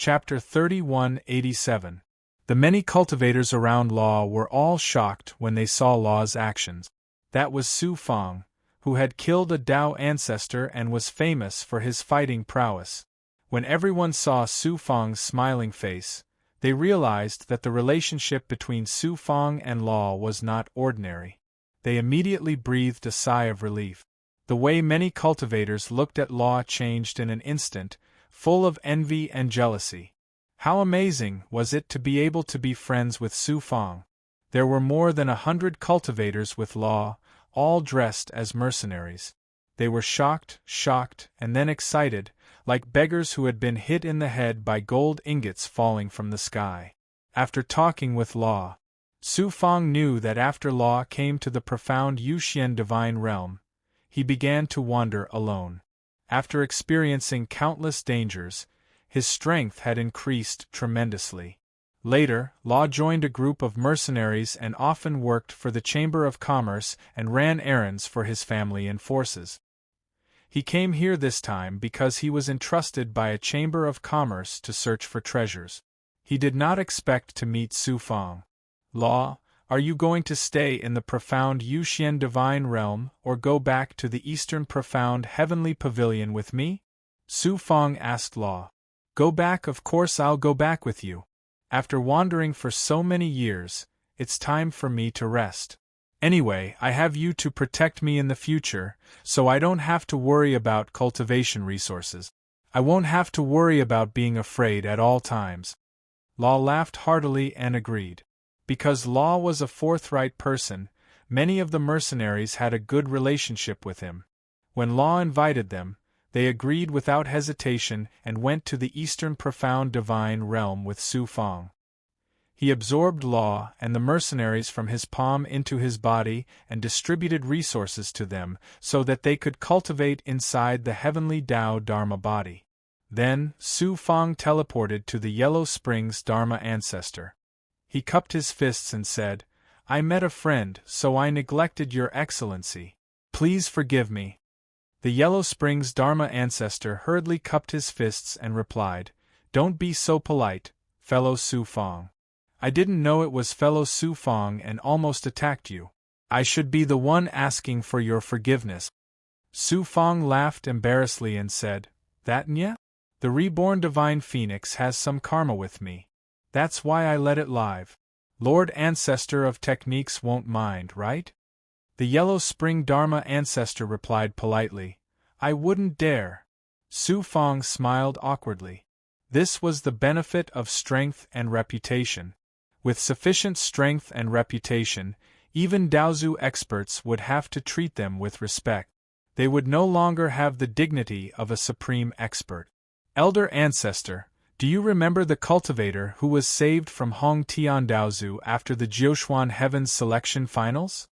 Chapter 3187. The many cultivators around Law were all shocked when they saw Law's actions. That was Su Fong, who had killed a Dao ancestor and was famous for his fighting prowess. When everyone saw Su Fong's smiling face, they realized that the relationship between Su Fong and Law was not ordinary. They immediately breathed a sigh of relief. The way many cultivators looked at Law changed in an instant, full of envy and jealousy. How amazing was it to be able to be friends with Su Fong. There were more than 100 cultivators with Law, all dressed as mercenaries. They were shocked, and then excited, like beggars who had been hit in the head by gold ingots falling from the sky. After talking with Law, Su Fong knew that after Law came to the profound Yuxian divine realm, he began to wander alone. After experiencing countless dangers, his strength had increased tremendously. Later, Law joined a group of mercenaries and often worked for the Chamber of Commerce and ran errands for his family and forces. He came here this time because he was entrusted by a Chamber of Commerce to search for treasures. He did not expect to meet Su Fong. Law, are you going to stay in the profound Yuxian divine realm or go back to the eastern profound heavenly pavilion with me? Su Fong asked Law. Go back, of course I'll go back with you. After wandering for so many years, it's time for me to rest. Anyway, I have you to protect me in the future, so I don't have to worry about cultivation resources. I won't have to worry about being afraid at all times. Law laughed heartily and agreed. Because Law was a forthright person, many of the mercenaries had a good relationship with him. When Law invited them, they agreed without hesitation and went to the eastern profound divine realm with Su Fong. He absorbed Law and the mercenaries from his palm into his body and distributed resources to them so that they could cultivate inside the heavenly Tao Dharma body. Then, Su Fong teleported to the Yellow Springs Dharma ancestor. He cupped his fists and said, I met a friend, so I neglected your excellency. Please forgive me. The Yellow Springs Dharma ancestor hurriedly cupped his fists and replied, Don't be so polite, fellow Su Fong. I didn't know it was fellow Su Fong and almost attacked you. I should be the one asking for your forgiveness. Su Fong laughed embarrassedly and said, That nya? The reborn divine phoenix has some karma with me. That's why I let it live. Lord Ancestor of Techniques won't mind, right? The Yellow Spring Dharma ancestor replied politely, I wouldn't dare. Su Fong smiled awkwardly. This was the benefit of strength and reputation. With sufficient strength and reputation, even Daozu experts would have to treat them with respect. They would no longer have the dignity of a supreme expert. Elder Ancestor, do you remember the cultivator who was saved from Hong Tian Daozu after the Jiuxuan Heavens Selection Finals?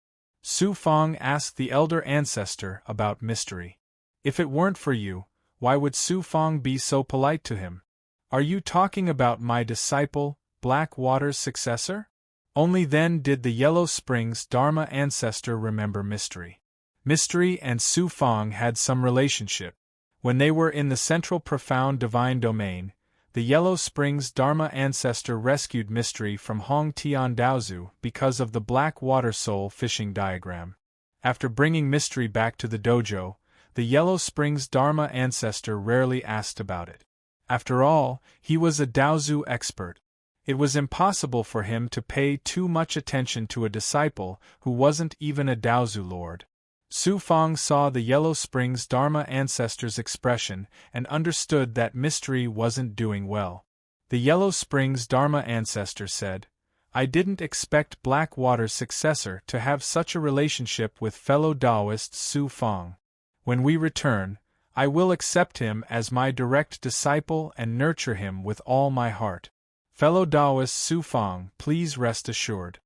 Su Fong asked the Elder Ancestor about mystery. If it weren't for you, why would Su Fong be so polite to him? Are you talking about my disciple, Blackwater's successor? Only then did the Yellow Springs Dharma ancestor remember Mystery. Mystery and Su Fong had some relationship. When they were in the central profound divine domain, the Yellow Springs Dharma ancestor rescued Mystery from Hong Tian Daozu because of the Black Water Soul fishing diagram. After bringing Mystery back to the dojo, the Yellow Springs Dharma ancestor rarely asked about it. After all, he was a Daozu expert. It was impossible for him to pay too much attention to a disciple who wasn't even a Daozu lord. Su Fong saw the Yellow Springs Dharma ancestor's expression and understood that Mystery wasn't doing well. The Yellow Springs Dharma ancestor said, I didn't expect Blackwater's successor to have such a relationship with fellow Taoist Su Fong. When we return, I will accept him as my direct disciple and nurture him with all my heart. Fellow Taoist Su Fong, please rest assured.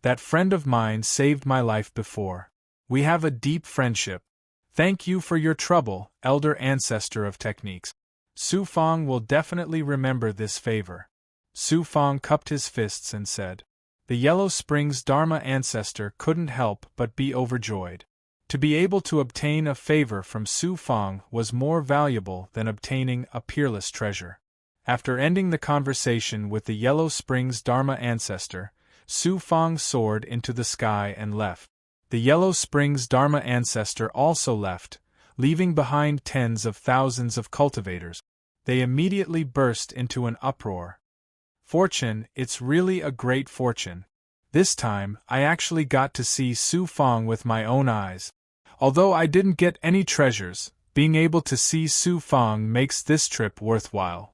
That friend of mine saved my life before. We have a deep friendship. Thank you for your trouble, Elder Ancestor of Techniques. Su Fong will definitely remember this favor. Su Fong cupped his fists and said. The Yellow Springs Dharma ancestor couldn't help but be overjoyed. To be able to obtain a favor from Su Fong was more valuable than obtaining a peerless treasure. After ending the conversation with the Yellow Springs Dharma ancestor, Su Fang soared into the sky and left. The Yellow Springs Dharma ancestor also left, leaving behind tens of thousands of cultivators. They immediately burst into an uproar. Fortune, it's really a great fortune. This time, I actually got to see Su Fang with my own eyes. Although I didn't get any treasures, being able to see Su Fang makes this trip worthwhile.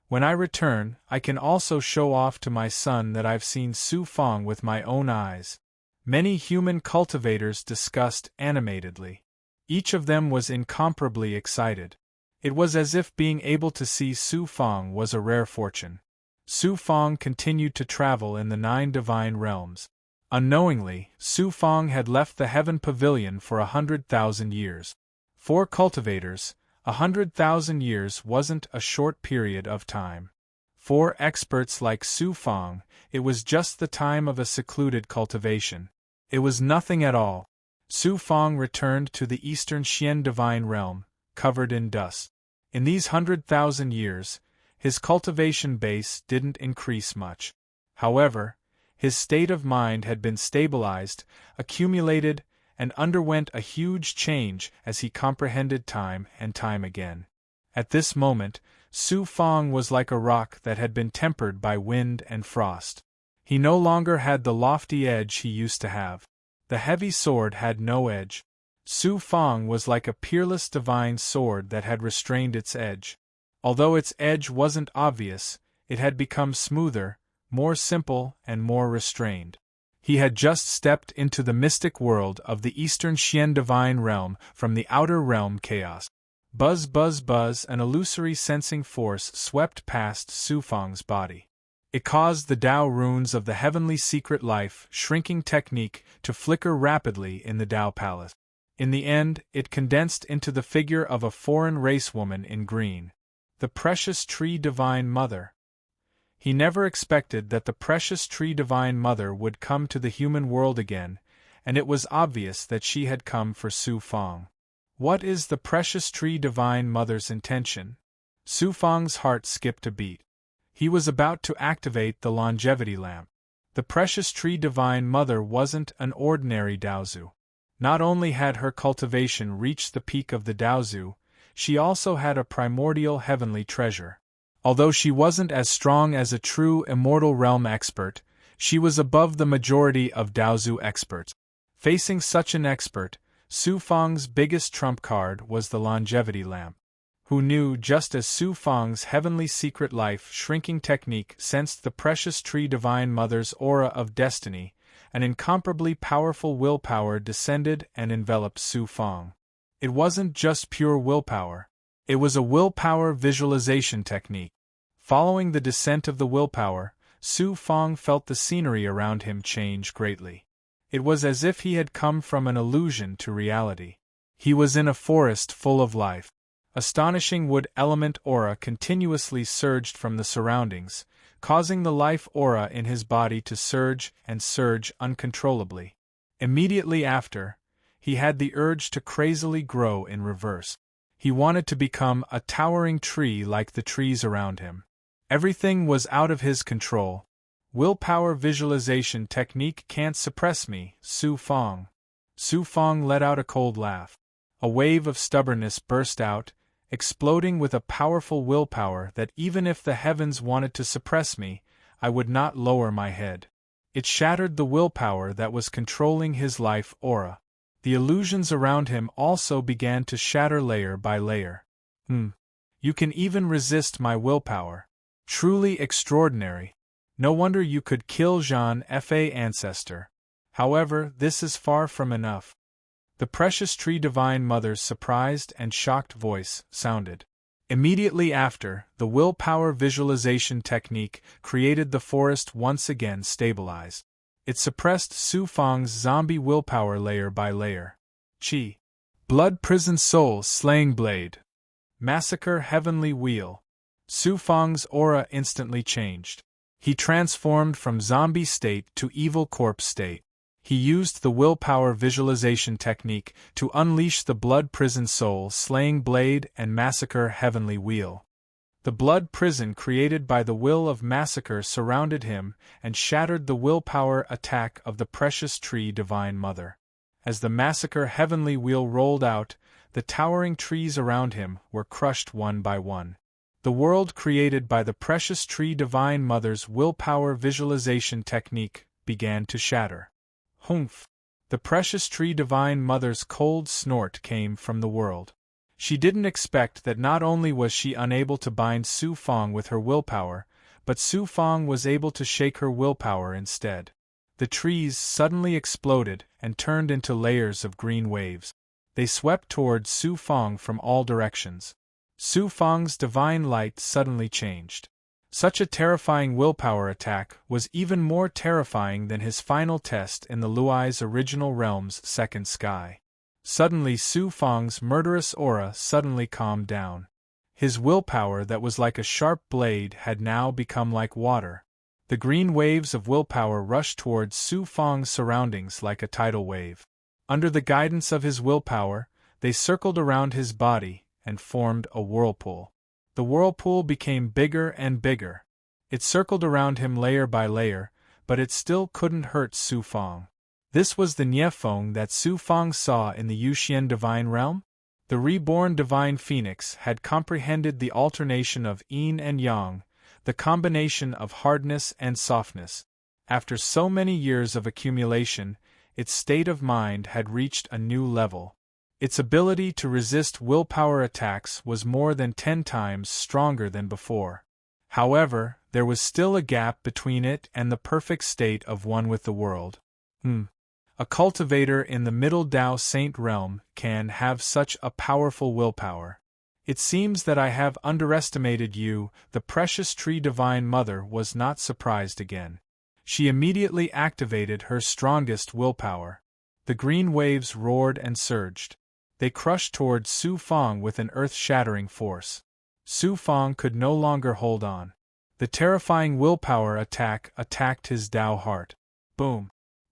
When I return, I can also show off to my son that I've seen Su Fang with my own eyes. Many human cultivators discussed animatedly. Each of them was incomparably excited. It was as if being able to see Su Fang was a rare fortune. Su Fang continued to travel in the 9 divine realms. Unknowingly, Su Fang had left the Heaven Pavilion for 100,000 years. For cultivators, 100,000 years wasn't a short period of time. For experts like Su Fang, it was just the time of a secluded cultivation. It was nothing at all. Su Fang returned to the Eastern Xian divine realm, covered in dust. In these 100,000 years, his cultivation base didn't increase much. However, his state of mind had been stabilized, accumulated, and underwent a huge change as he comprehended time and time again. At this moment, Su Fang was like a rock that had been tempered by wind and frost. He no longer had the lofty edge he used to have. The heavy sword had no edge. Su Fang was like a peerless divine sword that had restrained its edge. Although its edge wasn't obvious, it had become smoother, more simple, and more restrained. He had just stepped into the mystic world of the Eastern Xian divine realm from the outer realm chaos. Buzz, buzz, buzz, an illusory sensing force swept past Su Fang's body. It caused the Tao runes of the heavenly secret life shrinking technique to flicker rapidly in the Tao palace. In the end, it condensed into the figure of a foreign race woman in green. The precious tree divine mother. He never expected that the precious tree divine mother would come to the human world again, and it was obvious that she had come for Su Fang. What is the precious tree divine mother's intention? Su Fang's heart skipped a beat. He was about to activate the longevity lamp. The precious tree divine mother wasn't an ordinary Daozu. Not only had her cultivation reached the peak of the Daozu, she also had a primordial heavenly treasure. Although she wasn't as strong as a true immortal realm expert, she was above the majority of Daozu experts. Facing such an expert, Su Fang's biggest trump card was the longevity lamp. Who knew just as Su Fang's heavenly secret life shrinking technique sensed the precious tree divine mother's aura of destiny, an incomparably powerful willpower descended and enveloped Su Fang. It wasn't just pure willpower. It was a willpower visualization technique. Following the descent of the willpower, Su Fang felt the scenery around him change greatly. It was as if he had come from an illusion to reality. He was in a forest full of life. Astonishing wood element aura continuously surged from the surroundings, causing the life aura in his body to surge and surge uncontrollably. Immediately after, he had the urge to crazily grow in reverse. He wanted to become a towering tree like the trees around him. Everything was out of his control. Willpower visualization technique can't suppress me, Su Fang. Su Fang let out a cold laugh. A wave of stubbornness burst out, exploding with a powerful willpower that even if the heavens wanted to suppress me, I would not lower my head. It shattered the willpower that was controlling his life aura. The illusions around him also began to shatter layer by layer. You can even resist my willpower. Truly extraordinary. No wonder you could kill Jean Fa ancestor. However, this is far from enough. The precious tree divine mother's surprised and shocked voice sounded. Immediately after, the willpower visualization technique created the forest once again stabilized. It suppressed Su Fang's zombie willpower layer by layer. Chi. Blood prison soul slaying blade. Massacre heavenly wheel. Su Fang's aura instantly changed. He transformed from zombie state to evil corpse state. He used the willpower visualization technique to unleash the blood prison soul slaying blade and massacre heavenly wheel. The blood prison created by the will of massacre surrounded him and shattered the willpower attack of the precious tree Divine Mother. As the massacre heavenly wheel rolled out, the towering trees around him were crushed one by one. The world created by the precious tree Divine Mother's willpower visualization technique began to shatter. Humph! The precious tree Divine Mother's cold snort came from the world. She didn't expect that not only was she unable to bind Su Fong with her willpower, but Su Fong was able to shake her willpower instead. The trees suddenly exploded and turned into layers of green waves. They swept toward Su Fong from all directions. Su Fong's divine light suddenly changed. Such a terrifying willpower attack was even more terrifying than his final test in the Luai's original realm's second sky. Suddenly Su Fong's murderous aura suddenly calmed down. His willpower that was like a sharp blade had now become like water. The green waves of willpower rushed towards Su Fong's surroundings like a tidal wave. Under the guidance of his willpower, they circled around his body and formed a whirlpool. The whirlpool became bigger and bigger. It circled around him layer by layer, but it still couldn't hurt Su Fong. This was the Niefeng that Su Fong saw in the Yuxian Divine Realm? The reborn Divine Phoenix had comprehended the alternation of yin and yang, the combination of hardness and softness. After so many years of accumulation, its state of mind had reached a new level. Its ability to resist willpower attacks was more than 10 times stronger than before. However, there was still a gap between it and the perfect state of one with the world. A cultivator in the Middle Tao Saint realm can have such a powerful willpower. It seems that I have underestimated you. The precious tree Divine Mother was not surprised again. She immediately activated her strongest willpower. The green waves roared and surged. They crushed toward Su Fong with an earth-shattering force. Su Fong could no longer hold on. The terrifying willpower attack attacked his Tao heart. Boom!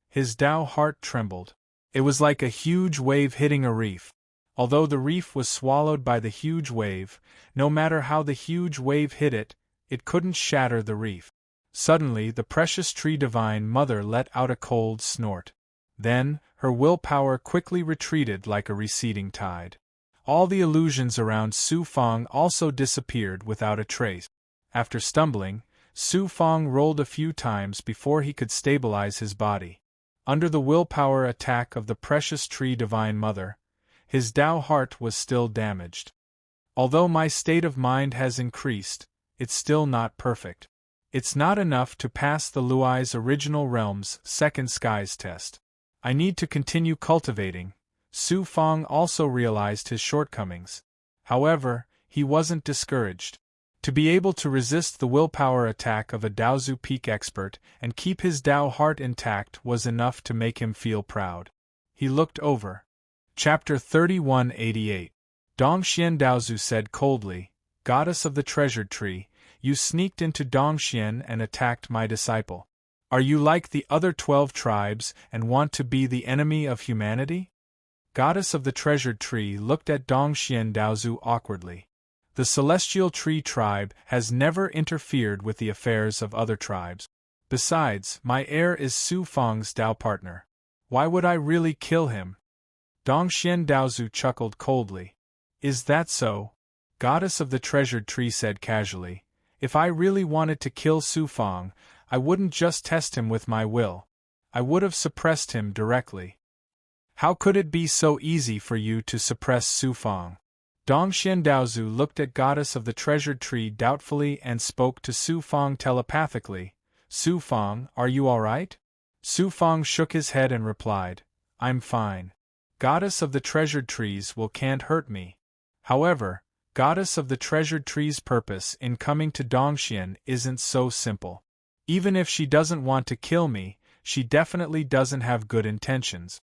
His Tao heart trembled. It was like a huge wave hitting a reef. Although the reef was swallowed by the huge wave, no matter how the huge wave hit it, it couldn't shatter the reef. Suddenly, the precious tree Divine Mother let out a cold snort. Then, her willpower quickly retreated like a receding tide. All the illusions around Su Fong also disappeared without a trace. After stumbling, Su Fong rolled a few times before he could stabilize his body. Under the willpower attack of the precious tree Divine Mother, his Tao heart was still damaged. Although my state of mind has increased, it's still not perfect. It's not enough to pass the Luai's original realm's second skies test. I need to continue cultivating. Su Fong also realized his shortcomings. However, he wasn't discouraged. To be able to resist the willpower attack of a Daozu Peak expert and keep his Tao heart intact was enough to make him feel proud. He looked over. Chapter 3188. Dongxian Daozu said coldly, "Goddess of the treasured tree, you sneaked into Dongxian and attacked my disciple. Are you like the other 12 tribes and want to be the enemy of humanity?" Goddess of the treasured tree looked at Dongxian Daozu awkwardly. The celestial tree tribe has never interfered with the affairs of other tribes. Besides, my heir is Su Fong's Tao partner. Why would I really kill him? Dongxian Daozu chuckled coldly. Is that so? Goddess of the treasured tree said casually. If I really wanted to kill Su Fong, I wouldn't just test him with my will. I would have suppressed him directly. How could it be so easy for you to suppress Su Fong? Dongxian Daozu looked at Goddess of the treasured tree doubtfully and spoke to Su Fong telepathically. Su Fong, are you all right? Su Fong shook his head and replied, I'm fine. Goddess of the treasured trees can't hurt me. However, Goddess of the treasured tree's purpose in coming to Dongxian isn't so simple. Even if she doesn't want to kill me, she definitely doesn't have good intentions.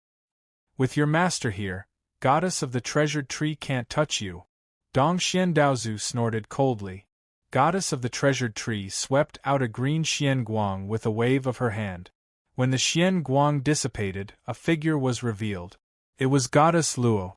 With your master here, Goddess of the treasured tree can't touch you. Dongxian Daozu snorted coldly. Goddess of the treasured tree swept out a green Xian Guang with a wave of her hand. When the Xian Guang dissipated, a figure was revealed. It was Goddess Luo.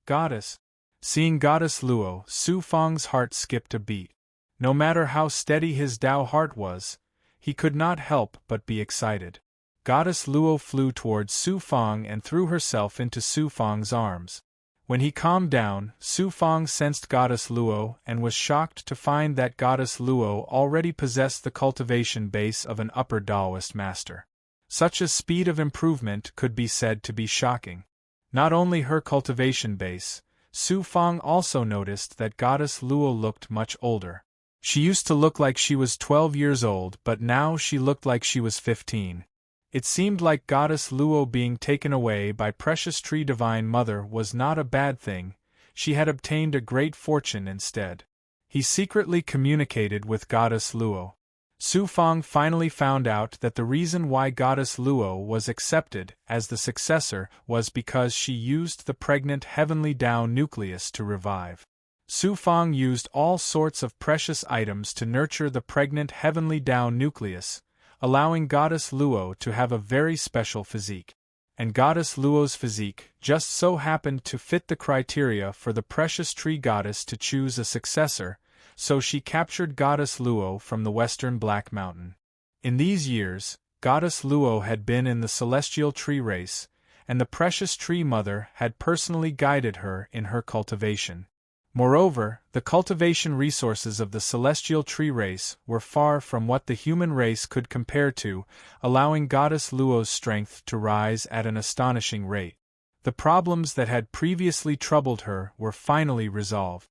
Goddess. Seeing Goddess Luo, Su Fong's heart skipped a beat. No matter how steady his Tao heart was, he could not help but be excited. Goddess Luo flew towards Su Fang and threw herself into Su Fang's arms. When he calmed down, Su Fang sensed Goddess Luo and was shocked to find that Goddess Luo already possessed the cultivation base of an upper Taoist master. Such a speed of improvement could be said to be shocking. Not only her cultivation base, Su Fang also noticed that Goddess Luo looked much older. She used to look like she was 12 years old, but now she looked like she was 15. It seemed like Goddess Luo being taken away by Precious Tree Divine Mother was not a bad thing. She had obtained a great fortune instead. He secretly communicated with Goddess Luo. Su Fang finally found out that the reason why Goddess Luo was accepted as the successor was because she used the pregnant heavenly Tao nucleus to revive. Su Fang used all sorts of precious items to nurture the pregnant heavenly Tao nucleus, allowing Goddess Luo to have a very special physique. And Goddess Luo's physique just so happened to fit the criteria for the Precious Tree Goddess to choose a successor, so she captured Goddess Luo from the western Black Mountain. In these years, Goddess Luo had been in the Celestial Tree race, and the Precious Tree Mother had personally guided her in her cultivation. Moreover, the cultivation resources of the Celestial Tree race were far from what the human race could compare to, allowing Goddess Luo's strength to rise at an astonishing rate. The problems that had previously troubled her were finally resolved.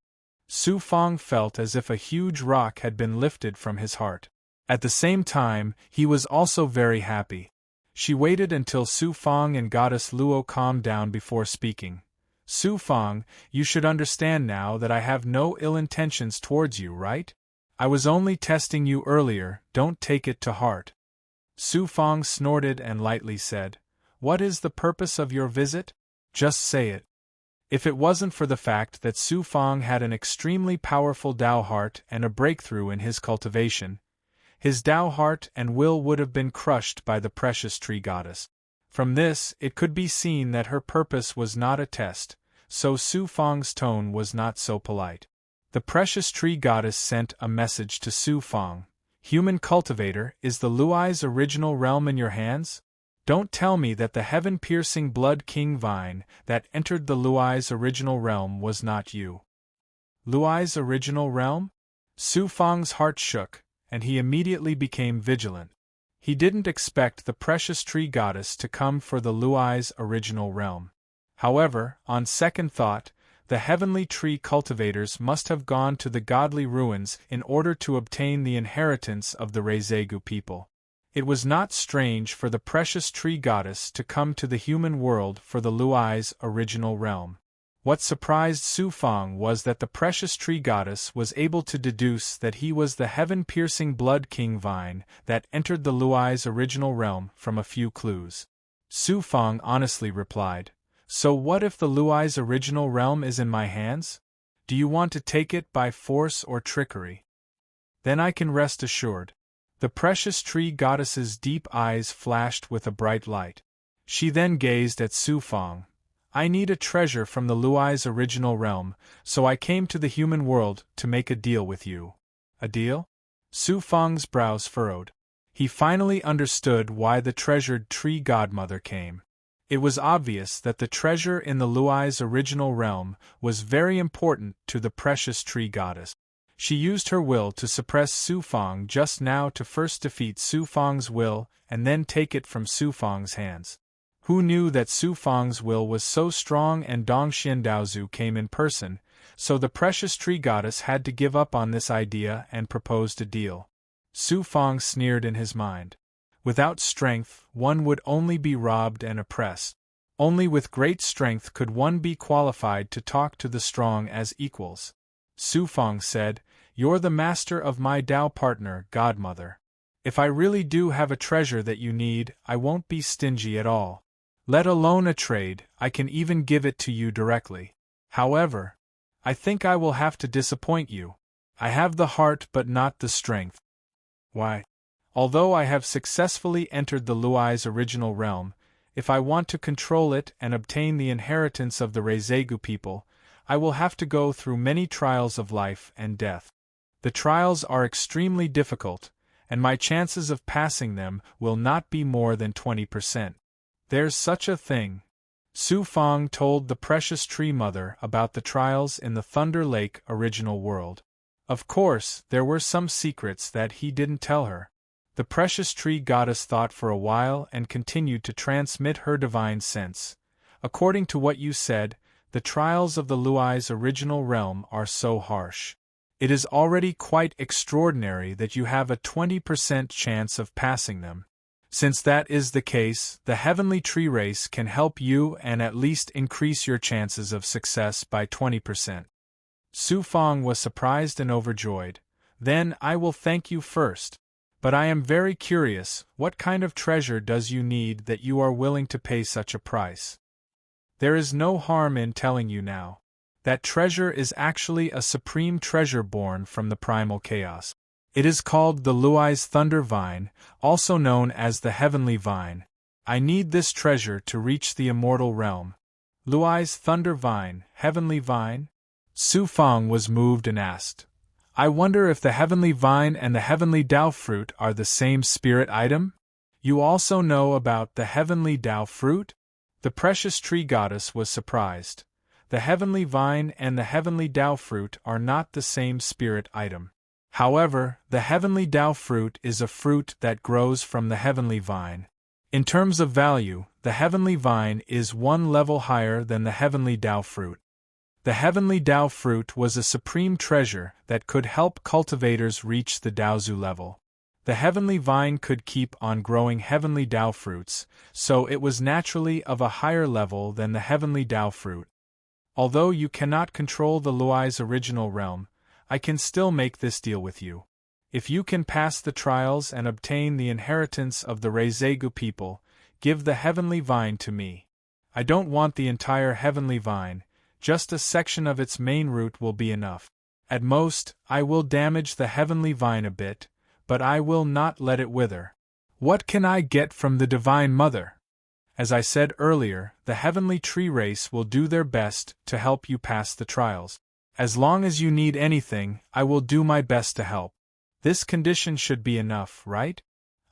Su Fang felt as if a huge rock had been lifted from his heart. At the same time, he was also very happy. She waited until Su Fang and Goddess Luo calmed down before speaking. Su Fang, you should understand now that I have no ill intentions towards you, right? I was only testing you earlier, don't take it to heart. Su Fang snorted and lightly said, What is the purpose of your visit? Just say it. If it wasn't for the fact that Su Fang had an extremely powerful Tao heart and a breakthrough in his cultivation, his Tao heart and will would have been crushed by the Precious Tree Goddess. From this, it could be seen that her purpose was not a test, so Su Fang's tone was not so polite. The Precious Tree Goddess sent a message to Su Fang. Human cultivator, is the Luai's original realm in your hands? Don't tell me that the heaven-piercing blood king vine that entered the Luai's original realm was not you. Luai's original realm? Su Fang's heart shook, and he immediately became vigilant. He didn't expect the Precious Tree Goddess to come for the Luai's original realm. However, on second thought, the heavenly tree cultivators must have gone to the godly ruins in order to obtain the inheritance of the Reizeigu people. It was not strange for the Precious Tree Goddess to come to the human world for the Luai's original realm. What surprised Su Fang was that the Precious Tree Goddess was able to deduce that he was the heaven-piercing blood king vine that entered the Luai's original realm from a few clues. Su Fang honestly replied, So what if the Luai's original realm is in my hands? Do you want to take it by force or trickery? Then I can rest assured. The Precious Tree Goddess's deep eyes flashed with a bright light. She then gazed at Su Fang. I need a treasure from the Luai's original realm, so I came to the human world to make a deal with you. A deal? Su Fang's brows furrowed. He finally understood why the treasured tree godmother came. It was obvious that the treasure in the Luai's original realm was very important to the Precious Tree Goddess. She used her will to suppress Su Fang just now to first defeat Su Fang's will and then take it from Su Fang's hands. Who knew that Su Fang's will was so strong and Dongxian Daozu came in person, so the Precious Tree Goddess had to give up on this idea and proposed a deal. Su Fang sneered in his mind. Without strength, one would only be robbed and oppressed. Only with great strength could one be qualified to talk to the strong as equals. Su Fang said, You're the master of my Tao partner, godmother. If I really do have a treasure that you need, I won't be stingy at all. Let alone a trade, I can even give it to you directly. However, I think I will have to disappoint you. I have the heart but not the strength. Why? Although I have successfully entered the Luai's original realm, if I want to control it and obtain the inheritance of the Reizeigu people, I will have to go through many trials of life and death. The trials are extremely difficult, and my chances of passing them will not be more than 20%. There's such a thing. Su Fang told the Precious Tree Mother about the trials in the Thunder Lake original world. Of course, there were some secrets that he didn't tell her. The Precious Tree Goddess thought for a while and continued to transmit her divine sense. According to what you said, the trials of the Luai's original realm are so harsh. It is already quite extraordinary that you have a 20% chance of passing them. Since that is the case, the Heavenly Tree Race can help you and at least increase your chances of success by 20%. Su Fang was surprised and overjoyed. Then I will thank you first. But I am very curious, what kind of treasure does you need that you are willing to pay such a price? There is no harm in telling you now. That treasure is actually a supreme treasure born from the primal chaos. It is called the Luai's Thunder Vine, also known as the Heavenly Vine. I need this treasure to reach the immortal realm. Luai's Thunder Vine, Heavenly Vine? Su Fang was moved and asked, I wonder if the Heavenly Vine and the Heavenly Dao Fruit are the same spirit item? You also know about the Heavenly Dao Fruit? The Precious Tree Goddess was surprised. The Heavenly Vine and the Heavenly Dao Fruit are not the same spirit item. However, the Heavenly Dao Fruit is a fruit that grows from the Heavenly Vine. In terms of value, the Heavenly Vine is one level higher than the Heavenly Dao Fruit. The Heavenly Dao Fruit was a supreme treasure that could help cultivators reach the Daozu level. The Heavenly Vine could keep on growing Heavenly Dao Fruits, so it was naturally of a higher level than the Heavenly Dao Fruit. Although you cannot control the Luai's original realm, I can still make this deal with you. If you can pass the trials and obtain the inheritance of the Reizegu people, give the Heavenly Vine to me. I don't want the entire Heavenly Vine, just a section of its main root will be enough. At most, I will damage the Heavenly Vine a bit, but I will not let it wither. What can I get from the Divine Mother? As I said earlier, the Heavenly Tree Race will do their best to help you pass the trials. As long as you need anything, I will do my best to help. This condition should be enough, right?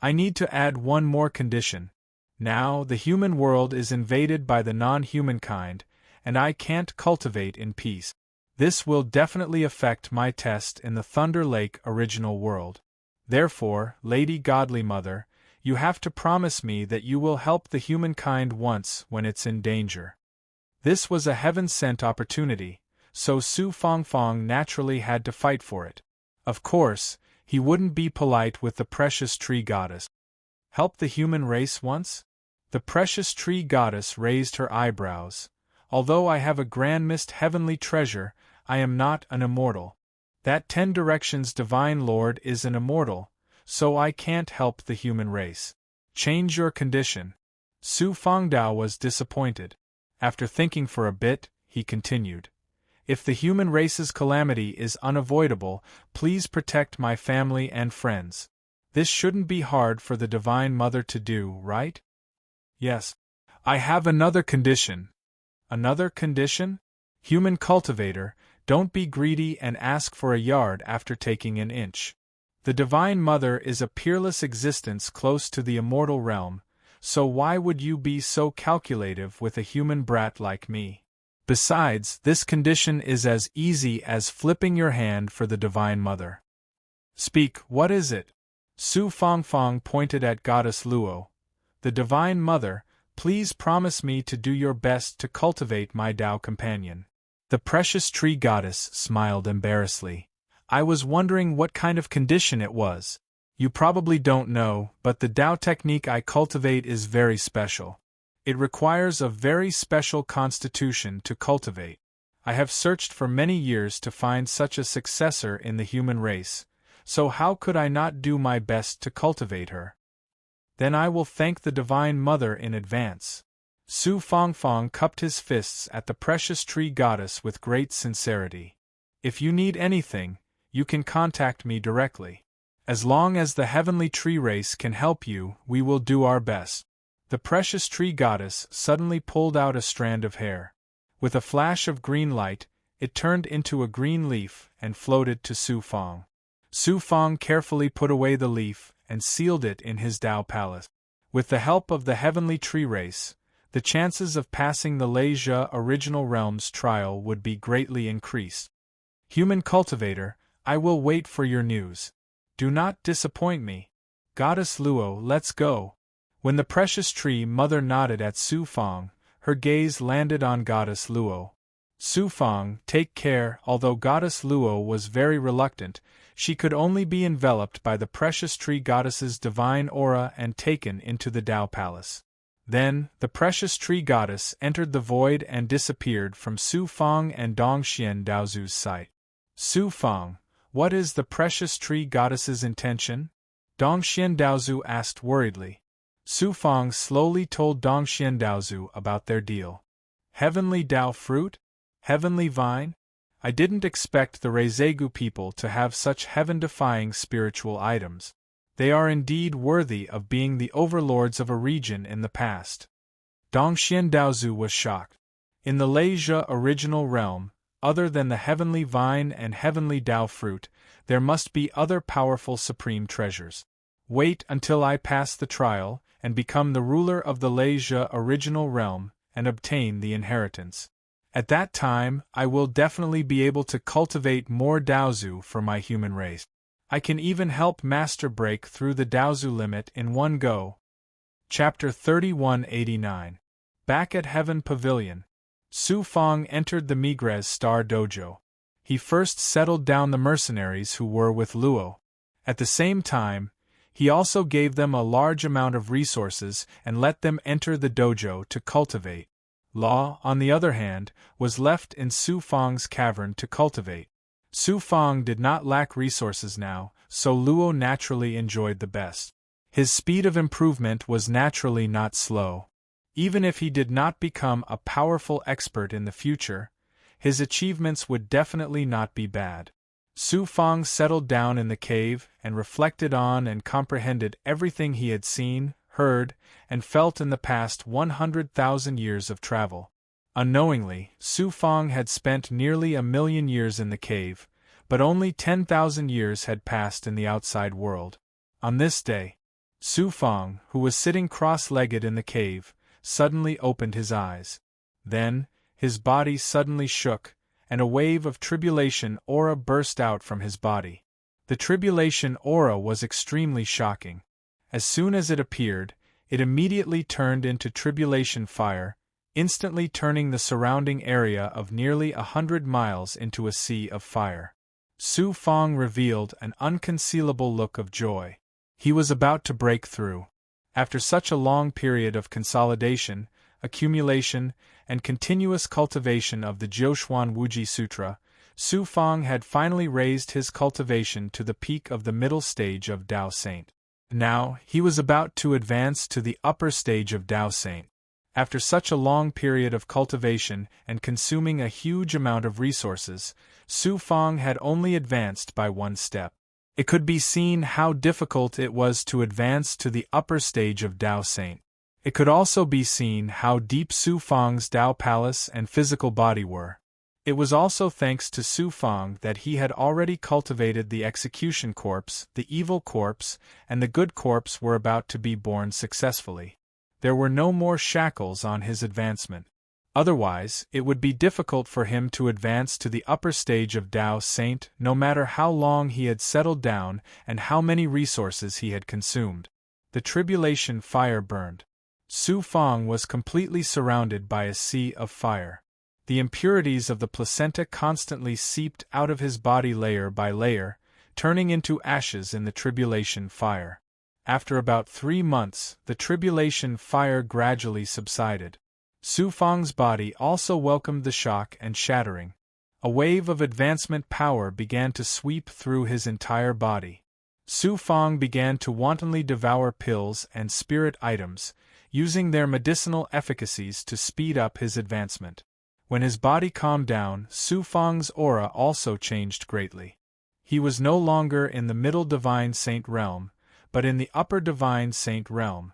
I need to add one more condition. Now, the human world is invaded by the non-human kind, and I can't cultivate in peace. This will definitely affect my test in the Thunder Lake original world. Therefore, Lady Godly Mother, you have to promise me that you will help the humankind once when it's in danger. This was a heaven-sent opportunity, so Su Fang naturally had to fight for it. Of course, he wouldn't be polite with the Precious Tree Goddess. Help the human race once? The Precious Tree Goddess raised her eyebrows. Although I have a grand-missed heavenly treasure, I am not an immortal. That 10 Directions Divine Lord is an immortal, so I can't help the human race. Change your condition. Su Fangdao was disappointed. After thinking for a bit, he continued. If the human race's calamity is unavoidable, please protect my family and friends. This shouldn't be hard for the Divine Mother to do, right? Yes. I have another condition. Another condition? Human cultivator, don't be greedy and ask for a yard after taking an inch. The Divine Mother is a peerless existence close to the immortal realm, so why would you be so calculative with a human brat like me? Besides, this condition is as easy as flipping your hand for the Divine Mother. Speak, what is it? Su Fang pointed at Goddess Luo. The Divine Mother, please promise me to do your best to cultivate my Tao companion. The Precious Tree Goddess smiled embarrassedly. I was wondering what kind of condition it was. You probably don't know, but the Tao technique I cultivate is very special. It requires a very special constitution to cultivate. I have searched for many years to find such a successor in the human race, so how could I not do my best to cultivate her? Then I will thank the Divine Mother in advance. Su Fang cupped his fists at the Precious Tree Goddess with great sincerity. If you need anything, you can contact me directly. As long as the Heavenly Tree Race can help you, we will do our best. The Precious Tree Goddess suddenly pulled out a strand of hair. With a flash of green light, it turned into a green leaf and floated to Su Fang. Su Fang carefully put away the leaf and sealed it in his Tao Palace. With the help of the heavenly tree race, the chances of passing the Leisha Original Realms trial would be greatly increased. Human cultivator, I will wait for your news. Do not disappoint me. Goddess Luo, let's go. When the precious tree mother nodded at Su Fang, her gaze landed on Goddess Luo. Su Fang, take care. Although Goddess Luo was very reluctant, she could only be enveloped by the precious tree goddess's divine aura and taken into the Tao Palace. Then, the precious tree goddess entered the void and disappeared from Su Fang and Dongxian Daozu's sight. Su Fang, what is the precious tree goddess's intention? Dongxian Daozu asked worriedly. Su Fang slowly told Dongxian Daozu about their deal. Heavenly Tao fruit? Heavenly vine? I didn't expect the Reizegu people to have such heaven-defying spiritual items. They are indeed worthy of being the overlords of a region in the past. Dongxian Daozu was shocked. In the Leisha Original Realm, other than the heavenly vine and heavenly Tao fruit, there must be other powerful supreme treasures. Wait until I pass the trial and become the ruler of the Leisha Original Realm and obtain the inheritance. At that time, I will definitely be able to cultivate more Daozu for my human race. I can even help Master break through the Daozu limit in one go. Chapter 3189. Back at Heaven Pavilion, Su Fang entered the Migrez Star Dojo. He first settled down the mercenaries who were with Luo. At the same time, he also gave them a large amount of resources and let them enter the dojo to cultivate. Law, on the other hand, was left in Su Fang's cavern to cultivate. Su Fang did not lack resources now, so Luo naturally enjoyed the best. His speed of improvement was naturally not slow. Even if he did not become a powerful expert in the future, his achievements would definitely not be bad. Su Fang settled down in the cave and reflected on and comprehended everything he had seen, heard, and felt in the past 100,000 years of travel. Unknowingly, Su Fang had spent nearly 1,000,000 years in the cave, but only 10,000 years had passed in the outside world. On this day, Su Fang, who was sitting cross-legged in the cave, suddenly opened his eyes. Then, his body suddenly shook, and a wave of tribulation aura burst out from his body. The tribulation aura was extremely shocking. As soon as it appeared, it immediately turned into tribulation fire, instantly turning the surrounding area of nearly 100 miles into a sea of fire. Su Fang revealed an unconcealable look of joy. He was about to break through. After such a long period of consolidation, accumulation, and continuous cultivation of the Jiuxuan Wuji Sutra, Su Fang had finally raised his cultivation to the peak of the middle stage of Tao Saint. Now, he was about to advance to the upper stage of Tao Saint. After such a long period of cultivation and consuming a huge amount of resources, Su Fang had only advanced by one step. It could be seen how difficult it was to advance to the upper stage of Tao Saint. It could also be seen how deep Su Fang's Tao Palace and physical body were. It was also thanks to Su Fang that he had already cultivated the execution corpse, the evil corpse, and the good corpse were about to be born successfully. There were no more shackles on his advancement. Otherwise, it would be difficult for him to advance to the upper stage of Tao Saint, no matter how long he had settled down and how many resources he had consumed. The tribulation fire burned. Su Fang was completely surrounded by a sea of fire. The impurities of the placenta constantly seeped out of his body layer by layer, turning into ashes in the tribulation fire. After about 3 months, the tribulation fire gradually subsided. Su Fang's body also welcomed the shock and shattering. A wave of advancement power began to sweep through his entire body. Su Fang began to wantonly devour pills and spirit items, using their medicinal efficacies to speed up his advancement. When his body calmed down, Su Fang's aura also changed greatly. He was no longer in the middle divine saint realm, but in the upper divine saint realm.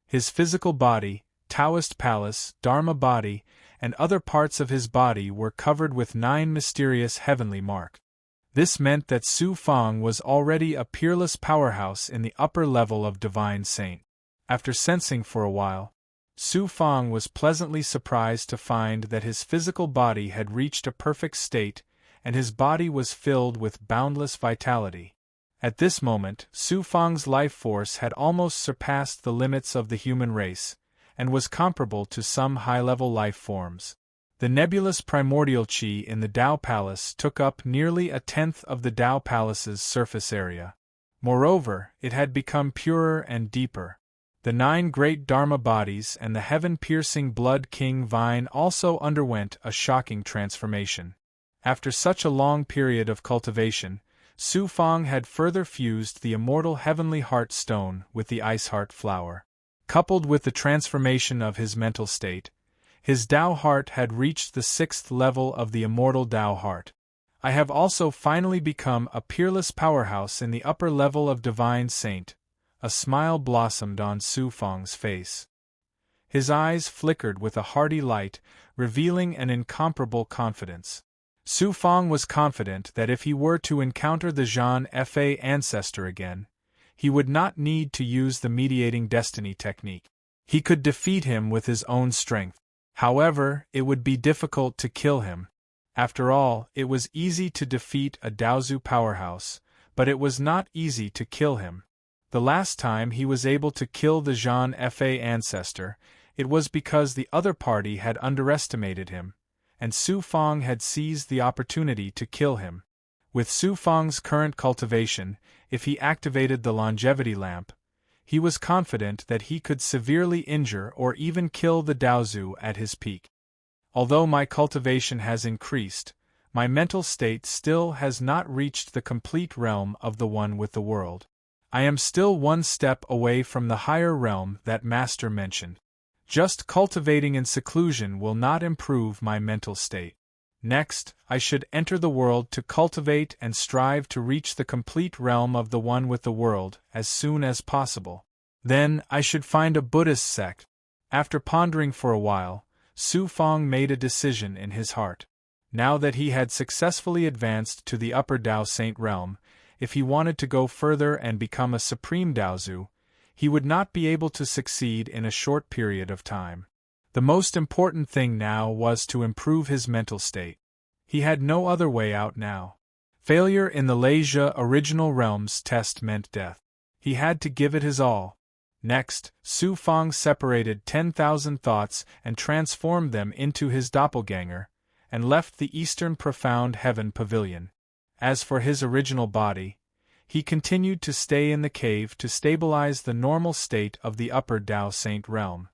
His physical body, Taoist palace, Dharma body, and other parts of his body were covered with 9 mysterious heavenly marks. This meant that Su Fang was already a peerless powerhouse in the upper level of Divine Saint. After sensing for a while, Su Fang was pleasantly surprised to find that his physical body had reached a perfect state, and his body was filled with boundless vitality. At this moment, Su Fang's life force had almost surpassed the limits of the human race, and was comparable to some high-level life forms. The nebulous primordial qi in the Tao Palace took up nearly a tenth of the Tao Palace's surface area. Moreover, it had become purer and deeper. The 9 great Dharma bodies and the heaven-piercing Blood King Vine also underwent a shocking transformation. After such a long period of cultivation, Su Fang had further fused the immortal Heavenly Heart Stone with the Ice Heart Flower. Coupled with the transformation of his mental state, his Tao Heart had reached the 6th level of the immortal Tao Heart. I have also finally become a peerless powerhouse in the upper level of Divine Saint. A smile blossomed on Su Fang's face. His eyes flickered with a hearty light, revealing an incomparable confidence. Su Fang was confident that if he were to encounter the Zhan Fa ancestor again, he would not need to use the mediating destiny technique. He could defeat him with his own strength. However, it would be difficult to kill him. After all, it was easy to defeat a Daozu powerhouse, but it was not easy to kill him. The last time he was able to kill the Zhan Fa ancestor, it was because the other party had underestimated him, and Su Fang had seized the opportunity to kill him. With Su Fang's current cultivation, if he activated the longevity lamp, he was confident that he could severely injure or even kill the Daozu at his peak. Although my cultivation has increased, my mental state still has not reached the complete realm of the one with the world. I am still one step away from the higher realm that Master mentioned. Just cultivating in seclusion will not improve my mental state. Next, I should enter the world to cultivate and strive to reach the complete realm of the one with the world as soon as possible. Then, I should find a Buddhist sect. After pondering for a while, Su Fang made a decision in his heart. Now that he had successfully advanced to the upper Tao Saint realm, if he wanted to go further and become a supreme Daozu, he would not be able to succeed in a short period of time. The most important thing now was to improve his mental state. He had no other way out now. Failure in the Leisha Original Realms test meant death. He had to give it his all. Next, Su Fang separated 10,000 thoughts and transformed them into his doppelganger, and left the Eastern Profound Heaven Pavilion. As for his original body, he continued to stay in the cave to stabilize the normal state of the upper Tao Saint realm.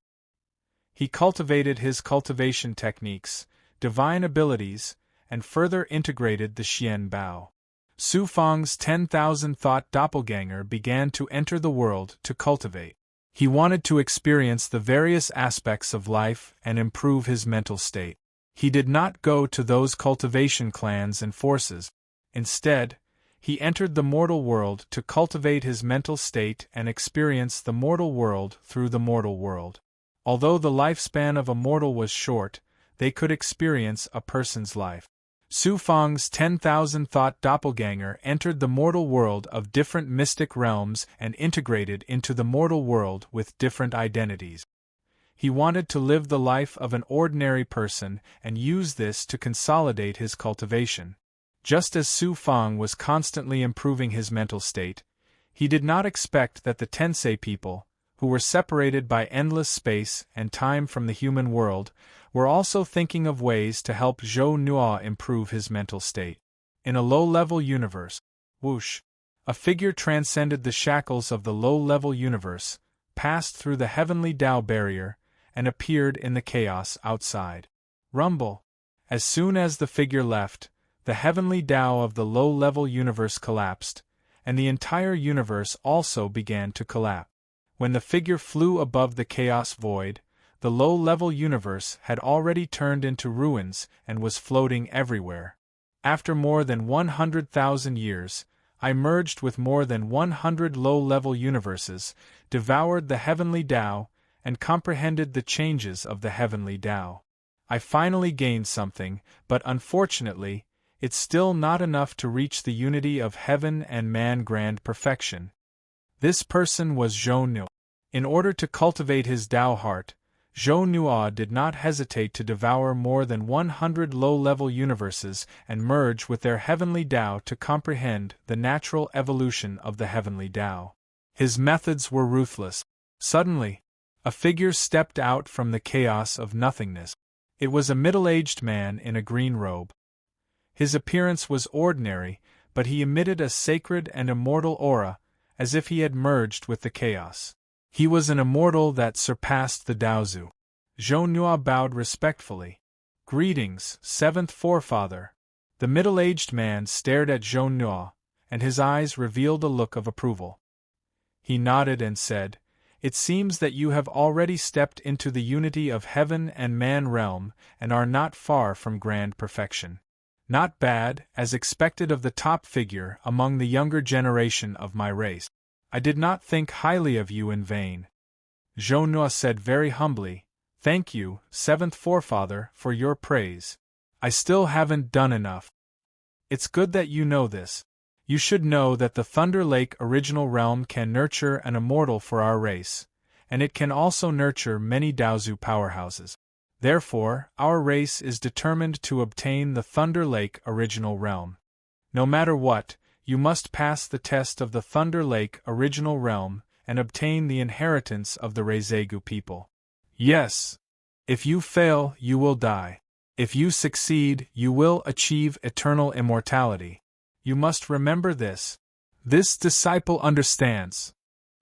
He cultivated his cultivation techniques, divine abilities, and further integrated the Xian Bao. Su Fang's 10,000 thought doppelganger began to enter the world to cultivate. He wanted to experience the various aspects of life and improve his mental state. He did not go to those cultivation clans and forces. Instead, he entered the mortal world to cultivate his mental state and experience the mortal world through the mortal world. Although the lifespan of a mortal was short, they could experience a person's life. Su Fang's 10,000 thought doppelganger entered the mortal world of different mystic realms and integrated into the mortal world with different identities. He wanted to live the life of an ordinary person and use this to consolidate his cultivation. Just as Su Fang was constantly improving his mental state, he did not expect that the Tensei people, who were separated by endless space and time from the human world, were also thinking of ways to help Zhou Nua improve his mental state. In a low-level universe, whoosh, a figure transcended the shackles of the low-level universe, passed through the heavenly Tao barrier, and appeared in the chaos outside. Rumble. As soon as the figure left, the heavenly Tao of the low-level universe collapsed, and the entire universe also began to collapse. When the figure flew above the chaos void, the low-level universe had already turned into ruins and was floating everywhere. After more than 100,000 years, I merged with more than 100 low-level universes, devoured the heavenly Tao, and comprehended the changes of the heavenly Tao. I finally gained something, but unfortunately, it's still not enough to reach the unity of heaven and man grand perfection. This person was Zhou Nu. In order to cultivate his Tao heart, Zhou Nua did not hesitate to devour more than 100 low-level universes and merge with their heavenly Tao to comprehend the natural evolution of the heavenly Tao. His methods were ruthless. Suddenly, a figure stepped out from the chaos of nothingness. It was a middle-aged man in a green robe. His appearance was ordinary, but he emitted a sacred and immortal aura, as if he had merged with the chaos. He was an immortal that surpassed the Daozu. Zhou Nua bowed respectfully. "Greetings, seventh forefather." The middle-aged man stared at Zhou Nua, and his eyes revealed a look of approval. He nodded and said, "It seems that you have already stepped into the unity of heaven and man realm and are not far from grand perfection. Not bad, as expected of the top figure among the younger generation of my race. I did not think highly of you in vain." Zhou Nua said very humbly, "Thank you, seventh forefather, for your praise. I still haven't done enough. It's good that you know this. You should know that the Thunder Lake original realm can nurture an immortal for our race, and it can also nurture many Daozu powerhouses. Therefore, our race is determined to obtain the Thunder Lake original realm. No matter what, you must pass the test of the Thunder Lake original realm and obtain the inheritance of the Reizeigu people. Yes. If you fail, you will die. If you succeed, you will achieve eternal immortality. You must remember this. This disciple understands.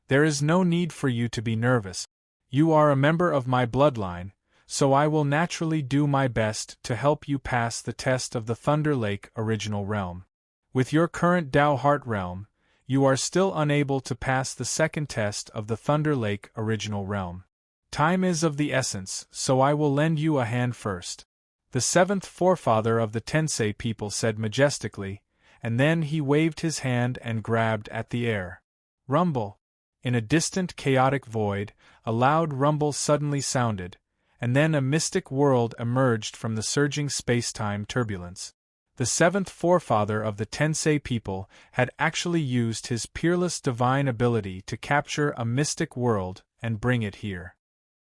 There is no need for you to be nervous. You are a member of my bloodline, so I will naturally do my best to help you pass the test of the Thunder Lake original realm. With your current Tao Heart realm, you are still unable to pass the second test of the Thunder Lake original realm. Time is of the essence, so I will lend you a hand first." The seventh forefather of the Tensei people said majestically, and then he waved his hand and grabbed at the air. Rumble! In a distant chaotic void, a loud rumble suddenly sounded, and then a mystic world emerged from the surging space-time turbulence. The seventh forefather of the Tensei people had actually used his peerless divine ability to capture a mystic world and bring it here.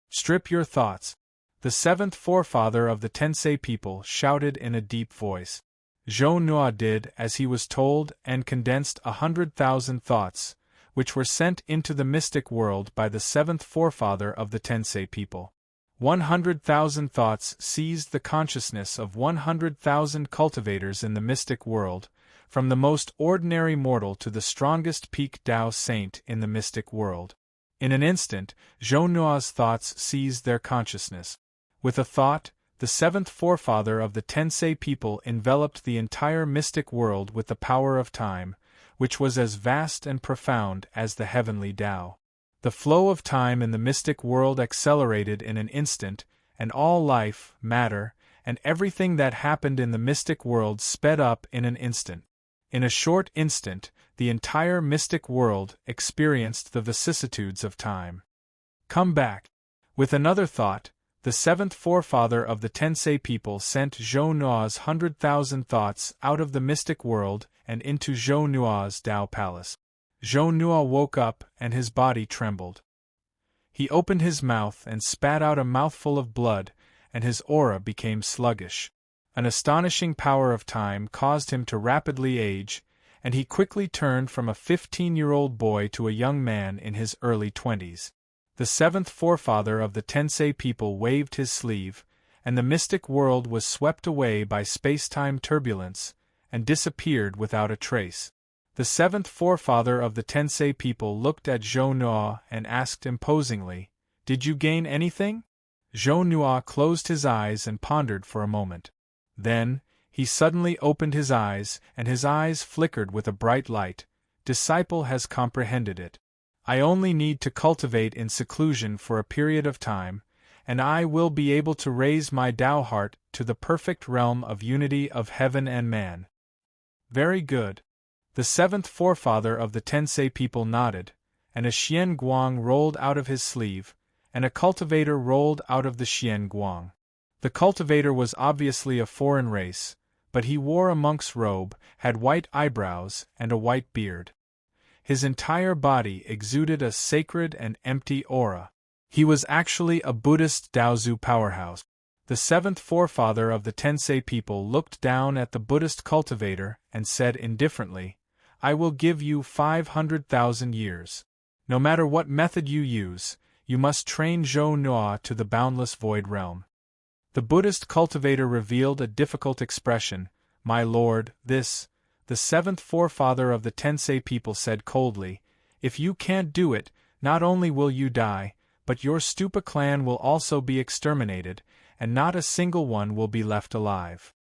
"Strip your thoughts," the seventh forefather of the Tensei people shouted in a deep voice. Zhou Nua did as he was told and condensed 100,000 thoughts, which were sent into the mystic world by the seventh forefather of the Tensei people. 100,000 thoughts seized the consciousness of 100,000 cultivators in the mystic world, from the most ordinary mortal to the strongest peak Tao saint in the mystic world. In an instant, Zhou Nua's thoughts seized their consciousness. With a thought, the seventh forefather of the Tensei people enveloped the entire mystic world with the power of time, which was as vast and profound as the heavenly Tao. The flow of time in the mystic world accelerated in an instant, and all life, matter, and everything that happened in the mystic world sped up in an instant. In a short instant, the entire mystic world experienced the vicissitudes of time. "Come back." With another thought, the seventh forefather of the Tensei people sent Zhou Nua's 100,000 thoughts out of the mystic world and into Zhou Nua's Tao Palace. Zhou Nua woke up and his body trembled. He opened his mouth and spat out a mouthful of blood, and his aura became sluggish. An astonishing power of time caused him to rapidly age, and he quickly turned from a 15-year-old boy to a young man in his early 20s. The seventh forefather of the Tensei people waved his sleeve, and the mystic world was swept away by space-time turbulence and disappeared without a trace. The seventh forefather of the Tensei people looked at Zhou Nua and asked imposingly, "Did you gain anything?" Zhou Nua closed his eyes and pondered for a moment. Then, he suddenly opened his eyes, and his eyes flickered with a bright light. "Disciple has comprehended it. I only need to cultivate in seclusion for a period of time, and I will be able to raise my Tao heart to the perfect realm of unity of heaven and man." "Very good." The seventh forefather of the Tensei people nodded, and a Xian Guang rolled out of his sleeve, and a cultivator rolled out of the Xian Guang. The cultivator was obviously a foreign race, but he wore a monk's robe, had white eyebrows, and a white beard. His entire body exuded a sacred and empty aura. He was actually a Buddhist Daozu powerhouse. The seventh forefather of the Tensei people looked down at the Buddhist cultivator and said indifferently, "I will give you 500,000 years. No matter what method you use, you must train Zhou Nua to the boundless void realm." The Buddhist cultivator revealed a difficult expression. "My lord, the seventh forefather of the Tensei people said coldly, if you can't do it, not only will you die, but your Stupa clan will also be exterminated, and not a single one will be left alive."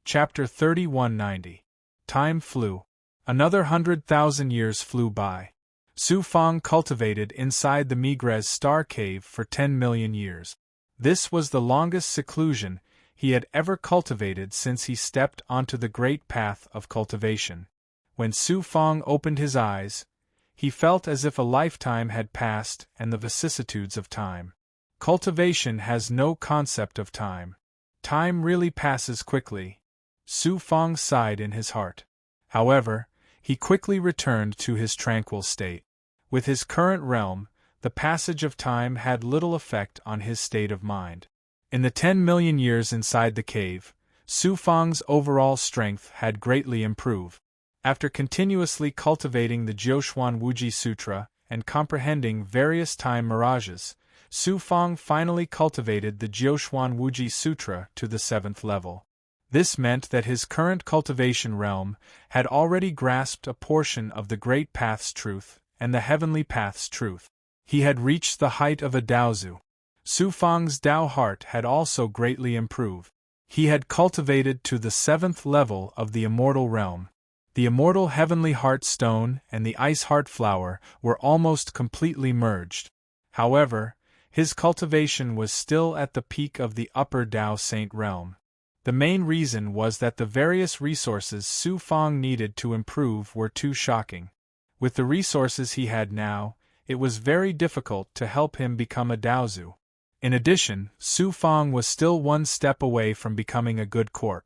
Chapter 3190. Time flew. Another 100,000 years flew by. Su Fang cultivated inside the Migres star cave for 10 million years. This was the longest seclusion he had ever cultivated since he stepped onto the great path of cultivation. When Su Fang opened his eyes, he felt as if a lifetime had passed and the vicissitudes of time. Cultivation has no concept of time. Time really passes quickly. Su Fang sighed in his heart. However, he quickly returned to his tranquil state. With his current realm, the passage of time had little effect on his state of mind. In the 10 million years inside the cave, Su Fang's overall strength had greatly improved. After continuously cultivating the Jiuxuan Wuji Sutra and comprehending various time mirages, Su Fang finally cultivated the Jiuxuan Wuji Sutra to the 7th level. This meant that his current cultivation realm had already grasped a portion of the Great Path's truth and the Heavenly Path's truth. He had reached the height of a Daozu. Su Fang's Dao heart had also greatly improved. He had cultivated to the 7th level of the immortal realm. The immortal heavenly heart stone and the ice heart flower were almost completely merged. However, his cultivation was still at the peak of the upper Dao Saint realm. The main reason was that the various resources Su Fang needed to improve were too shocking. With the resources he had now, it was very difficult to help him become a Daozu. In addition, Su Fang was still one step away from becoming a good court.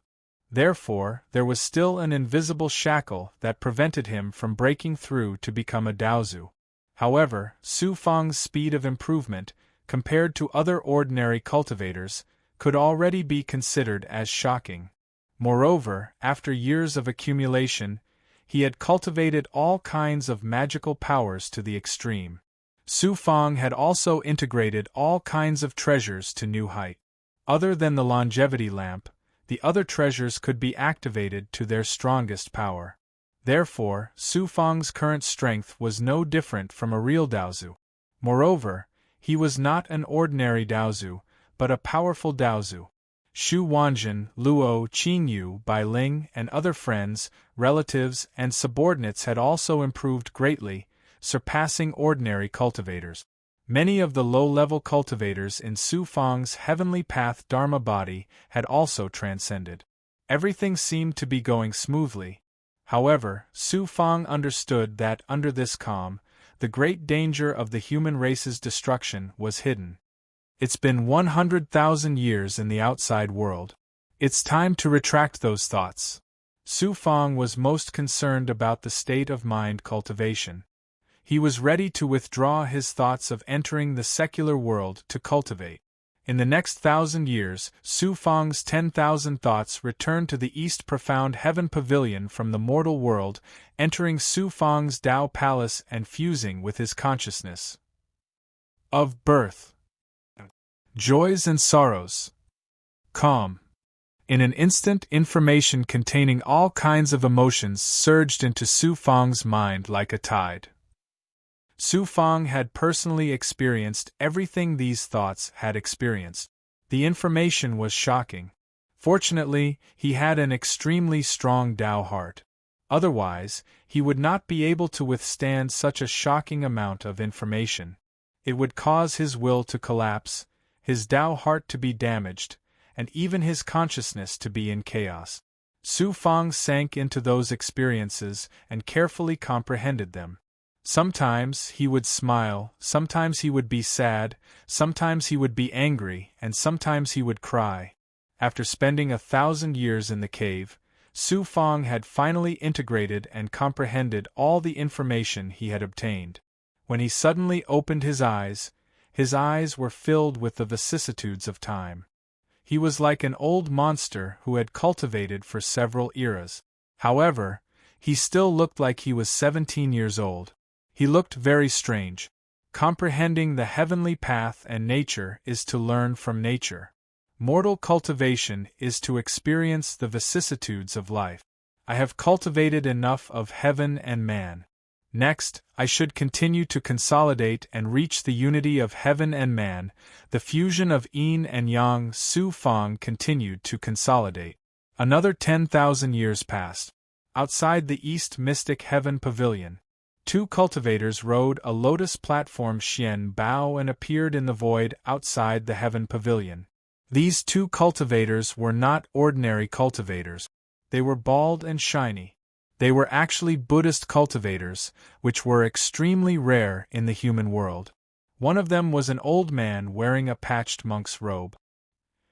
Therefore, there was still an invisible shackle that prevented him from breaking through to become a Daozu. However, Su Fang's speed of improvement, compared to other ordinary cultivators, could already be considered as shocking. Moreover, after years of accumulation, he had cultivated all kinds of magical powers to the extreme. Su Fang had also integrated all kinds of treasures to new height. Other than the longevity lamp, the other treasures could be activated to their strongest power. Therefore, Su Fang's current strength was no different from a real Daozu. Moreover, he was not an ordinary Daozu, but a powerful Daozu. Xu Wanjin, Luo, Qingyu, Bai Ling, and other friends, relatives, and subordinates had also improved greatly, surpassing ordinary cultivators. Many of the low-level cultivators in Su Fang's heavenly path Dharma body had also transcended. Everything seemed to be going smoothly. However, Su Fang understood that under this calm, the great danger of the human race's destruction was hidden. It's been 100,000 years in the outside world. It's time to retract those thoughts. Su Fang was most concerned about the state of mind cultivation. He was ready to withdraw his thoughts of entering the secular world to cultivate. In the next 1,000 years, Su Fang's 10,000 thoughts returned to the East Profound Heaven Pavilion from the mortal world, entering Su Fang's Dao Palace and fusing with his consciousness of birth, joys and sorrows. Calm. In an instant, information containing all kinds of emotions surged into Su Fang's mind like a tide. Su Fang had personally experienced everything these thoughts had experienced. The information was shocking. Fortunately, he had an extremely strong Dao heart. Otherwise, he would not be able to withstand such a shocking amount of information. It would cause his will to collapse, his Dao heart to be damaged, and even his consciousness to be in chaos. Su Fang sank into those experiences and carefully comprehended them. Sometimes he would smile, sometimes he would be sad, sometimes he would be angry, and sometimes he would cry. After spending 1,000 years in the cave, Su Fang had finally integrated and comprehended all the information he had obtained. When he suddenly opened his eyes were filled with the vicissitudes of time. He was like an old monster who had cultivated for several eras. However, he still looked like he was 17 years old. He looked very strange. Comprehending the heavenly path and nature is to learn from nature. Mortal cultivation is to experience the vicissitudes of life. I have cultivated enough of heaven and man. Next, I should continue to consolidate and reach the unity of heaven and man, the fusion of yin and yang. Su Fang continued to consolidate. Another 10,000 years passed. Outside the East Mystic Heaven Pavilion, 2 cultivators rode a lotus platform Xian Bao and appeared in the void outside the Heaven Pavilion. These 2 cultivators were not ordinary cultivators. They were bald and shiny. They were actually Buddhist cultivators, which were extremely rare in the human world. One of them was an old man wearing a patched monk's robe.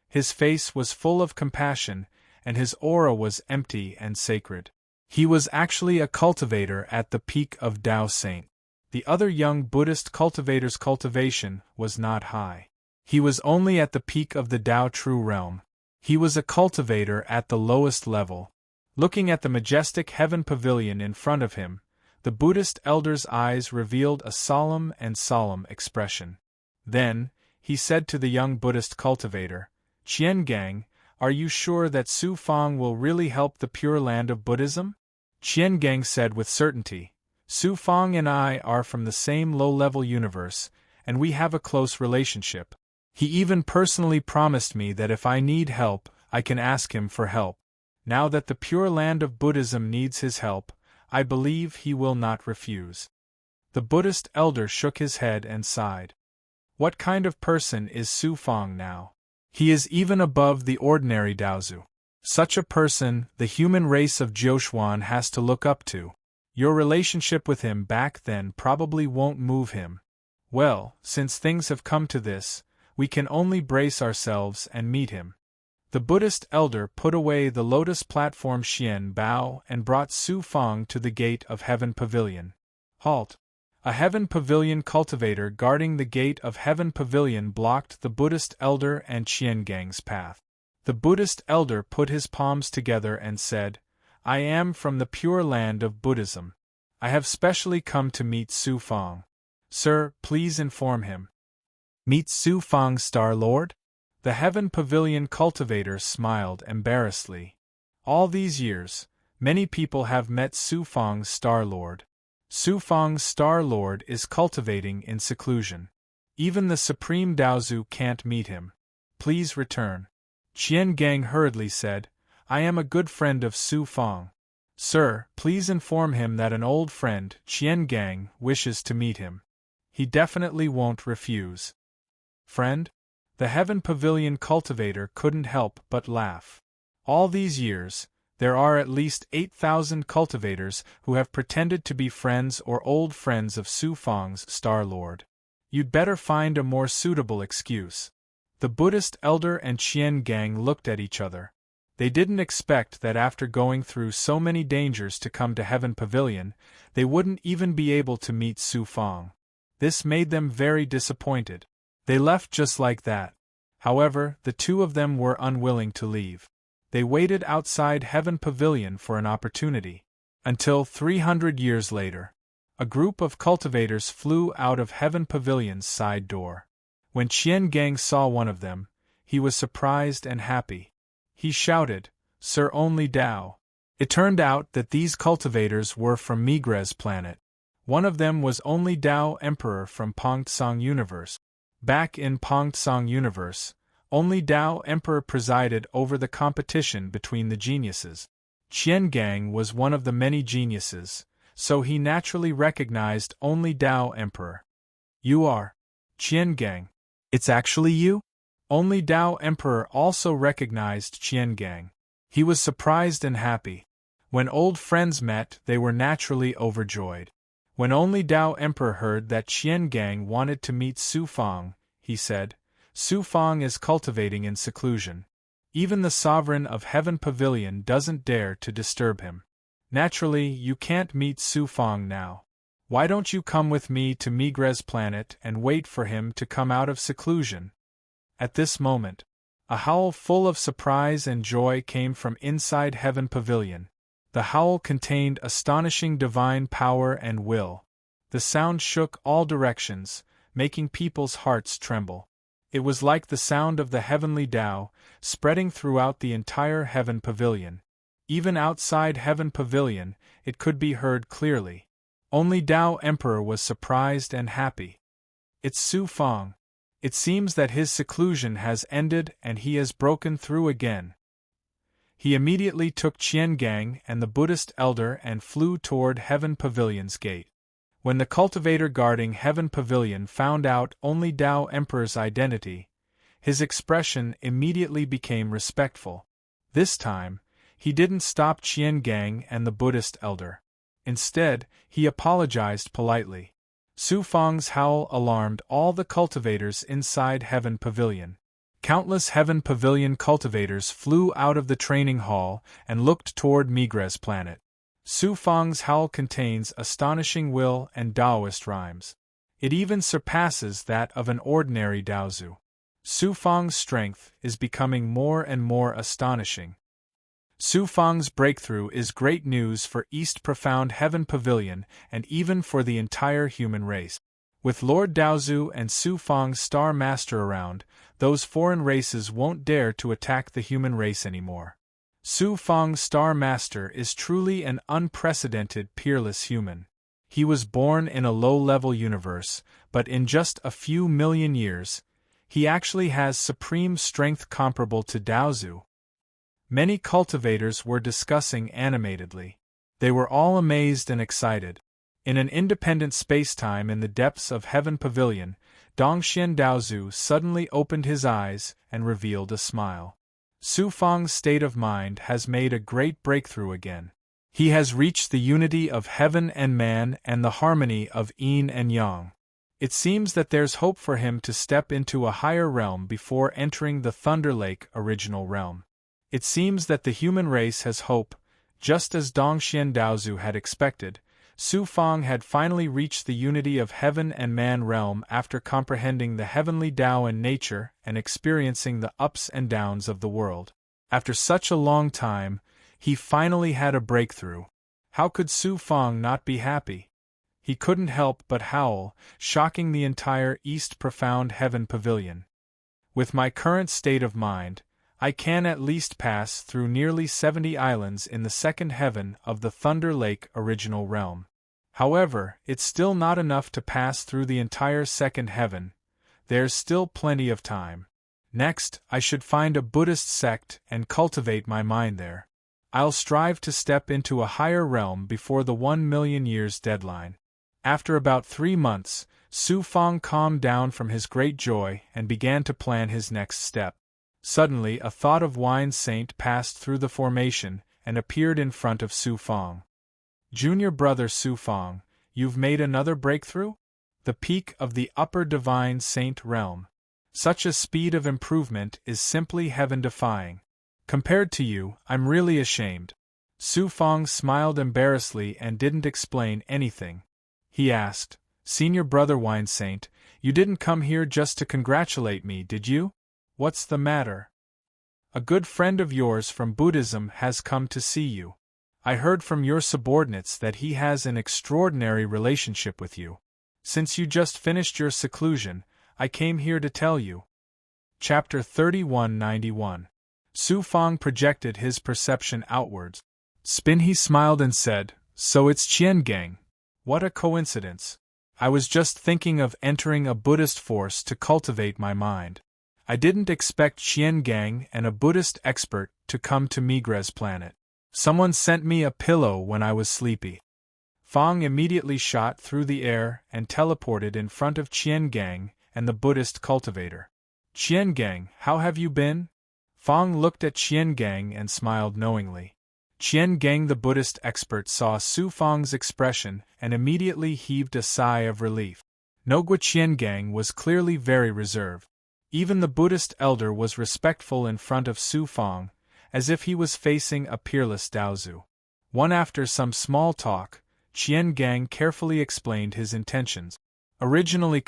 His face was full of compassion, and his aura was empty and sacred. He was actually a cultivator at the peak of Tao Saint. The other young Buddhist cultivator's cultivation was not high. He was only at the peak of the Tao True Realm. He was a cultivator at the lowest level. Looking at the majestic heaven pavilion in front of him, the Buddhist elder's eyes revealed a solemn expression. Then, he said to the young Buddhist cultivator, "Qian Gang, are you sure that Su Fang will really help the Pure Land of Buddhism?" Qian Gang said with certainty, "Su Fang and I are from the same low-level universe, and we have a close relationship. He even personally promised me that if I need help, I can ask him for help. Now that the Pure Land of Buddhism needs his help, I believe he will not refuse." The Buddhist elder shook his head and sighed. What kind of person is Su Fang now? He is even above the ordinary Daozu. Such a person, the human race of Jiuxuan has to look up to. Your relationship with him back then probably won't move him. Well, since things have come to this, we can only brace ourselves and meet him. The Buddhist elder put away the lotus platform Xian Bao and brought Su Fang to the gate of Heaven Pavilion. Halt! A Heaven Pavilion cultivator guarding the gate of Heaven Pavilion blocked the Buddhist elder and Qian Gang's path. The Buddhist elder put his palms together and said, "I am from the Pure Land of Buddhism. I have specially come to meet Su Fang. Sir, please inform him." "Meet Su Fang, Star Lord?" The Heaven Pavilion cultivator smiled embarrassedly. All these years, many people have met Su Fang's Star Lord. Su Fang's Star Lord is cultivating in seclusion. Even the Supreme Daozu can't meet him. Please return. Qian Gang hurriedly said, "I am a good friend of Su Fang. Sir, please inform him that an old friend, Qian Gang, wishes to meet him. He definitely won't refuse." Friend? The Heaven Pavilion cultivator couldn't help but laugh. All these years, there are at least 8,000 cultivators who have pretended to be friends or old friends of Su Fang's Star Lord. You'd better find a more suitable excuse. The Buddhist elder and Qian Gang looked at each other. They didn't expect that after going through so many dangers to come to Heaven Pavilion, they wouldn't even be able to meet Su Fang. This made them very disappointed. They left just like that. However, the 2 of them were unwilling to leave. They waited outside Heaven Pavilion for an opportunity. Until 300 years later, a group of cultivators flew out of Heaven Pavilion's side door. When Qian Gang saw one of them, he was surprised and happy. He shouted, "Sir Only Dao." It turned out that these cultivators were from Migre's planet. One of them was Only Dao Emperor from Pongtsang Universe. Back in Pongtsang Universe, Only Dao Emperor presided over the competition between the geniuses. Qian Gang was one of the many geniuses, so he naturally recognized Only Dao Emperor. "You are Qian Gang. It's actually you?" Only Dao Emperor also recognized Qian Gang. He was surprised and happy. When old friends met, they were naturally overjoyed. When Only Dao Emperor heard that Qian Gang wanted to meet Su Fang, he said, "Su Fang is cultivating in seclusion. Even the sovereign of Heaven Pavilion doesn't dare to disturb him. Naturally, you can't meet Su Fang now. Why don't you come with me to Migres' planet and wait for him to come out of seclusion? At this moment, a howl full of surprise and joy came from inside Heaven Pavilion. The howl contained astonishing divine power and will. The sound shook all directions, making people's hearts tremble. It was like the sound of the heavenly Tao, spreading throughout the entire Heaven Pavilion. Even outside Heaven Pavilion, it could be heard clearly. Only Tao Emperor was surprised and happy. It's Su Fang. It seems that his seclusion has ended and he has broken through again. He immediately took Qiangang and the Buddhist elder and flew toward Heaven Pavilion's gate. When the cultivator guarding Heaven Pavilion found out only Tao Emperor's identity, his expression immediately became respectful. This time, he didn't stop Qiangang and the Buddhist elder. Instead, he apologized politely. Su Fang's howl alarmed all the cultivators inside Heaven Pavilion. Countless Heaven Pavilion cultivators flew out of the training hall and looked toward Migres' planet. Su Fang's howl contains astonishing will and Taoist rhymes. It even surpasses that of an ordinary Daozu. Su Fang's strength is becoming more and more astonishing. Su Fang's breakthrough is great news for East Profound Heaven Pavilion and even for the entire human race. With Lord Daozu and Su Fang's Star Master around, those foreign races won't dare to attack the human race anymore. Su Fang's Star Master is truly an unprecedented peerless human. He was born in a low-level universe, but in just a few million years, he actually has supreme strength comparable to Daozu. Many cultivators were discussing animatedly. They were all amazed and excited. In an independent space-time in the depths of Heaven Pavilion, Dongxian Daozu suddenly opened his eyes and revealed a smile. Su Fang's state of mind has made a great breakthrough again. He has reached the unity of heaven and man and the harmony of yin and yang. It seems that there's hope for him to step into a higher realm before entering the Thunder Lake original realm. It seems that the human race has hope, just as Dongxian Daozu had expected. Su Fang had finally reached the unity of heaven and man realm after comprehending the heavenly Tao and nature and experiencing the ups and downs of the world. After such a long time, he finally had a breakthrough. How could Su Fang not be happy? He couldn't help but howl, shocking the entire East Profound Heaven Pavilion. With my current state of mind, I can at least pass through nearly 70 islands in the second heaven of the Thunder Lake original realm. However, it's still not enough to pass through the entire second heaven. There's still plenty of time. Next, I should find a Buddhist sect and cultivate my mind there. I'll strive to step into a higher realm before the 1 million years deadline. After about 3 months, Su Fang calmed down from his great joy and began to plan his next step. Suddenly, a thought of Wine Saint passed through the formation and appeared in front of Su Fang. Junior brother Su Fang, you've made another breakthrough? The peak of the upper divine saint realm. Such a speed of improvement is simply heaven-defying. Compared to you, I'm really ashamed. Su Fang smiled embarrassedly and didn't explain anything. He asked, Senior brother Wine Saint, you didn't come here just to congratulate me, did you? What's the matter? A good friend of yours from Buddhism has come to see you. I heard from your subordinates that he has an extraordinary relationship with you. Since you just finished your seclusion, I came here to tell you. Chapter 3191. Su Fang projected his perception outwards. He smiled and said, So it's Qiangang. What a coincidence. I was just thinking of entering a Buddhist force to cultivate my mind. I didn't expect Qiangang and a Buddhist expert to come to Migres' planet. Someone sent me a pillow when I was sleepy. Fang immediately shot through the air and teleported in front of Qiangang and the Buddhist cultivator. Qiangang, how have you been? Fang looked at Qiangang and smiled knowingly. Qiangang the Buddhist expert saw Su Fang's expression and immediately heaved a sigh of relief. Nogwa Qiangang was clearly very reserved. Even the Buddhist elder was respectful in front of Su Fang, as if he was facing a peerless Daozu. After some small talk, Qian Gang carefully explained his intentions. Originally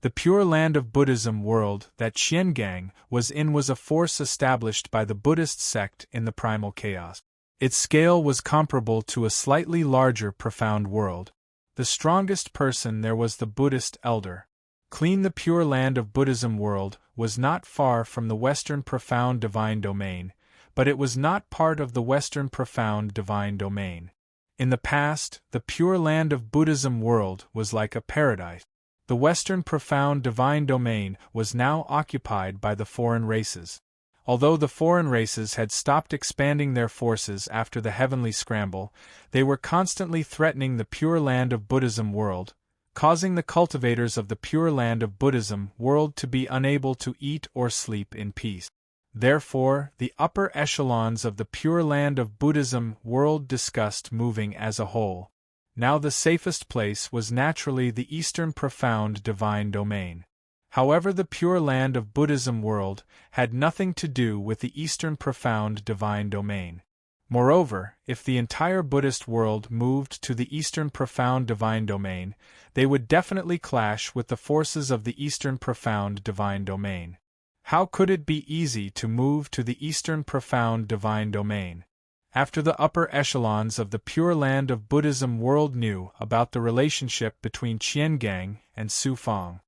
the Pure Land of Buddhism world that Qian Gang was in was a force established by the Buddhist sect in the primal chaos. Its scale was comparable to a slightly larger profound world. The strongest person there was the Buddhist elder. The Pure Land of Buddhism world was not far from the Western Profound Divine Domain, but it was not part of the Western Profound Divine Domain. In the past, the Pure Land of Buddhism world was like a paradise. The Western Profound Divine Domain was now occupied by the foreign races. Although the foreign races had stopped expanding their forces after the heavenly scramble, they were constantly threatening the Pure Land of Buddhism world, causing the cultivators of the Pure Land of Buddhism world to be unable to eat or sleep in peace. Therefore, the upper echelons of the Pure Land of Buddhism world discussed moving as a whole. Now the safest place was naturally the Eastern Profound Divine Domain. However, the Pure Land of Buddhism world had nothing to do with the Eastern Profound Divine Domain. Moreover, if the entire Buddhist world moved to the Eastern Profound Divine Domain, they would definitely clash with the forces of the Eastern Profound Divine Domain. How could it be easy to move to the Eastern Profound Divine Domain? After the upper echelons of the Pure Land of Buddhism world knew about the relationship between Qian Gang and Su Fang.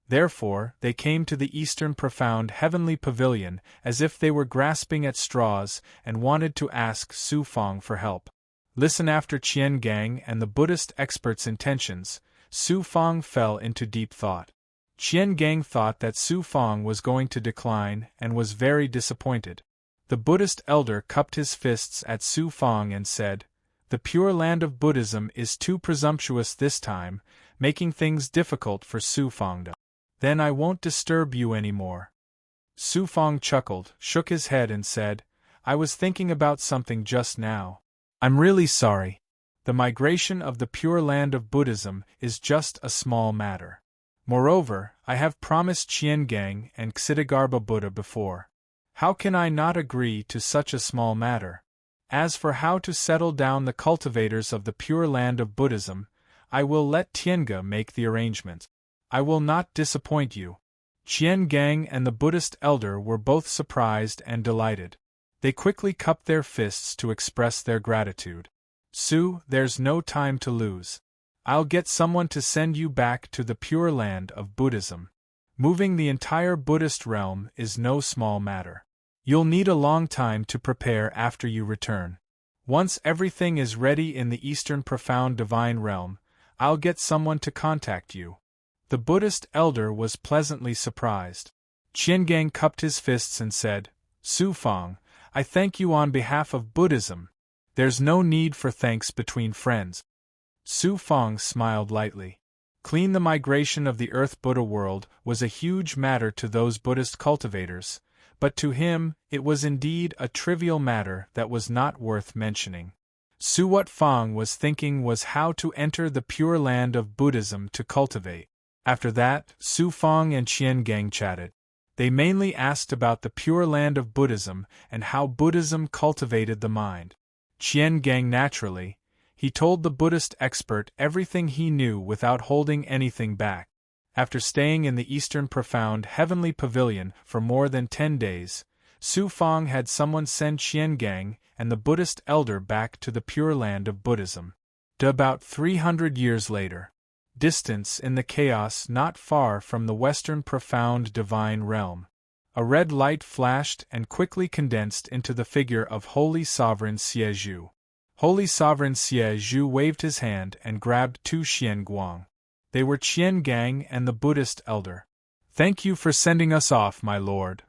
Therefore, they came to the Eastern Profound Heavenly Pavilion as if they were grasping at straws and wanted to ask Su Fang for help. Listen, after Qian Gang and the Buddhist expert's intentions, Su Fang fell into deep thought. Qian Gang thought that Su Fang was going to decline and was very disappointed. The Buddhist elder cupped his fists at Su Fang and said, "The Pure Land of Buddhism is too presumptuous this time, making things difficult for Su Fang. Then I won't disturb you anymore." Su Fang chuckled, shook his head and said, "I was thinking about something just now. I'm really sorry. The migration of the Pure Land of Buddhism is just a small matter. Moreover, I have promised Qian Gang and Ksitigarbha Buddha before. How can I not agree to such a small matter? As for how to settle down the cultivators of the Pure Land of Buddhism, I will let Tiange make the arrangements. I will not disappoint you." Qian Gang and the Buddhist elder were both surprised and delighted. They quickly cupped their fists to express their gratitude. "Su, there's no time to lose. I'll get someone to send you back to the Pure Land of Buddhism. Moving the entire Buddhist realm is no small matter. You'll need a long time to prepare after you return. Once everything is ready in the Eastern Profound Divine Realm, I'll get someone to contact you." The Buddhist elder was pleasantly surprised. Qian Gang cupped his fists and said, "Su Fang, I thank you on behalf of Buddhism. There's no need for thanks between friends." Su Fang smiled lightly. The migration of the Earth Buddha world was a huge matter to those Buddhist cultivators, but to him it was indeed a trivial matter that was not worth mentioning. What Fang was thinking was how to enter the Pure Land of Buddhism to cultivate. After that, Su Fang and Qian Gang chatted. They mainly asked about the Pure Land of Buddhism and how Buddhism cultivated the mind. Qian Gang naturally. He told the Buddhist expert everything he knew without holding anything back. After staying in the Eastern Profound Heavenly Pavilion for more than 10 days, Su Fang had someone send Qian Gang and the Buddhist elder back to the Pure Land of Buddhism. About 300 years later. Distance in the chaos not far from the Western Profound Divine Realm. A red light flashed and quickly condensed into the figure of Holy Sovereign Xie Zhu. Holy Sovereign Xie Zhu waved his hand and grabbed Tu Xian Guang. They were Qian Gang and the Buddhist elder. "Thank you for sending us off, my lord."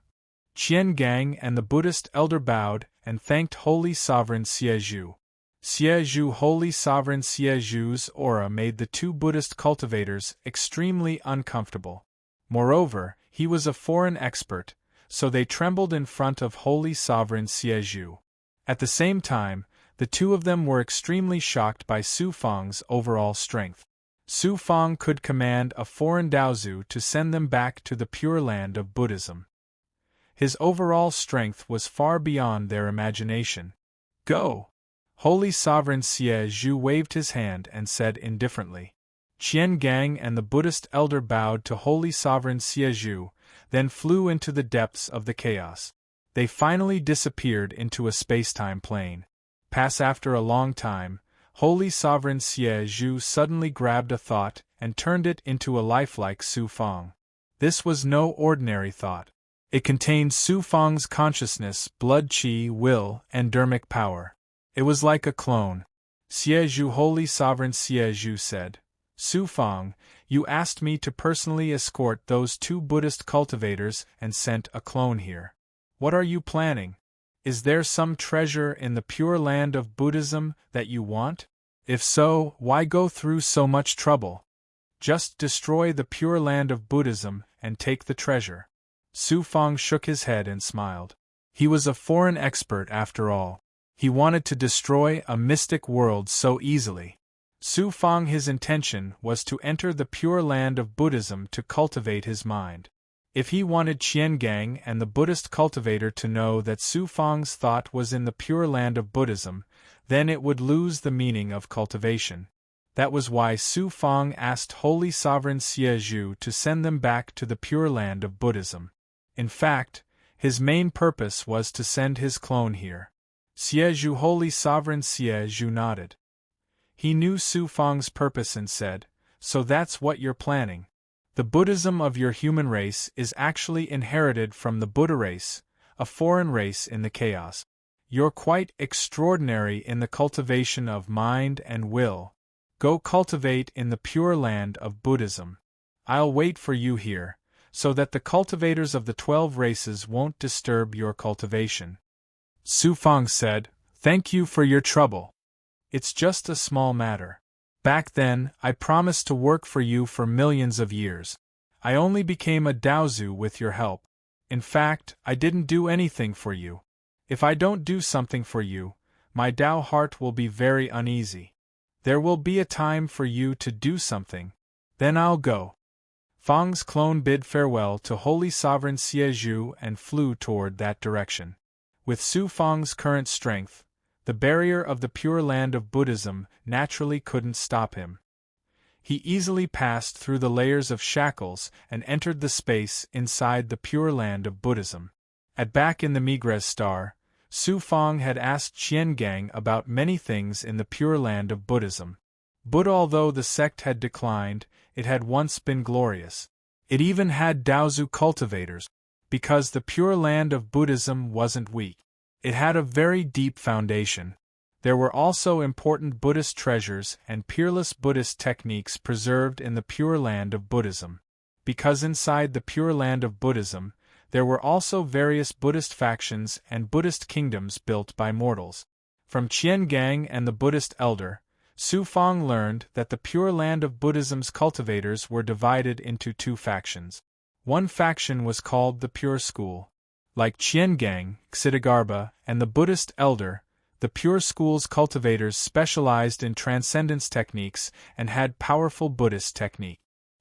Qian Gang and the Buddhist elder bowed and thanked Holy Sovereign Xie Zhu. Xie Zhu Holy Sovereign Xie Zhu's aura made the two Buddhist cultivators extremely uncomfortable. Moreover, he was a foreign expert, so they trembled in front of Holy Sovereign Xie Zhu. At the same time, the two of them were extremely shocked by Su Fang's overall strength. Su Fang could command a foreign Daozu to send them back to the Pure Land of Buddhism. His overall strength was far beyond their imagination. Go! Holy Sovereign Xie Zhu waved his hand and said indifferently. Qian Gang and the Buddhist elder bowed to Holy Sovereign Xie Zhu, then flew into the depths of the chaos. They finally disappeared into a space-time plane. After a long time, Holy Sovereign Xie Zhu suddenly grabbed a thought and turned it into a lifelike Su Fang. This was no ordinary thought. It contained Su Fang's consciousness, blood qi, will, and dermic power. It was like a clone. Xie Zhu Holy Sovereign Xie Zhu said, Su Fang, you asked me to personally escort those 2 Buddhist cultivators and sent a clone here. What are you planning? Is there some treasure in the Pure Land of Buddhism that you want? If so, why go through so much trouble? Just destroy the Pure Land of Buddhism and take the treasure. Su Fang shook his head and smiled. He was a foreign expert after all. He wanted to destroy a mystic world so easily. Su Fang, his intention was to enter the Pure Land of Buddhism to cultivate his mind. If he wanted Qian Gang and the Buddhist cultivator to know that Su Fang's thought was in the Pure Land of Buddhism, then it would lose the meaning of cultivation. That was why Su Fang asked Holy Sovereign Xie Zhu to send them back to the Pure Land of Buddhism. In fact, his main purpose was to send his clone here. Xie Zhu Holy Sovereign Xie Zhu nodded. He knew Su Fang's purpose and said, So that's what you're planning. The Buddhism of your human race is actually inherited from the Buddha race, a foreign race in the chaos. You're quite extraordinary in the cultivation of mind and will. Go cultivate in the Pure Land of Buddhism. I'll wait for you here, so that the cultivators of the 12 races won't disturb your cultivation. Su Fang said, Thank you for your trouble. It's just a small matter. Back then, I promised to work for you for millions of years. I only became a Daozu with your help. In fact, I didn't do anything for you. If I don't do something for you, my Dao heart will be very uneasy. There will be a time for you to do something. Then I'll go. Fang's clone bid farewell to Holy Sovereign Xie Zhu and flew toward that direction. With Su Fang's current strength, the barrier of the Pure Land of Buddhism naturally couldn't stop him. He easily passed through the layers of shackles and entered the space inside the Pure Land of Buddhism. Back in the Migres Star, Su Fang had asked Qian Gang about many things in the Pure Land of Buddhism. But although the sect had declined, it had once been glorious. It even had Daozu cultivators, because the Pure Land of Buddhism wasn't weak. It had a very deep foundation. There were also important Buddhist treasures and peerless Buddhist techniques preserved in the Pure Land of Buddhism. Because inside the Pure Land of Buddhism, there were also various Buddhist factions and Buddhist kingdoms built by mortals. From Qian Gang and the Buddhist elder, Su Fang learned that the Pure Land of Buddhism's cultivators were divided into 2 factions. One faction was called the Pure School. Like Qian Gang, Xidagarba, and the Buddhist elder, the Pure School's cultivators specialized in transcendence techniques and had powerful Buddhist technique.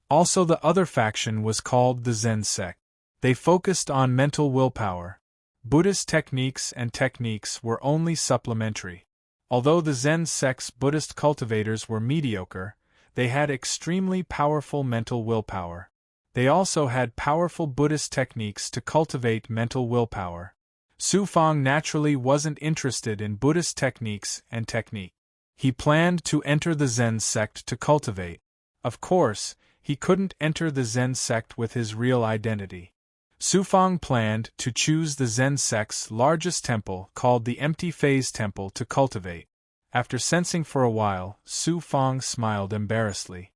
Also, the other faction was called the Zen sect. They focused on mental willpower. Buddhist techniques were only supplementary. Although the Zen sect's Buddhist cultivators were mediocre, they had extremely powerful mental willpower. They also had powerful Buddhist techniques to cultivate mental willpower. Su Fang naturally wasn't interested in Buddhist techniques and technique. He planned to enter the Zen sect to cultivate. Of course, he couldn't enter the Zen sect with his real identity. Su Fang planned to choose the Zen sect's largest temple, called the Empty Phase Temple, to cultivate. After sensing for a while, Su Fang smiled embarrassedly.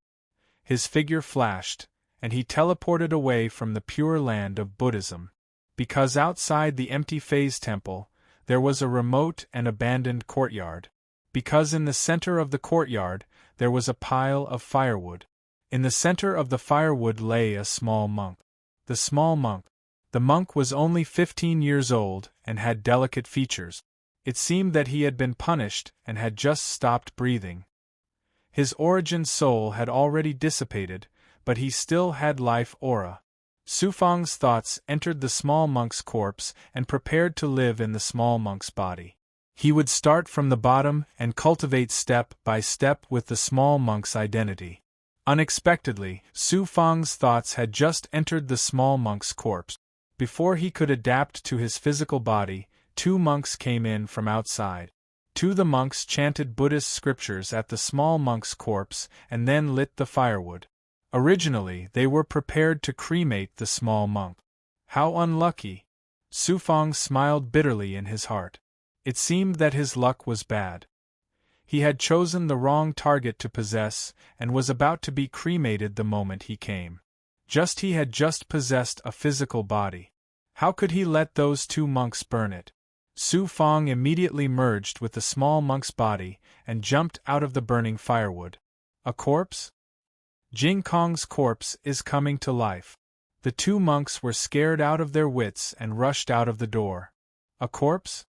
His figure flashed, and he teleported away from the Pure Land of Buddhism. Because outside the Empty Phase Temple, there was a remote and abandoned courtyard. Because in the center of the courtyard, there was a pile of firewood. In the center of the firewood lay a small monk. The monk was only 15 years old and had delicate features. It seemed that he had been punished and had just stopped breathing. His origin soul had already dissipated, but he still had life aura. Su Fang's thoughts entered the small monk's corpse and prepared to live in the small monk's body. He would start from the bottom and cultivate step by step with the small monk's identity. Unexpectedly, Su Fang's thoughts had just entered the small monk's corpse. Before he could adapt to his physical body, 2 monks came in from outside. 2 the monks chanted Buddhist scriptures at the small monk's corpse and then lit the firewood. Originally, they were prepared to cremate the small monk. How unlucky! Su Fang smiled bitterly in his heart. It seemed that his luck was bad. He had chosen the wrong target to possess, and was about to be cremated the moment he came. He had just possessed a physical body. How could he let those 2 monks burn it? Su Fang immediately merged with the small monk's body, and jumped out of the burning firewood. A corpse? Jing Kong's corpse is coming to life. The 2 monks were scared out of their wits and rushed out of the door. A corpse?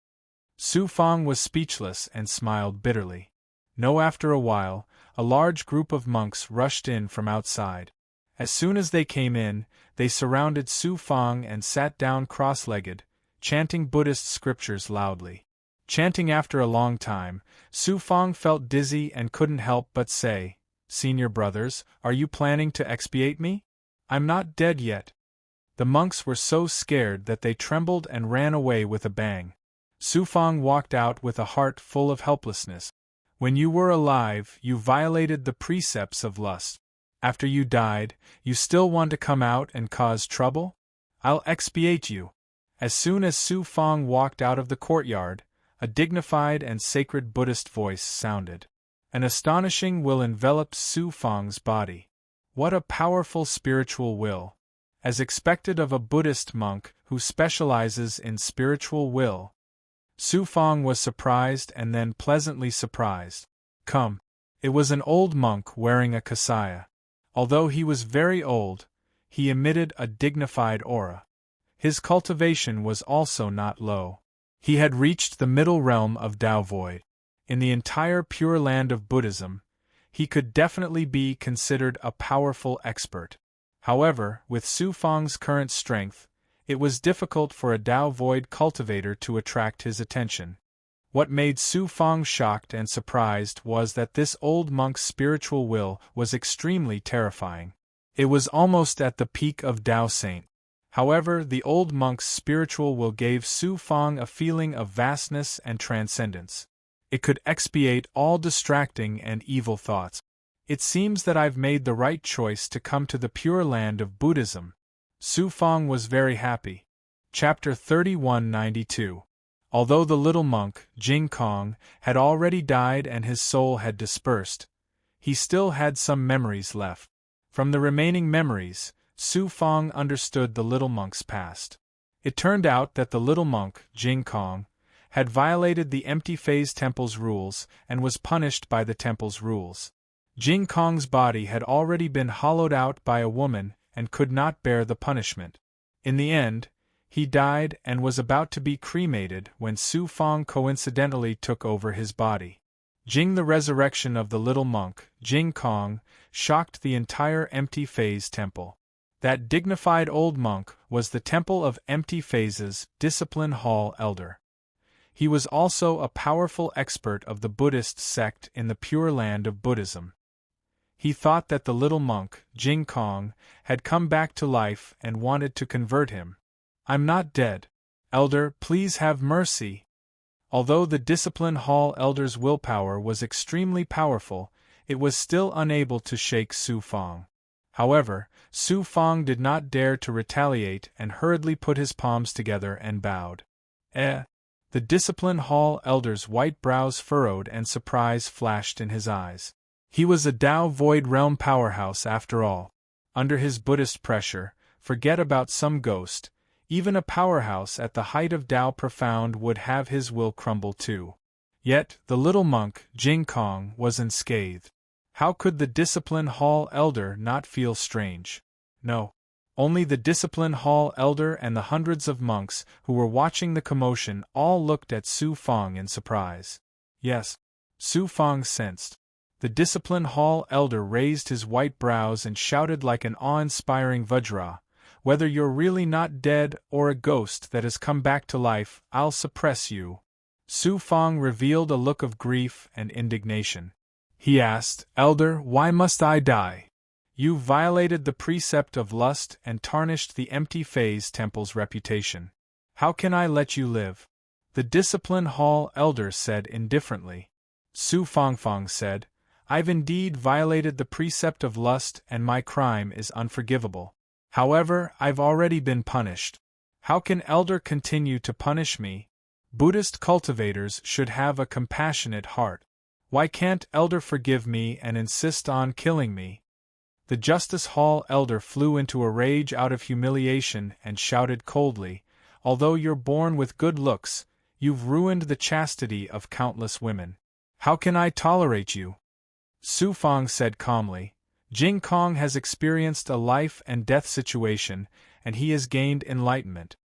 Su Fang was speechless and smiled bitterly. No, after a while, a large group of monks rushed in from outside. As soon as they came in, they surrounded Su Fang and sat down cross-legged, chanting Buddhist scriptures loudly. Chanting after a long time, Su Fang felt dizzy and couldn't help but say, "Senior brothers, are you planning to expiate me? I'm not dead yet." The monks were so scared that they trembled and ran away with a bang. Su Fang walked out with a heart full of helplessness. When you were alive, you violated the precepts of lust. After you died, you still want to come out and cause trouble? I'll expiate you. As soon as Su Fang walked out of the courtyard, a dignified and sacred Buddhist voice sounded. An astonishing will enveloped Su Fang's body. What a powerful spiritual will! As expected of a Buddhist monk who specializes in spiritual will, Su Fang was surprised and then pleasantly surprised. Come. It was an old monk wearing a kasaya. Although he was very old, he emitted a dignified aura. His cultivation was also not low. He had reached the middle realm of Tao Void. In the entire Pure Land of Buddhism, he could definitely be considered a powerful expert. However, with Su Fang's current strength, it was difficult for a Tao Void cultivator to attract his attention. What made Su Fang shocked and surprised was that this old monk's spiritual will was extremely terrifying. It was almost at the peak of Tao Saint. However, the old monk's spiritual will gave Su Fang a feeling of vastness and transcendence. It could expiate all distracting and evil thoughts. It seems that I've made the right choice to come to the Pure Land of Buddhism. Su Fang was very happy. Chapter 3192. Although the little monk, Jing Kong, had already died and his soul had dispersed, he still had some memories left. From the remaining memories, Su Fang understood the little monk's past. It turned out that the little monk, Jing Kong, had violated the Empty Phase Temple's rules and was punished by the temple's rules. Jing Kong's body had already been hollowed out by a woman and could not bear the punishment. In the end, he died and was about to be cremated when Su Fang coincidentally took over his body. The resurrection of the little monk, Jing Kong, shocked the entire Empty Phase Temple. That dignified old monk was the Temple of Empty Phase's Discipline Hall Elder. He was also a powerful expert of the Buddhist sect in the Pure Land of Buddhism. He thought that the little monk, Jing Kong, had come back to life and wanted to convert him. "I'm not dead. Elder, please have mercy." Although the Discipline Hall Elder's willpower was extremely powerful, it was still unable to shake Su Fang. However, Su Fang did not dare to retaliate and hurriedly put his palms together and bowed. The Discipline Hall Elder's white brows furrowed and surprise flashed in his eyes. He was a Tao Void Realm powerhouse after all. Under his Buddhist pressure, forget about some ghost, even a powerhouse at the height of Tao Profound would have his will crumble too. Yet, the little monk, Jing Kong, was unscathed. How could the Discipline Hall Elder not feel strange? No. Only the Discipline Hall Elder and the hundreds of monks who were watching the commotion all looked at Su Fang in surprise. Yes, Su Fang sensed. The discipline hall elder raised his white brows and shouted like an awe-inspiring Vajra, "Whether you're really not dead or a ghost that has come back to life, I'll suppress you." Su Fang revealed a look of grief and indignation. He asked, "Elder, why must I die? You violated the precept of lust and tarnished the empty phase temple's reputation. How can I let you live?" The discipline hall elder said indifferently. Su Fangfang said, "I've indeed violated the precept of lust and my crime is unforgivable. However, I've already been punished. How can elder continue to punish me? Buddhist cultivators should have a compassionate heart. Why can't elder forgive me and insist on killing me?" The justice hall elder flew into a rage out of humiliation and shouted coldly, "Although you're born with good looks, you've ruined the chastity of countless women. How can I tolerate you?" Su Fang said calmly, "Jing Kong has experienced a life and death situation, and he has gained enlightenment.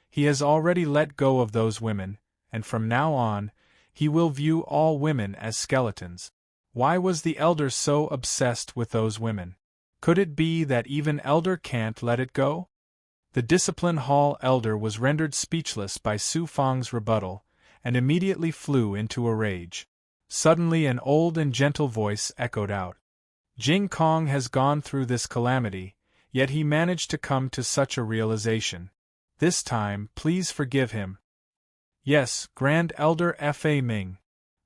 He has already let go of those women, and from now on, he will view all women as skeletons. Why was the elder so obsessed with those women? Could it be that even elder can't let it go?" The discipline hall elder was rendered speechless by Su Fang's rebuttal, and immediately flew into a rage. Suddenly an old and gentle voice echoed out. "Jing Kong has gone through this calamity, yet he managed to come to such a realization. This time, please forgive him." "Yes, Grand Elder Fa Ming,"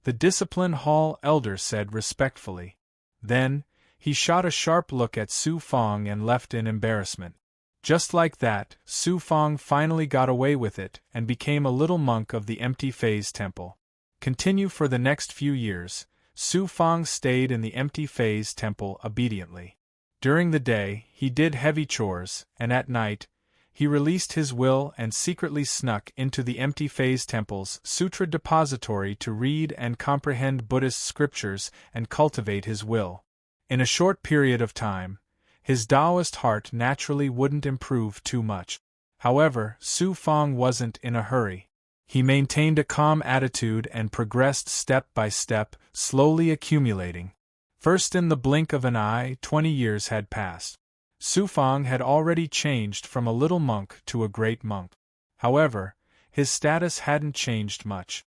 the discipline hall elder said respectfully. Then, he shot a sharp look at Su Fang and left in embarrassment. Just like that, Su Fang finally got away with it and became a little monk of the empty phase temple. Continue for the next few years, Su Fang stayed in the empty phase temple obediently. During the day, he did heavy chores, and at night, he released his will and secretly snuck into the empty phase temple's sutra depository to read and comprehend Buddhist scriptures and cultivate his will. In a short period of time, his Taoist heart naturally wouldn't improve too much. However, Su Fang wasn't in a hurry. He maintained a calm attitude and progressed step by step, slowly accumulating. First, in the blink of an eye, 20 years had passed. Su Fang had already changed from a little monk to a great monk. However, his status hadn't changed much.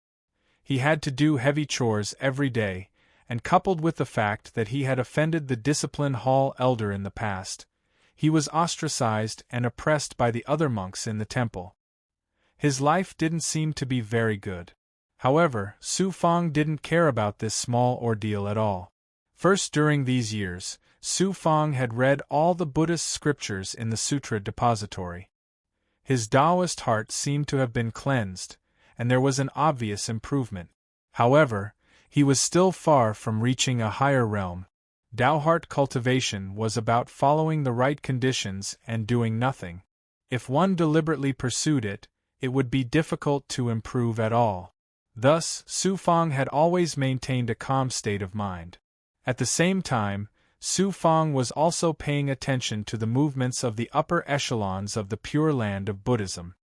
He had to do heavy chores every day, and coupled with the fact that he had offended the discipline hall elder in the past, he was ostracized and oppressed by the other monks in the temple. His life didn't seem to be very good. However, Su Fang didn't care about this small ordeal at all. First, during these years, Su Fang had read all the Buddhist scriptures in the sutra depository. His Taoist heart seemed to have been cleansed, and there was an obvious improvement. However, he was still far from reaching a higher realm. Tao heart cultivation was about following the right conditions and doing nothing. If one deliberately pursued it, it would be difficult to improve at all. Thus, Su Fang had always maintained a calm state of mind. At the same time, Su Fang was also paying attention to the movements of the upper echelons of the Pure Land of Buddhism.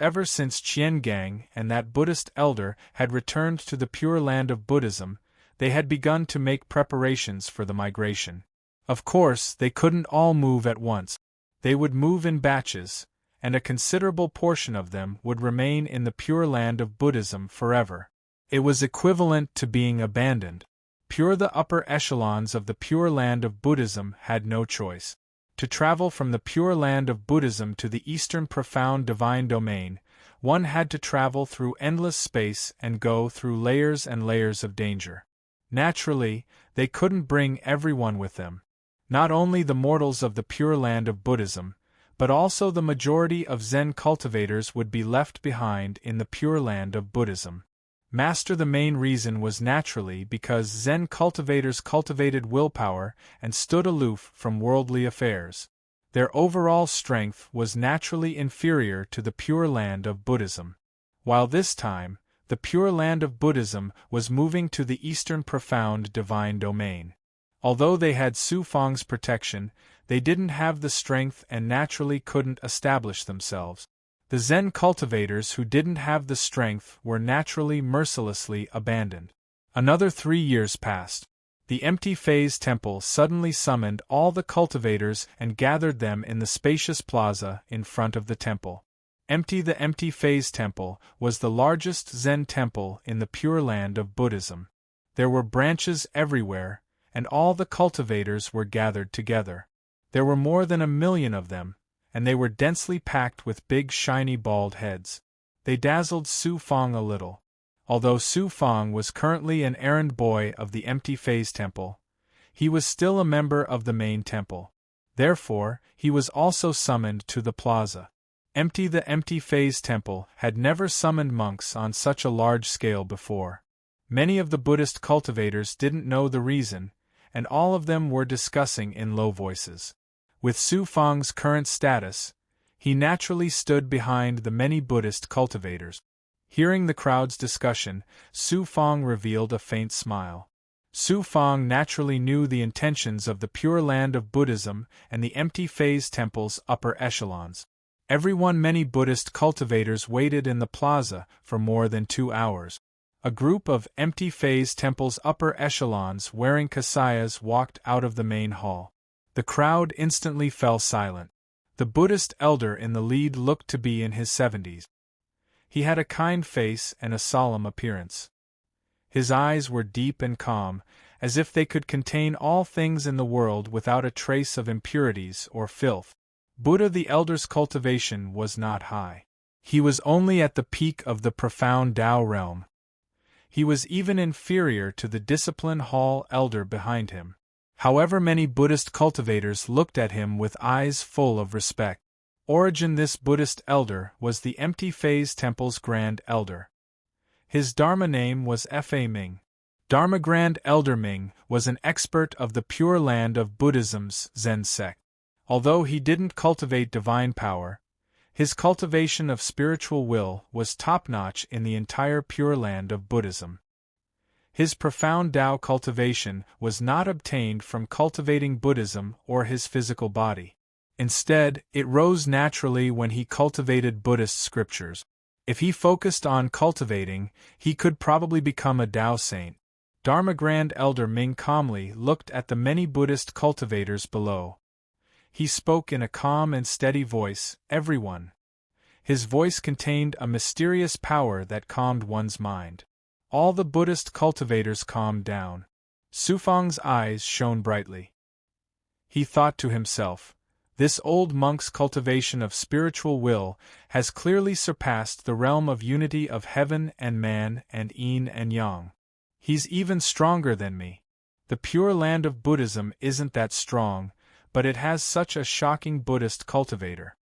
Ever since Qian Gang and that Buddhist elder had returned to the Pure Land of Buddhism, they had begun to make preparations for the migration. Of course, they couldn't all move at once. They would move in batches, and a considerable portion of them would remain in the Pure Land of Buddhism forever. It was equivalent to being abandoned. The upper echelons of the Pure Land of Buddhism had no choice. To travel from the Pure Land of Buddhism to the Eastern Profound Divine Domain, one had to travel through endless space and go through layers and layers of danger. Naturally, they couldn't bring everyone with them. Not only the mortals of the Pure Land of Buddhism, but also the majority of Zen cultivators would be left behind in the Pure Land of Buddhism. The main reason was naturally because Zen cultivators cultivated willpower and stood aloof from worldly affairs. Their overall strength was naturally inferior to the Pure Land of Buddhism. While this time, the Pure Land of Buddhism was moving to the Eastern Profound Divine Domain. Although they had Su Fang's protection, they didn't have the strength and naturally couldn't establish themselves. The Zen cultivators who didn't have the strength were naturally mercilessly abandoned. Another 3 years passed. The empty phase temple suddenly summoned all the cultivators and gathered them in the spacious plaza in front of the temple. The empty phase temple was the largest Zen temple in the Pure Land of Buddhism. There were branches everywhere, and all the cultivators were gathered together. There were more than 1,000,000 of them, and they were densely packed with big shiny bald heads. They dazzled Su Fong a little. Although Su Fong was currently an errand boy of the empty phase temple, he was still a member of the main temple. Therefore, he was also summoned to the plaza. The empty phase temple had never summoned monks on such a large scale before. Many of the Buddhist cultivators didn't know the reason, and all of them were discussing in low voices. With Su Fong's current status, he naturally stood behind the many Buddhist cultivators. Hearing the crowd's discussion, Su Fong revealed a faint smile. Su Fong naturally knew the intentions of the Pure Land of Buddhism and the empty phase temple's upper echelons. Many Buddhist cultivators waited in the plaza for more than 2 hours. A group of empty phase temple's upper echelons wearing kasayas walked out of the main hall. The crowd instantly fell silent. The Buddhist elder in the lead looked to be in his 70s. He had a kind face and a solemn appearance. His eyes were deep and calm, as if they could contain all things in the world without a trace of impurities or filth. Buddha the elder's cultivation was not high. He was only at the peak of the profound Tao realm. He was even inferior to the discipline hall elder behind him. However, many Buddhist cultivators looked at him with eyes full of respect. This Buddhist elder was the empty phase temple's grand elder. His Dharma name was Fa Ming. Dharma Grand Elder Ming was an expert of the Pure Land of Buddhism's Zen sect. Although he didn't cultivate divine power, his cultivation of spiritual will was top-notch in the entire Pure Land of Buddhism. His profound Tao cultivation was not obtained from cultivating Buddhism or his physical body. Instead, it rose naturally when he cultivated Buddhist scriptures. If he focused on cultivating, he could probably become a Tao saint. Dharma Grand Elder Ming calmly looked at the many Buddhist cultivators below. He spoke in a calm and steady voice, "Everyone." His voice contained a mysterious power that calmed one's mind. All the Buddhist cultivators calmed down. Su Fong's eyes shone brightly. He thought to himself, "This old monk's cultivation of spiritual will has clearly surpassed the realm of unity of heaven and man and yin and yang. He's even stronger than me. The Pure Land of Buddhism isn't that strong, but it has such a shocking Buddhist cultivator.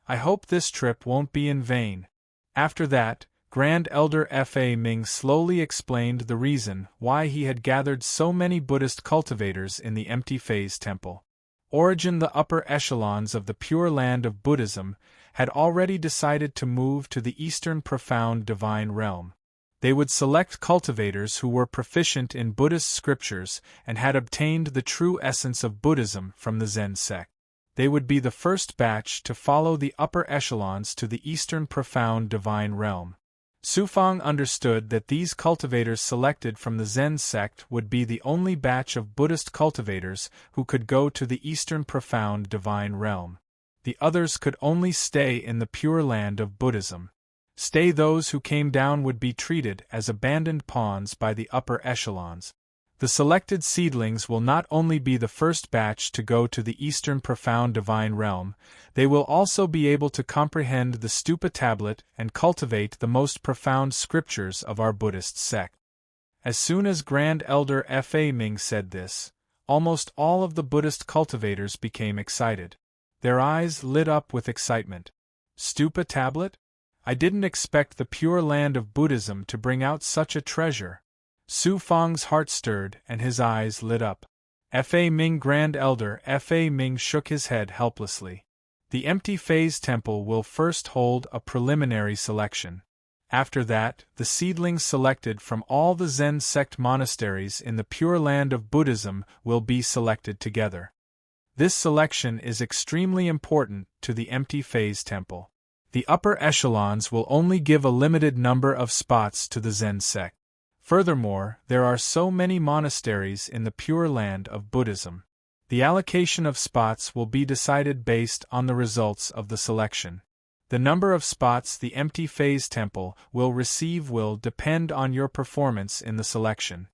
I hope this trip won't be in vain." After that, Grand Elder Fa Ming slowly explained the reason why he had gathered so many Buddhist cultivators in the empty phase temple. The upper echelons of the Pure Land of Buddhism had already decided to move to the Eastern Profound Divine Realm. They would select cultivators who were proficient in Buddhist scriptures and had obtained the true essence of Buddhism from the Zen sect. They would be the first batch to follow the upper echelons to the Eastern Profound Divine Realm. Su Fong understood that these cultivators selected from the Zen sect would be the only batch of Buddhist cultivators who could go to the Eastern Profound Divine Realm. The others could only stay in the Pure Land of Buddhism. Those who came down would be treated as abandoned pawns by the upper echelons. The selected seedlings will not only be the first batch to go to the Eastern Profound Divine Realm, they will also be able to comprehend the Stupa tablet and cultivate the most profound scriptures of our Buddhist sect. As soon as Grand Elder Fa Ming said this, almost all of the Buddhist cultivators became excited. Their eyes lit up with excitement. Stupa tablet? I didn't expect the Pure Land of Buddhism to bring out such a treasure. Su Fong's heart stirred and his eyes lit up. Fa Ming Grand Elder Fa Ming shook his head helplessly. The empty phase temple will first hold a preliminary selection. After that, the seedlings selected from all the Zen sect monasteries in the Pure Land of Buddhism will be selected together. This selection is extremely important to the empty phase temple. The upper echelons will only give a limited number of spots to the Zen sect. Furthermore, there are so many monasteries in the Pure Land of Buddhism. The allocation of spots will be decided based on the results of the selection. The number of spots the empty phase temple will receive will depend on your performance in the selection.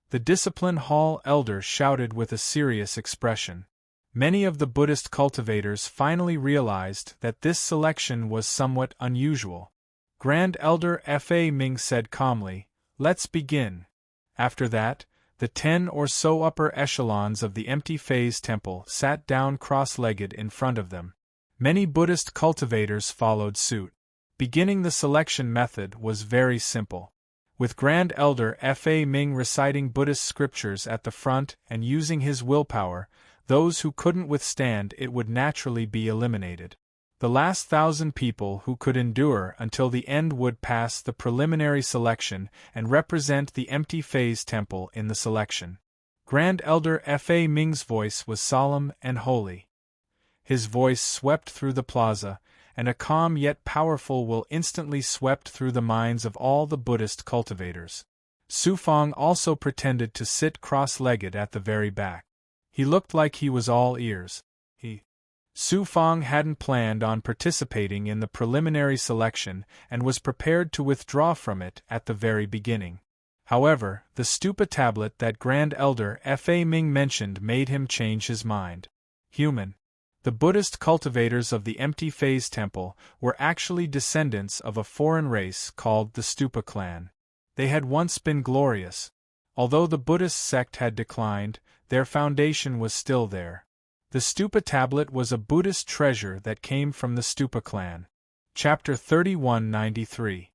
The discipline hall elder shouted with a serious expression. Many of the Buddhist cultivators finally realized that this selection was somewhat unusual. Grand Elder Fa Ming said calmly, "Let's begin." After that, the 10 or so upper echelons of the empty phase temple sat down cross-legged in front of them. Many Buddhist cultivators followed suit. Beginning the selection method was very simple. With Grand Elder Fa Ming reciting Buddhist scriptures at the front and using his willpower, those who couldn't withstand it would naturally be eliminated. The last 1,000 people who could endure until the end would pass the preliminary selection and represent the empty phase temple in the selection. Grand Elder Fa Ming's voice was solemn and holy. His voice swept through the plaza, and a calm yet powerful will instantly swept through the minds of all the Buddhist cultivators. Su Fang also pretended to sit cross-legged at the very back. He looked like he was all ears. Su Fang hadn't planned on participating in the preliminary selection and was prepared to withdraw from it at the very beginning. However, the stupa tablet that Grand Elder Fa Ming mentioned made him change his mind. Human. The Buddhist cultivators of the empty phase temple were actually descendants of a foreign race called the Stupa clan. They had once been glorious. Although the Buddhist sect had declined, their foundation was still there. The Stupa tablet was a Buddhist treasure that came from the Stupa clan. Chapter 3193.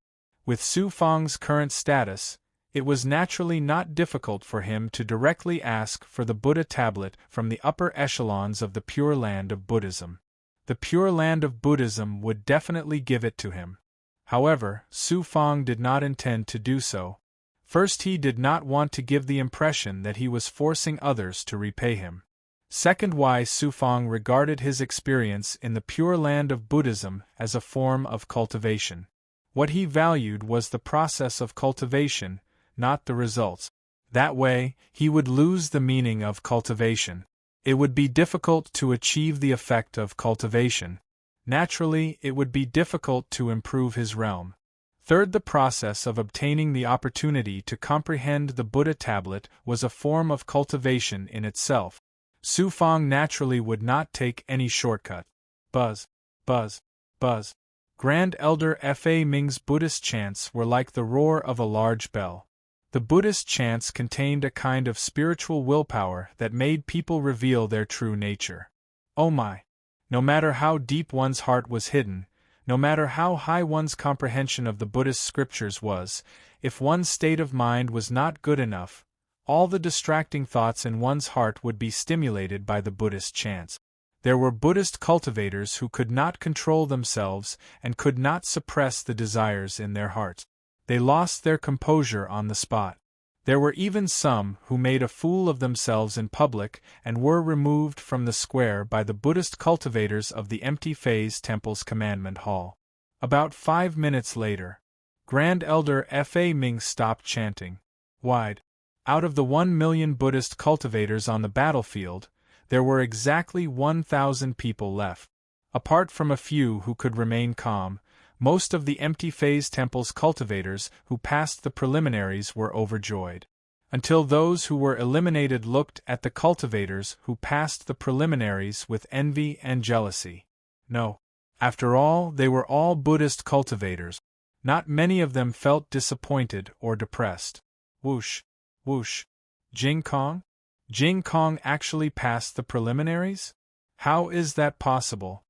With Su Fang's current status, it was naturally not difficult for him to directly ask for the Buddha tablet from the upper echelons of the Pure Land of Buddhism. The Pure Land of Buddhism would definitely give it to him. However, Su Fang did not intend to do so. First, he did not want to give the impression that he was forcing others to repay him. Second, why Su Fang regarded his experience in the Pure Land of Buddhism as a form of cultivation. What he valued was the process of cultivation, not the results. That way, he would lose the meaning of cultivation. It would be difficult to achieve the effect of cultivation. Naturally, it would be difficult to improve his realm. Third, the process of obtaining the opportunity to comprehend the Buddha tablet was a form of cultivation in itself. Su Fang naturally would not take any shortcut. Buzz, buzz, buzz. Grand Elder Fa Ming's Buddhist chants were like the roar of a large bell. The Buddhist chants contained a kind of spiritual willpower that made people reveal their true nature. Oh my! No matter how deep one's heart was hidden, no matter how high one's comprehension of the Buddhist scriptures was, if one's state of mind was not good enough, all the distracting thoughts in one's heart would be stimulated by the Buddhist chants. There were Buddhist cultivators who could not control themselves and could not suppress the desires in their hearts. They lost their composure on the spot. There were even some who made a fool of themselves in public and were removed from the square by the Buddhist cultivators of the empty phase temple's commandment hall. About 5 minutes later, Grand Elder Fa Ming stopped chanting. Wide. Out of the 1 million Buddhist cultivators on the battlefield, there were exactly 1,000 people left. Apart from a few who could remain calm, most of the empty phase temple's cultivators who passed the preliminaries were overjoyed. Until those who were eliminated looked at the cultivators who passed the preliminaries with envy and jealousy. No. After all, they were all Buddhist cultivators. Not many of them felt disappointed or depressed. Whoosh. Whoosh. Jing Kong? Jing Kong actually passed the preliminaries? How is that possible?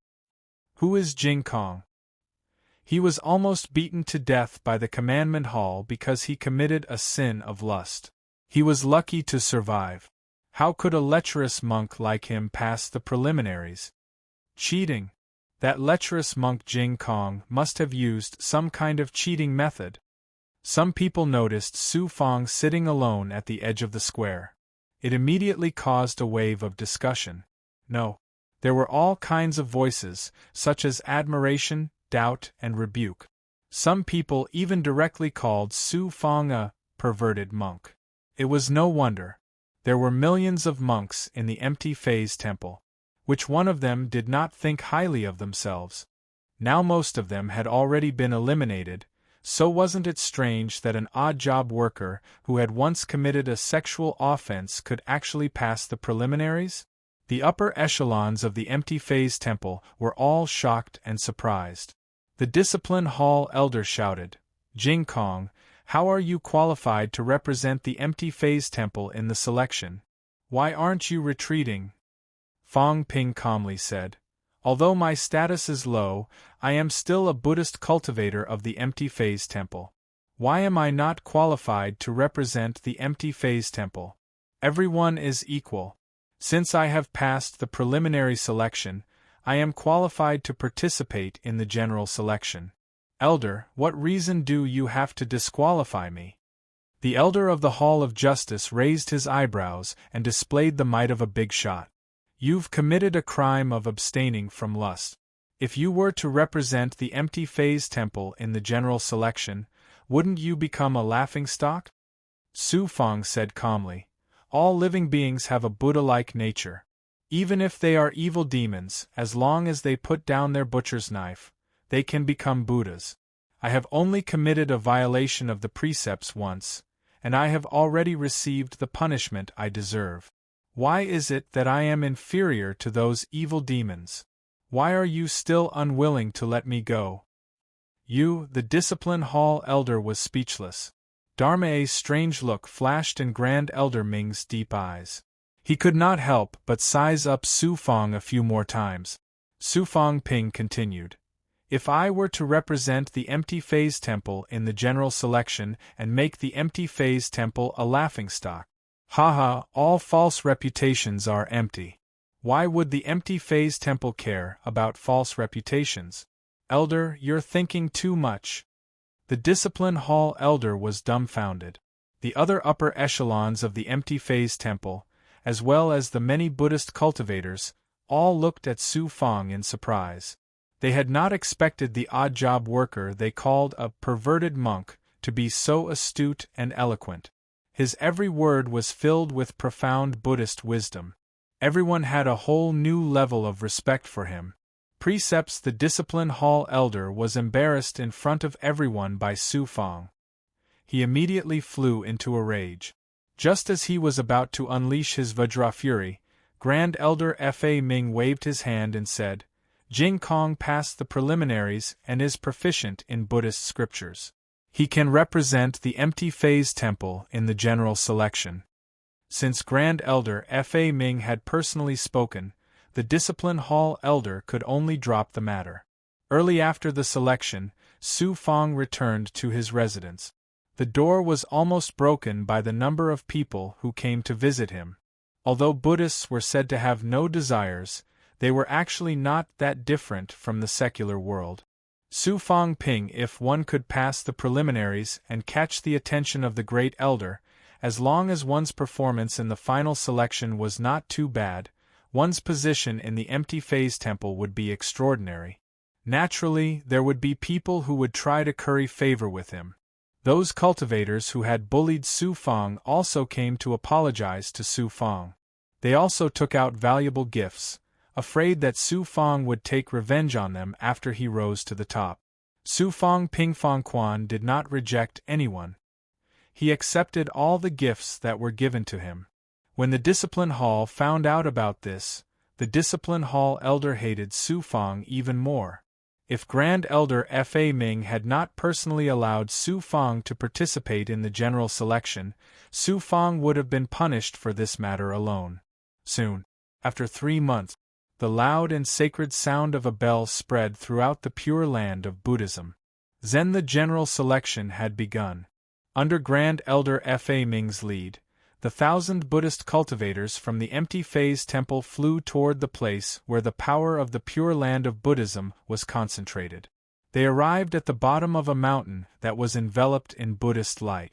Who is Jing Kong? He was almost beaten to death by the commandment hall because he committed a sin of lust. He was lucky to survive. How could a lecherous monk like him pass the preliminaries? Cheating. That lecherous monk Jing Kong must have used some kind of cheating method. Some people noticed Su Fang sitting alone at the edge of the square. It immediately caused a wave of discussion. No. There were all kinds of voices, such as admiration, doubt, and rebuke. Some people even directly called Su Fang a perverted monk. It was no wonder. There were millions of monks in the empty phase temple. Which one of them did not think highly of themselves? Now most of them had already been eliminated, so wasn't it strange that an odd-job worker who had once committed a sexual offense could actually pass the preliminaries? The upper echelons of the empty phase temple were all shocked and surprised. The discipline hall elder shouted, "Jing Kong, how are you qualified to represent the empty phase temple in the selection? Why aren't you retreating?" Fong Ping calmly said, "Although my status is low, I am still a Buddhist cultivator of the empty phase temple. Why am I not qualified to represent the empty phase temple? Everyone is equal. Since I have passed the preliminary selection, I am qualified to participate in the general selection. Elder, what reason do you have to disqualify me?" The elder of the Hall of Justice raised his eyebrows and displayed the might of a big shot. "You've committed a crime of abstaining from lust. If you were to represent the empty phase temple in the general selection, wouldn't you become a laughingstock?" Su Fong said calmly, "All living beings have a Buddha-like nature. Even if they are evil demons, as long as they put down their butcher's knife, they can become Buddhas. I have only committed a violation of the precepts once, and I have already received the punishment I deserve. Why is it that I am inferior to those evil demons? Why are you still unwilling to let me go?" The discipline hall elder was speechless. Dharma's strange look flashed in Grand Elder Ming's deep eyes. He could not help but size up Su Fong a few more times. Su Fong Ping continued, "If I were to represent the empty phase temple in the general selection and make the empty phase temple a laughingstock. Haha, all false reputations are empty. Why would the empty phase temple care about false reputations? Elder, you're thinking too much." The discipline hall elder was dumbfounded. The other upper echelons of the empty phase temple, as well as the many Buddhist cultivators, all looked at Su Fong in surprise. They had not expected the odd-job worker they called a perverted monk to be so astute and eloquent. His every word was filled with profound Buddhist wisdom. Everyone had a whole new level of respect for him. Precepts the discipline hall elder was embarrassed in front of everyone by Su Fong. He immediately flew into a rage. Just as he was about to unleash his Vajra fury, Grand Elder Fa Ming waved his hand and said, "Jing Kong passed the preliminaries and is proficient in Buddhist scriptures. He can represent the empty phase temple in the general selection." Since Grand Elder Fa Ming had personally spoken, the discipline hall elder could only drop the matter. Early after the selection, Su Fong returned to his residence. The door was almost broken by the number of people who came to visit him. Although Buddhists were said to have no desires, they were actually not that different from the secular world. Su Fong Ping, if one could pass the preliminaries and catch the attention of the great elder, as long as one's performance in the final selection was not too bad, one's position in the empty phase temple would be extraordinary. Naturally, there would be people who would try to curry favor with him. Those cultivators who had bullied Su Fong also came to apologize to Su Fong. They also took out valuable gifts, afraid that Su Fong would take revenge on them after he rose to the top. Su Fong Ping Fong Quan did not reject anyone. He accepted all the gifts that were given to him. When the discipline hall found out about this, the discipline hall elder hated Su Fong even more. If Grand Elder Fa Ming had not personally allowed Su Fong to participate in the general selection, Su Fong would have been punished for this matter alone. Soon, after 3 months, the loud and sacred sound of a bell spread throughout the Pure Land of Buddhism. Then the general selection had begun. Under Grand Elder Fa Ming's lead, the 1,000 Buddhist cultivators from the empty phase temple flew toward the place where the power of the Pure Land of Buddhism was concentrated. They arrived at the bottom of a mountain that was enveloped in Buddhist light.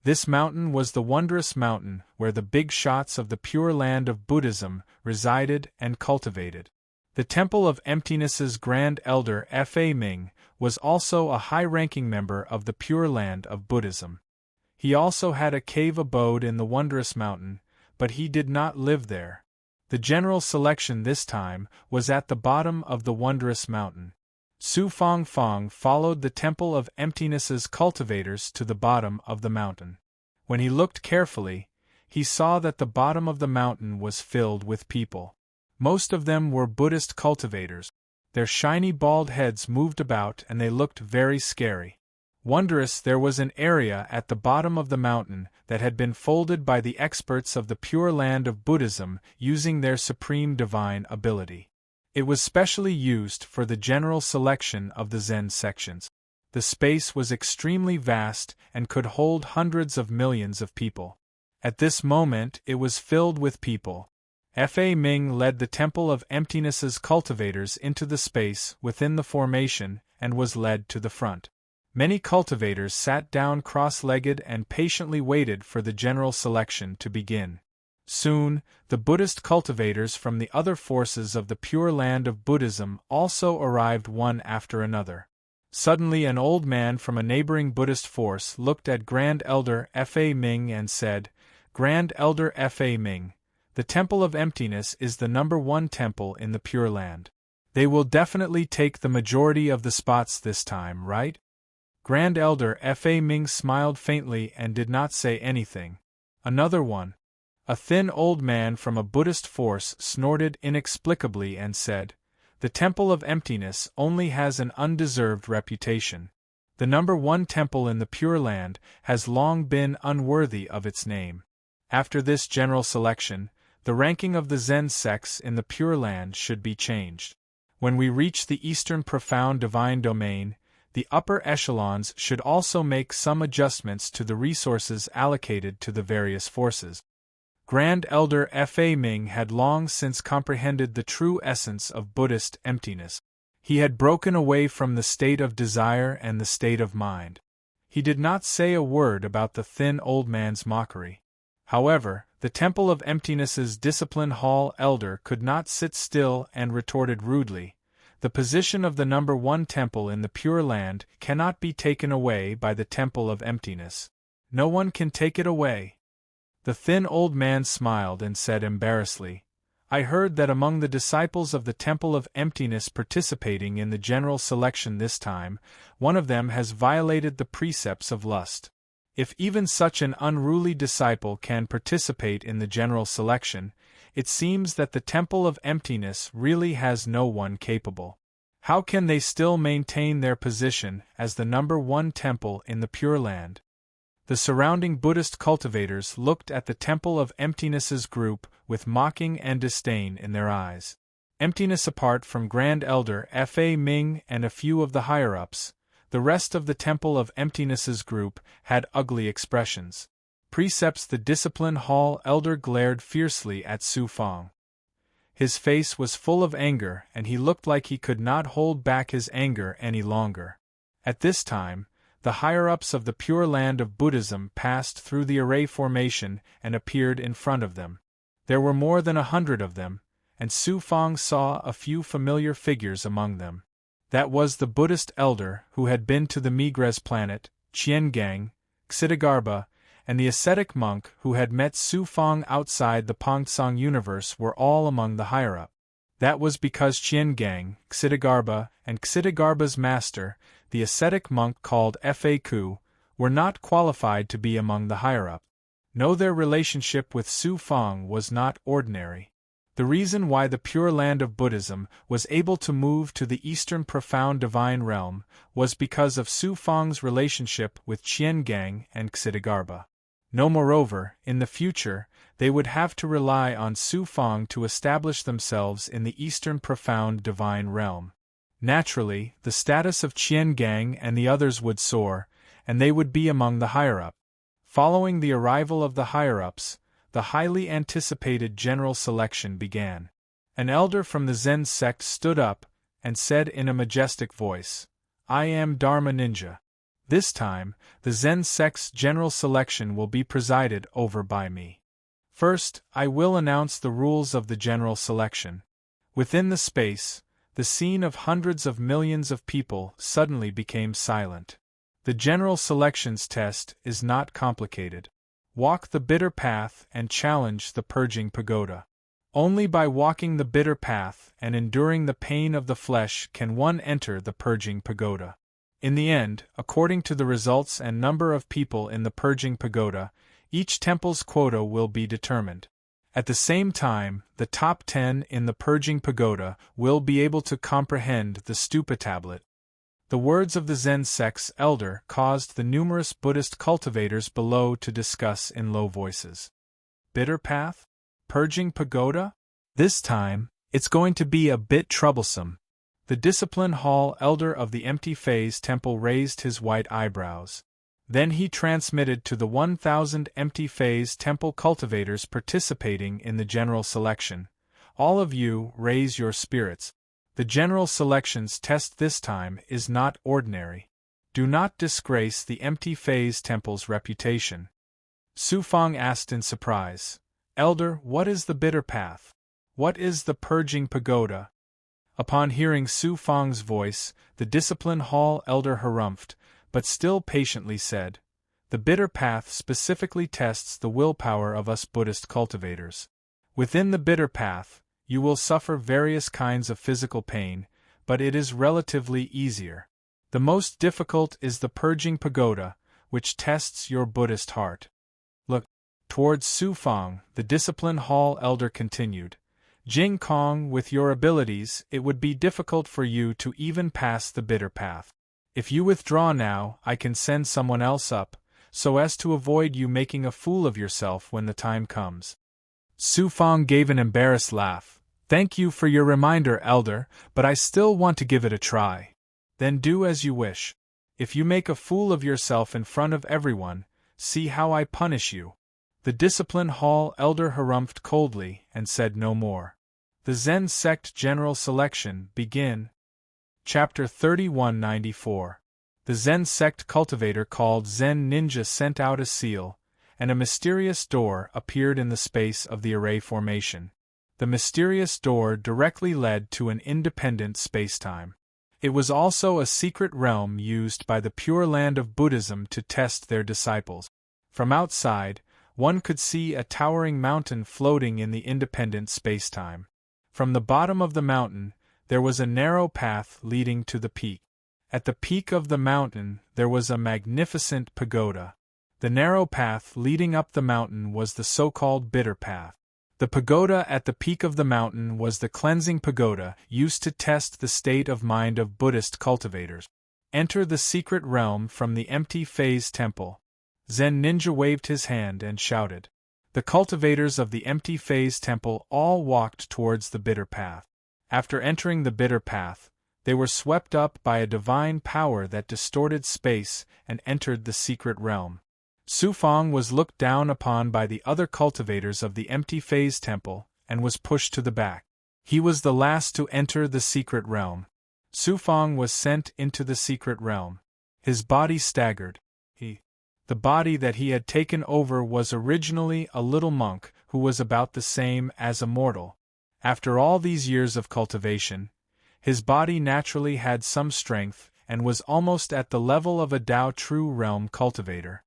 This mountain was the wondrous mountain where the big shots of the Pure Land of Buddhism resided and cultivated. The Temple of Emptiness's Grand Elder Fa Ming was also a high-ranking member of the Pure Land of Buddhism. He also had a cave abode in the wondrous mountain, but he did not live there. The general selection this time was at the bottom of the wondrous mountain. Su Fong Fong followed the Temple of Emptiness's cultivators to the bottom of the mountain. When he looked carefully, he saw that the bottom of the mountain was filled with people. Most of them were Buddhist cultivators. Their shiny bald heads moved about and they looked very scary. Wondrous, there was an area at the bottom of the mountain that had been folded by the experts of the Pure Land of Buddhism using their supreme divine ability. It was specially used for the general selection of the Zen sections. The space was extremely vast and could hold hundreds of millions of people. At this moment it was filled with people. Fa Ming led the Temple of Emptiness's cultivators into the space within the formation and was led to the front. Many cultivators sat down cross-legged and patiently waited for the general selection to begin. Soon, the Buddhist cultivators from the other forces of the Pure Land of Buddhism also arrived one after another. Suddenly an old man from a neighboring Buddhist force looked at Grand Elder Fa Ming and said, "Grand Elder Fa Ming, the Temple of Emptiness is the #1 temple in the Pure Land. They will definitely take the majority of the spots this time, right?" Grand Elder Fa Ming smiled faintly and did not say anything. Another one. A thin old man from a Buddhist force snorted inexplicably and said, "The Temple of Emptiness only has an undeserved reputation. The #1 temple in the Pure Land has long been unworthy of its name. After this general selection, the ranking of the Zen sects in the Pure Land should be changed. When we reach the Eastern Profound Divine Domain, the upper echelons should also make some adjustments to the resources allocated to the various forces." Grand Elder Fa Ming had long since comprehended the true essence of Buddhist emptiness. He had broken away from the state of desire and the state of mind. He did not say a word about the thin old man's mockery. However, the Temple of Emptiness's Discipline Hall elder could not sit still and retorted rudely, "The position of the #1 temple in the Pure Land cannot be taken away by the Temple of Emptiness. No one can take it away." The thin old man smiled and said embarrassedly, "I heard that among the disciples of the Temple of Emptiness participating in the general selection this time, one of them has violated the precepts of lust. If even such an unruly disciple can participate in the general selection, it seems that the Temple of Emptiness really has no one capable. How can they still maintain their position as the #1 temple in the Pure Land?" The surrounding Buddhist cultivators looked at the Temple of Emptiness's group with mocking and disdain in their eyes. Emptiness apart from Grand Elder Fa Ming and a few of the higher-ups, the rest of the Temple of Emptiness's group had ugly expressions. Precepts the Discipline Hall elder glared fiercely at Su Fong. His face was full of anger and he looked like he could not hold back his anger any longer. At this time, the higher-ups of the Pure Land of Buddhism passed through the array formation and appeared in front of them. There were more than 100 of them, and Su Fong saw a few familiar figures among them. That was the Buddhist elder who had been to the Migres planet, Qian Gang, Xitigarbha, and the ascetic monk who had met Su Fong outside the Pongtsong universe were all among the higher-up. That was because Qian Gang, Xitigarbha, and Xitigarbha's master, the ascetic monk called Fa Ku, were not qualified to be among the higher-up. No, their relationship with Su Fong was not ordinary. The reason why the Pure Land of Buddhism was able to move to the Eastern Profound Divine Realm was because of Su Fong's relationship with Qian Gang and Xitigarbha. No, moreover, in the future, they would have to rely on Su Fong to establish themselves in the Eastern Profound Divine Realm. Naturally, the status of Qian Gang and the others would soar, and they would be among the higher-up. Following the arrival of the higher-ups, the highly anticipated general selection began. An elder from the Zen sect stood up and said in a majestic voice, "I am Dharma Ninja. This time, the Zen sect's general selection will be presided over by me. First, I will announce the rules of the general selection." Within the space, the scene of hundreds of millions of people suddenly became silent. The general selections test is not complicated. Walk the bitter path and challenge the purging pagoda. Only by walking the bitter path and enduring the pain of the flesh can one enter the purging pagoda. In the end, according to the results and number of people in the purging pagoda, each temple's quota will be determined. At the same time, the top 10 in the purging pagoda will be able to comprehend the stupa tablet. The words of the Zen sect's elder caused the numerous Buddhist cultivators below to discuss in low voices. Bitter path? Purging pagoda? This time, it's going to be a bit troublesome. The discipline hall elder of the empty phase temple raised his white eyebrows. Then he transmitted to the 1,000 empty phase temple cultivators participating in the general selection. All of you, raise your spirits. The general selections test this time is not ordinary. Do not disgrace the empty phase temple's reputation. Su Fang asked in surprise, Elder, what is the bitter path? What is the purging pagoda? Upon hearing Su Fang's voice, the discipline hall elder harumphed, but still patiently said, The bitter path specifically tests the willpower of us Buddhist cultivators. Within the bitter path, you will suffer various kinds of physical pain, but it is relatively easier. The most difficult is the purging pagoda, which tests your Buddhist heart. Look towards Su Fang, the discipline hall elder continued. Jing Kong, with your abilities, it would be difficult for you to even pass the bitter path. If you withdraw now, I can send someone else up, so as to avoid you making a fool of yourself when the time comes. Su Fang gave an embarrassed laugh. Thank you for your reminder, Elder, but I still want to give it a try. Then do as you wish. If you make a fool of yourself in front of everyone, see how I punish you. The discipline hall elder harumphed coldly and said no more. The Zen sect general selection begin. Chapter 3194. The Zen sect cultivator called Zen Ninja sent out a seal, and a mysterious door appeared in the space of the array formation. The mysterious door directly led to an independent spacetime. It was also a secret realm used by the Pure Land of Buddhism to test their disciples. From outside, one could see a towering mountain floating in the independent spacetime. From the bottom of the mountain, there was a narrow path leading to the peak. At the peak of the mountain, there was a magnificent pagoda. The narrow path leading up the mountain was the so-called bitter path. The pagoda at the peak of the mountain was the cleansing pagoda used to test the state of mind of Buddhist cultivators. Enter the secret realm from the empty phase temple. Zen Ninja waved his hand and shouted. The cultivators of the empty phase temple all walked towards the bitter path. After entering the bitter path, they were swept up by a divine power that distorted space and entered the secret realm. Su Fang was looked down upon by the other cultivators of the empty phase temple and was pushed to the back. He was the last to enter the secret realm. Su Fang was sent into the secret realm. His body staggered. The body that he had taken over was originally a little monk who was about the same as a mortal. After all these years of cultivation, his body naturally had some strength and was almost at the level of a Tao True Realm cultivator.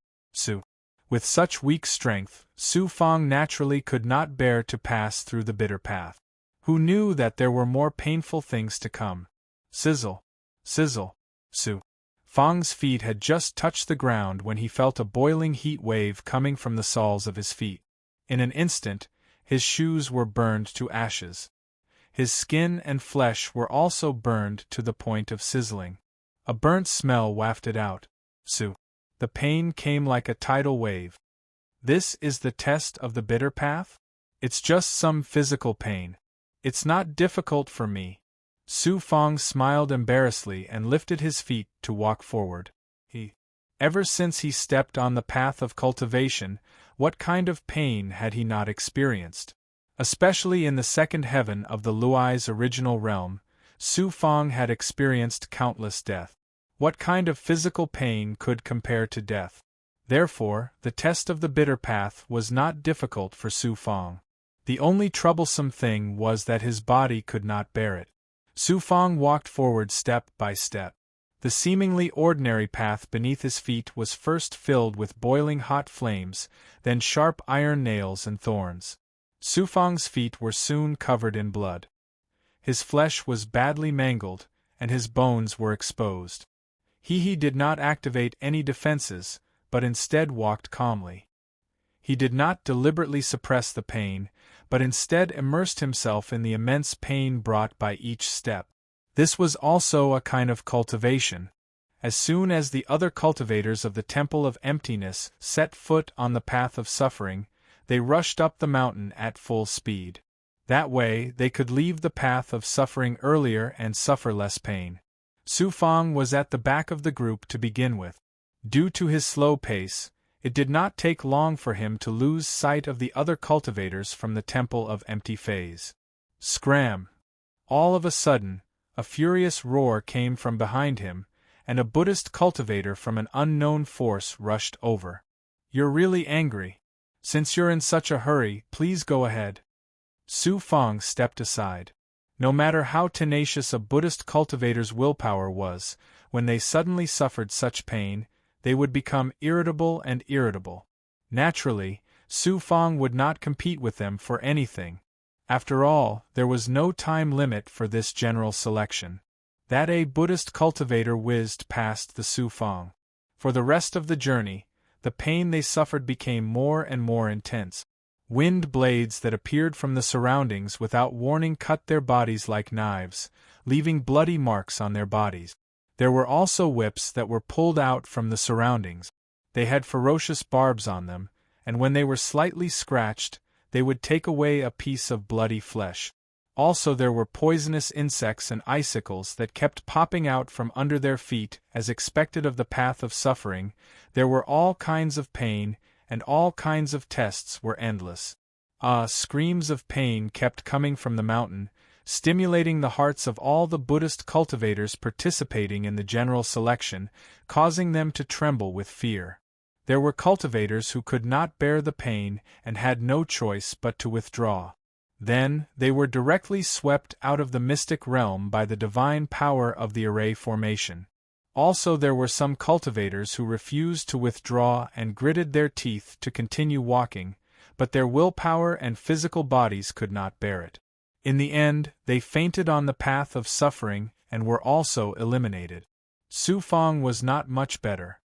With such weak strength, Su Fang naturally could not bear to pass through the bitter path. Who knew that there were more painful things to come? Sizzle! Sizzle! Su Fang's feet had just touched the ground when he felt a boiling heat wave coming from the soles of his feet. In an instant, his shoes were burned to ashes. His skin and flesh were also burned to the point of sizzling. A burnt smell wafted out. The pain came like a tidal wave. This is the test of the bitter path? It's just some physical pain. It's not difficult for me. Su Fang smiled embarrassedly and lifted his feet to walk forward. Ever since he stepped on the path of cultivation, what kind of pain had he not experienced? Especially in the second heaven of the Luai's original realm, Su Fang had experienced countless death. What kind of physical pain could compare to death? Therefore, the test of the bitter path was not difficult for Su Fang. The only troublesome thing was that his body could not bear it. Su Fang walked forward step by step. The seemingly ordinary path beneath his feet was first filled with boiling hot flames, then sharp iron nails and thorns. Su Fang's feet were soon covered in blood. His flesh was badly mangled, and his bones were exposed. He did not activate any defenses, but instead walked calmly. He did not deliberately suppress the pain, but instead immersed himself in the immense pain brought by each step. This was also a kind of cultivation. As soon as the other cultivators of the Temple of Emptiness set foot on the path of suffering, they rushed up the mountain at full speed. That way, they could leave the path of suffering earlier and suffer less pain. Su Fang was at the back of the group to begin with. Due to his slow pace, it did not take long for him to lose sight of the other cultivators from the Temple of Empty phase. Scram! All of a sudden, a furious roar came from behind him, and a Buddhist cultivator from an unknown force rushed over. "You're really angry. Since you're in such a hurry, please go ahead." Su Fang stepped aside. No matter how tenacious a Buddhist cultivator's willpower was, when they suddenly suffered such pain, they would become irritable and irritable. Naturally, Su Fang would not compete with them for anything. After all, there was no time limit for this general selection. That a Buddhist cultivator whizzed past the Su Fang. For the rest of the journey, the pain they suffered became more and more intense. Wind blades that appeared from the surroundings without warning cut their bodies like knives, leaving bloody marks on their bodies. There were also whips that were pulled out from the surroundings. They had ferocious barbs on them, and when they were slightly scratched, they would take away a piece of bloody flesh. Also there were poisonous insects and icicles that kept popping out from under their feet as expected of the path of suffering. There were all kinds of pain, and all kinds of tests were endless. Screams of pain kept coming from the mountain, stimulating the hearts of all the Buddhist cultivators participating in the general selection, causing them to tremble with fear. There were cultivators who could not bear the pain and had no choice but to withdraw. Then, they were directly swept out of the mystic realm by the divine power of the array formation. Also there were some cultivators who refused to withdraw and gritted their teeth to continue walking, but their willpower and physical bodies could not bear it. In the end, they fainted on the path of suffering and were also eliminated. Su Fang was not much better.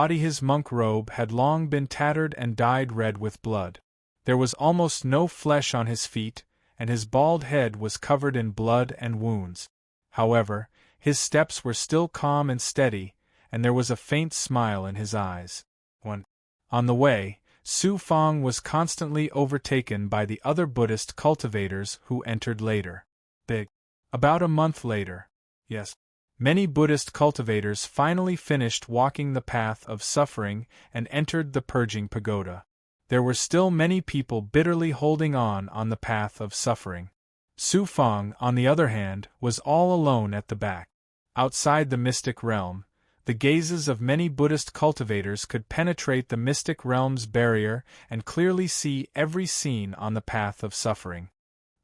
His monk robe had long been tattered and dyed red with blood. There was almost no flesh on his feet, and his bald head was covered in blood and wounds. However, his steps were still calm and steady, and there was a faint smile in his eyes. On the way, Su Fang was constantly overtaken by the other Buddhist cultivators who entered later. About a month later, many Buddhist cultivators finally finished walking the path of suffering and entered the purging pagoda. There were still many people bitterly holding on the path of suffering. Su Fang, on the other hand, was all alone at the back. Outside the mystic realm, the gazes of many Buddhist cultivators could penetrate the mystic realm's barrier and clearly see every scene on the path of suffering.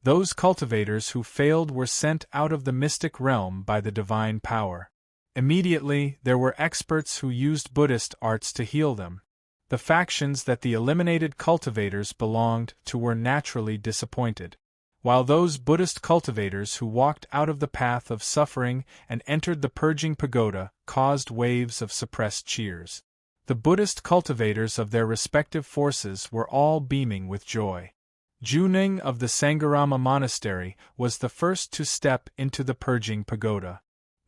Those cultivators who failed were sent out of the mystic realm by the divine power. Immediately, there were experts who used Buddhist arts to heal them. The factions that the eliminated cultivators belonged to were naturally disappointed, while those Buddhist cultivators who walked out of the path of suffering and entered the purging pagoda caused waves of suppressed cheers. The Buddhist cultivators of their respective forces were all beaming with joy. Juning of the Sangharama Monastery was the first to step into the purging pagoda.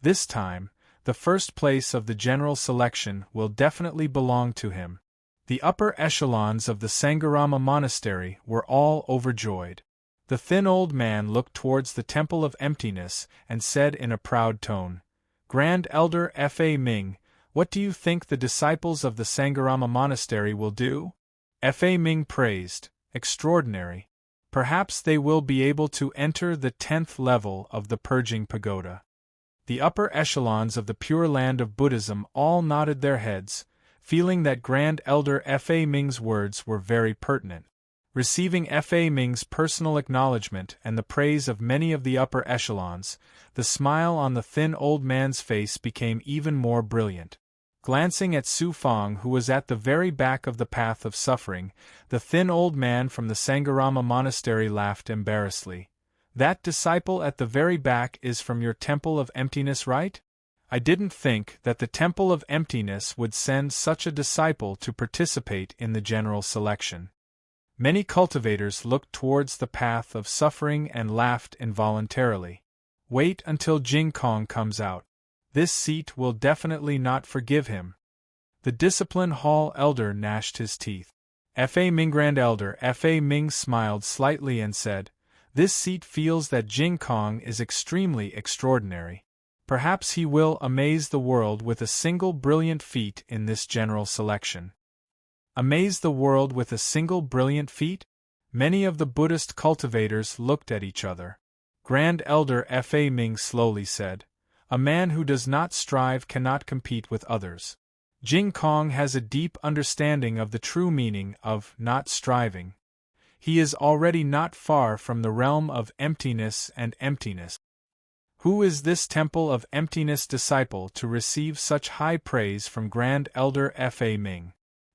This time, the first place of the general selection will definitely belong to him. The upper echelons of the Sangharama Monastery were all overjoyed. The thin old man looked towards the Temple of Emptiness and said in a proud tone, "Grand Elder Fa Ming, what do you think the disciples of the Sangharama Monastery will do?" Fa Ming praised, "Extraordinary. Perhaps they will be able to enter the 10th level of the purging pagoda." The upper echelons of the Pure Land of Buddhism all nodded their heads, feeling that Grand Elder Fa Ming's words were very pertinent. Receiving Fa Ming's personal acknowledgement and the praise of many of the upper echelons, the smile on the thin old man's face became even more brilliant. Glancing at Su Fang, who was at the very back of the path of suffering, the thin old man from the Sangarama monastery laughed embarrassedly. "That disciple at the very back is from your temple of emptiness, right? I didn't think that the temple of emptiness would send such a disciple to participate in the general selection." Many cultivators looked towards the path of suffering and laughed involuntarily. "Wait until Jing Kong comes out. This seat will definitely not forgive him." The discipline hall elder gnashed his teeth. Fa Ming Grand Elder Fa Ming smiled slightly and said, "This seat feels that Jing Kong is extremely extraordinary. Perhaps he will amaze the world with a single brilliant feat in this general selection." Amaze the world with a single brilliant feat? Many of the Buddhist cultivators looked at each other. Grand Elder Fa Ming slowly said, "A man who does not strive cannot compete with others. Jing Kong has a deep understanding of the true meaning of not striving. He is already not far from the realm of emptiness and emptiness. Who is this temple of emptiness disciple to receive such high praise from Grand Elder Fa Ming?"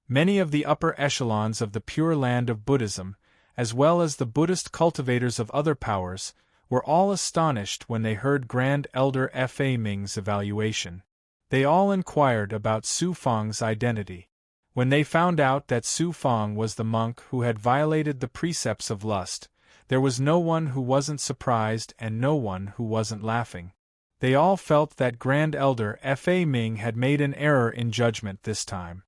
Many of the upper echelons of the Pure Land of Buddhism, as well as the Buddhist cultivators of other powers, were all astonished when they heard Grand Elder Fa Ming's evaluation. They all inquired about Su Fang's identity. When they found out that Su Fang was the monk who had violated the precepts of lust, there was no one who wasn't surprised and no one who wasn't laughing. They all felt that Grand Elder Fa Ming had made an error in judgment this time.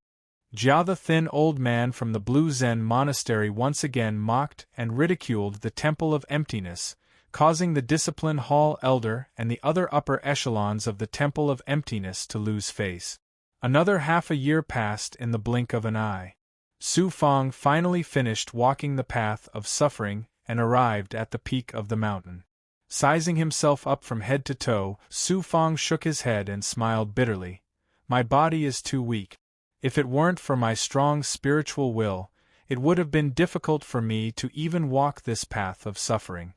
Jia, the thin old man from the Blue Zen monastery, once again mocked and ridiculed the temple of emptiness, causing the discipline hall elder and the other upper echelons of the temple of emptiness to lose face. Another half a year passed in the blink of an eye. Su Fang finally finished walking the path of suffering and arrived at the peak of the mountain. Sizing himself up from head to toe, Su Fang shook his head and smiled bitterly. "My body is too weak. If it weren't for my strong spiritual will, it would have been difficult for me to even walk this path of suffering."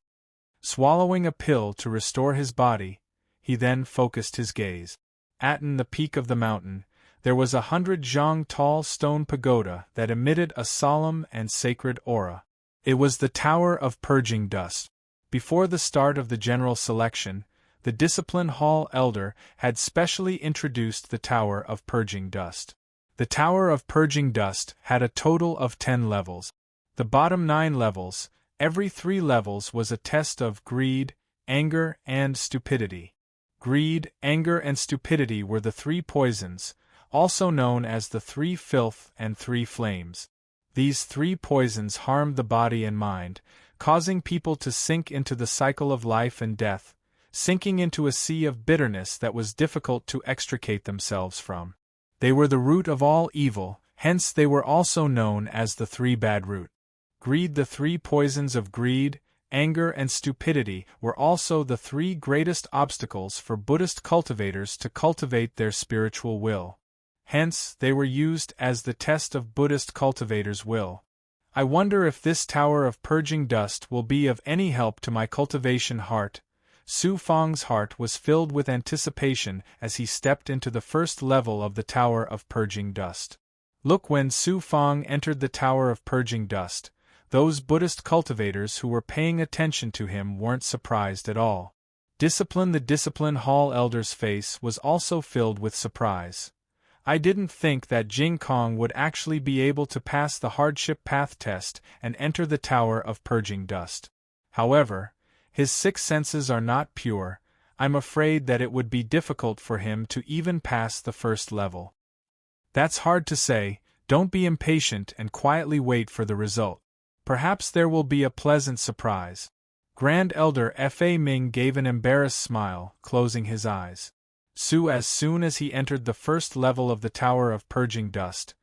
Swallowing a pill to restore his body, he then focused his gaze. At the peak of the mountain, there was 100 zhang tall stone pagoda that emitted a solemn and sacred aura. It was the Tower of Purging Dust. Before the start of the general selection, the Discipline Hall Elder had specially introduced the Tower of Purging Dust. The Tower of Purging Dust had a total of 10 levels. The bottom 9 levels, every 3 levels, was a test of greed, anger, and stupidity. Greed, anger, and stupidity were the 3 poisons, also known as the 3 filth and 3 flames. These 3 poisons harmed the body and mind, causing people to sink into the cycle of life and death, sinking into a sea of bitterness that was difficult to extricate themselves from. They were the root of all evil, hence they were also known as the 3 bad root. Greed. The 3 poisons of greed, anger, and stupidity were also the 3 greatest obstacles for Buddhist cultivators to cultivate their spiritual will. Hence, they were used as the test of Buddhist cultivators' will. I wonder if this Tower of Purging Dust will be of any help to my cultivation heart. Su Fang's heart was filled with anticipation as he stepped into the first level of the Tower of Purging Dust. Look, when Su Fang entered the Tower of Purging Dust, those Buddhist cultivators who were paying attention to him weren't surprised at all. The Discipline Hall Elder's face was also filled with surprise. "I didn't think that Jing Kong would actually be able to pass the hardship path test and enter the Tower of Purging Dust. However, his 6 senses are not pure. I'm afraid that it would be difficult for him to even pass the first level." "That's hard to say. Don't be impatient and quietly wait for the result. Perhaps there will be a pleasant surprise." Grand Elder Fa Ming gave an embarrassed smile, closing his eyes. As soon as he entered the first level of the Tower of Purging Dust,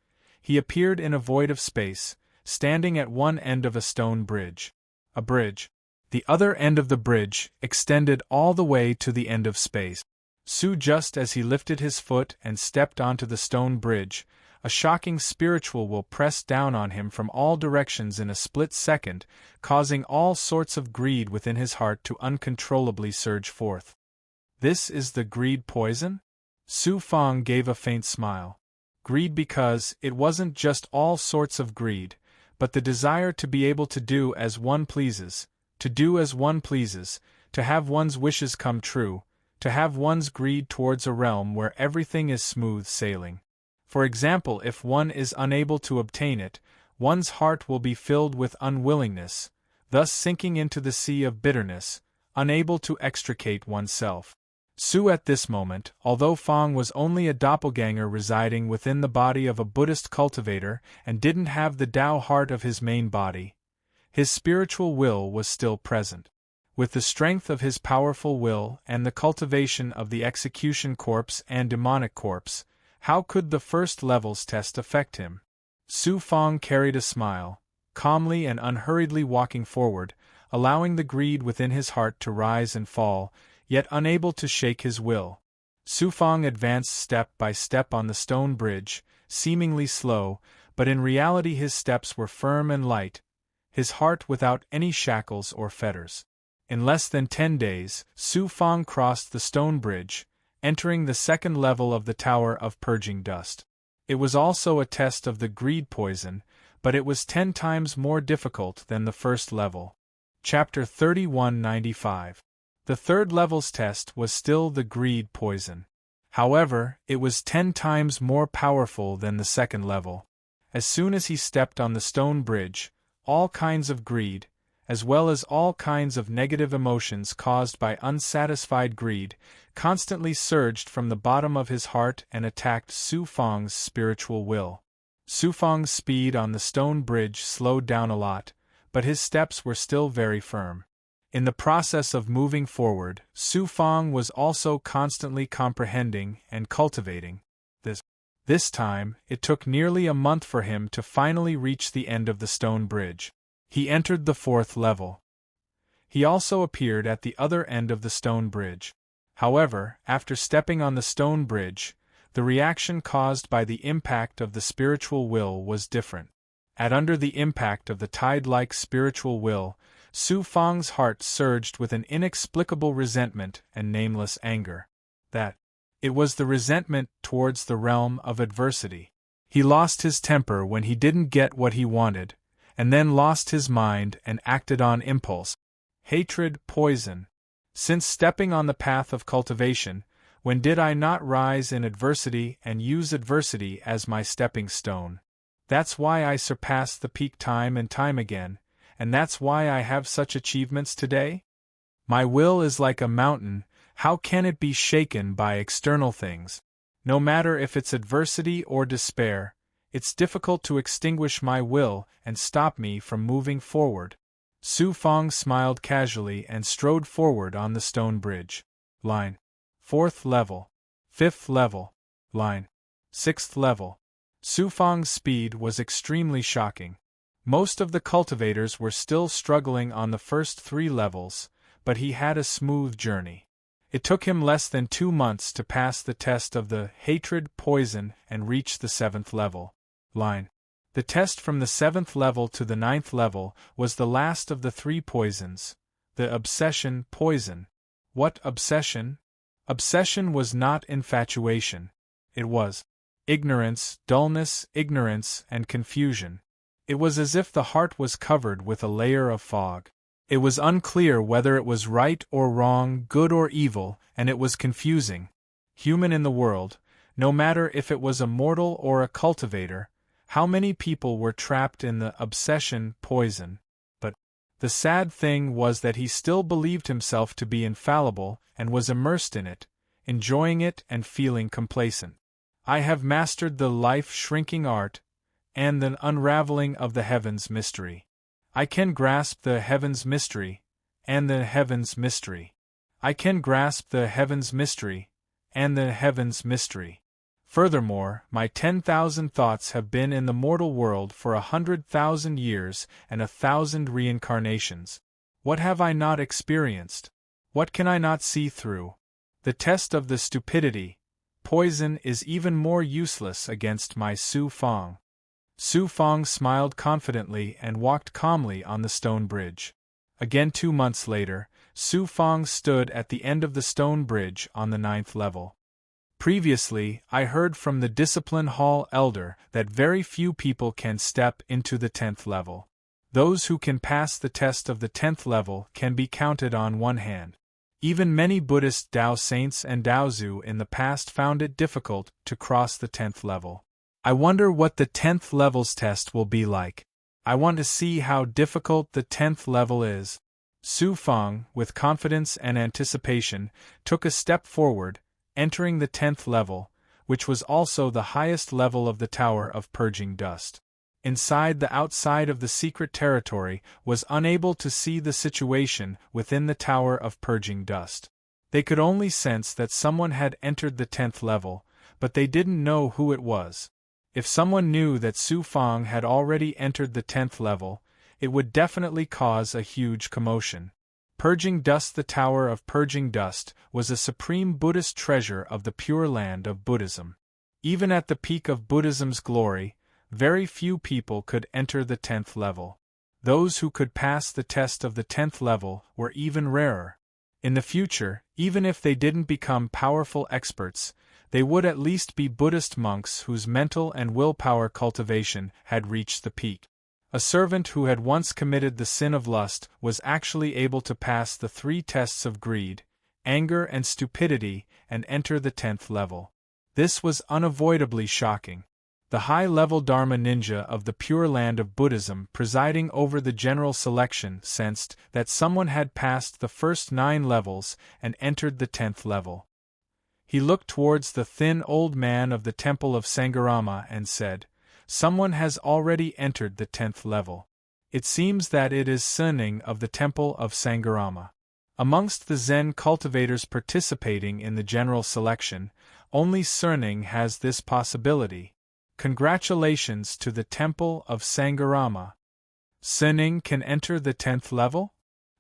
he appeared in a void of space, standing at one end of a stone bridge. A bridge. The other end of the bridge extended all the way to the end of space. Just as he lifted his foot and stepped onto the stone bridge, A shocking spiritual will pressed down on him from all directions in a split second, causing all sorts of greed within his heart to uncontrollably surge forth. This is the greed poison? Su Fang gave a faint smile. Greed because it wasn't just all sorts of greed, but the desire to be able to do as one pleases, to have one's wishes come true, to have one's greed towards a realm where everything is smooth sailing. For example, if one is unable to obtain it, one's heart will be filled with unwillingness, thus sinking into the sea of bitterness, unable to extricate oneself. Su at this moment, although Fang was only a doppelganger residing within the body of a Buddhist cultivator and didn't have the Tao heart of his main body, his spiritual will was still present. With the strength of his powerful will and the cultivation of the execution corpse and demonic corpse, how could the first level's test affect him? Su Fang carried a smile, calmly and unhurriedly walking forward, allowing the greed within his heart to rise and fall, yet unable to shake his will. Su Fang advanced step by step on the stone bridge, seemingly slow, but in reality his steps were firm and light, his heart without any shackles or fetters. In less than 10 days, Su Fang crossed the stone bridge, entering the second level of the Tower of Purging Dust. It was also a test of the greed poison, but it was 10 times more difficult than the first level. Chapter 3195. The third level's test was still the greed poison. However, it was 10 times more powerful than the second level. As soon as he stepped on the stone bridge, all kinds of greed, as well as all kinds of negative emotions caused by unsatisfied greed, constantly surged from the bottom of his heart and attacked Su Fang's spiritual will. Su Fang's speed on the stone bridge slowed down a lot, but his steps were still very firm. In the process of moving forward, Su Fang was also constantly comprehending and cultivating this. This time, it took nearly a month for him to finally reach the end of the stone bridge. He entered the fourth level. He also appeared at the other end of the stone bridge. However, after stepping on the stone bridge, the reaction caused by the impact of the spiritual will was different. Under the impact of the tide-like spiritual will, Su Fang's heart surged with an inexplicable resentment and nameless anger. It was the resentment towards the realm of adversity. He lost his temper when he didn't get what he wanted, and then lost his mind and acted on impulse. Hatred, poison. Since stepping on the path of cultivation, when did I not rise in adversity and use adversity as my stepping stone? That's why I surpass the peak time and time again, and that's why I have such achievements today? My will is like a mountain, how can it be shaken by external things? No matter if it's adversity or despair, it's difficult to extinguish my will and stop me from moving forward. Su Fang smiled casually and strode forward on the stone bridge. Line. 4th level. 5th level. Line. 6th level. Su Fang's speed was extremely shocking. Most of the cultivators were still struggling on the first 3 levels, but he had a smooth journey. It took him less than 2 months to pass the test of the hatred poison and reach the 7th level. Line. The test from the 7th level to the 9th level was the last of the 3 poisons, the obsession poison. What obsession? Obsession was not infatuation. It was ignorance, dullness, ignorance, and confusion. It was as if the heart was covered with a layer of fog. It was unclear whether it was right or wrong, good or evil, and it was confusing. Human in the world, no matter if it was a mortal or a cultivator, how many people were trapped in the obsession poison? But the sad thing was that he still believed himself to be infallible and was immersed in it, enjoying it and feeling complacent. I have mastered the life-shrinking art and the unraveling of the heavens mystery. I can grasp the heavens mystery and the heavens mystery. I can grasp the heavens mystery and the heavens mystery. Furthermore, my 10,000 thoughts have been in the mortal world for 100,000 years and 1,000 reincarnations. What have I not experienced? What can I not see through? The test of the stupidity, poison is even more useless against my Su Fong. Su Fong smiled confidently and walked calmly on the stone bridge. Again 2 months later, Su Fong stood at the end of the stone bridge on the 9th level. Previously, I heard from the Discipline Hall elder that very few people can step into the 10th level. Those who can pass the test of the 10th level can be counted on one hand. Even many Buddhist Tao saints and Daozu in the past found it difficult to cross the 10th level. I wonder what the 10th level's test will be like. I want to see how difficult the 10th level is. Su Fong, with confidence and anticipation, took a step forward, entering the 10th level, which was also the highest level of the Tower of Purging Dust. Inside the outside of the secret territory was unable to see the situation within the Tower of Purging Dust. They could only sense that someone had entered the 10th level, but they didn't know who it was. If someone knew that Su Fong had already entered the 10th level, it would definitely cause a huge commotion. Purging Dust, the Tower of Purging Dust, was a supreme Buddhist treasure of the Pure Land of Buddhism. Even at the peak of Buddhism's glory, very few people could enter the 10th level. Those who could pass the test of the 10th level were even rarer. In the future, even if they didn't become powerful experts, they would at least be Buddhist monks whose mental and willpower cultivation had reached the peak. A servant who had once committed the sin of lust was actually able to pass the 3 tests of greed, anger and stupidity and enter the 10th level. This was unavoidably shocking. The high-level Dharma ninja of the Pure Land of Buddhism presiding over the general selection sensed that someone had passed the first 9 levels and entered the 10th level. He looked towards the thin old man of the Temple of Sangharama and said, "Someone has already entered the 10th level. It seems that it is Serene of the Temple of Sangharama." Amongst the Zen cultivators participating in the general selection, only Serene has this possibility. Congratulations to the Temple of Sangharama. Serene can enter the 10th level?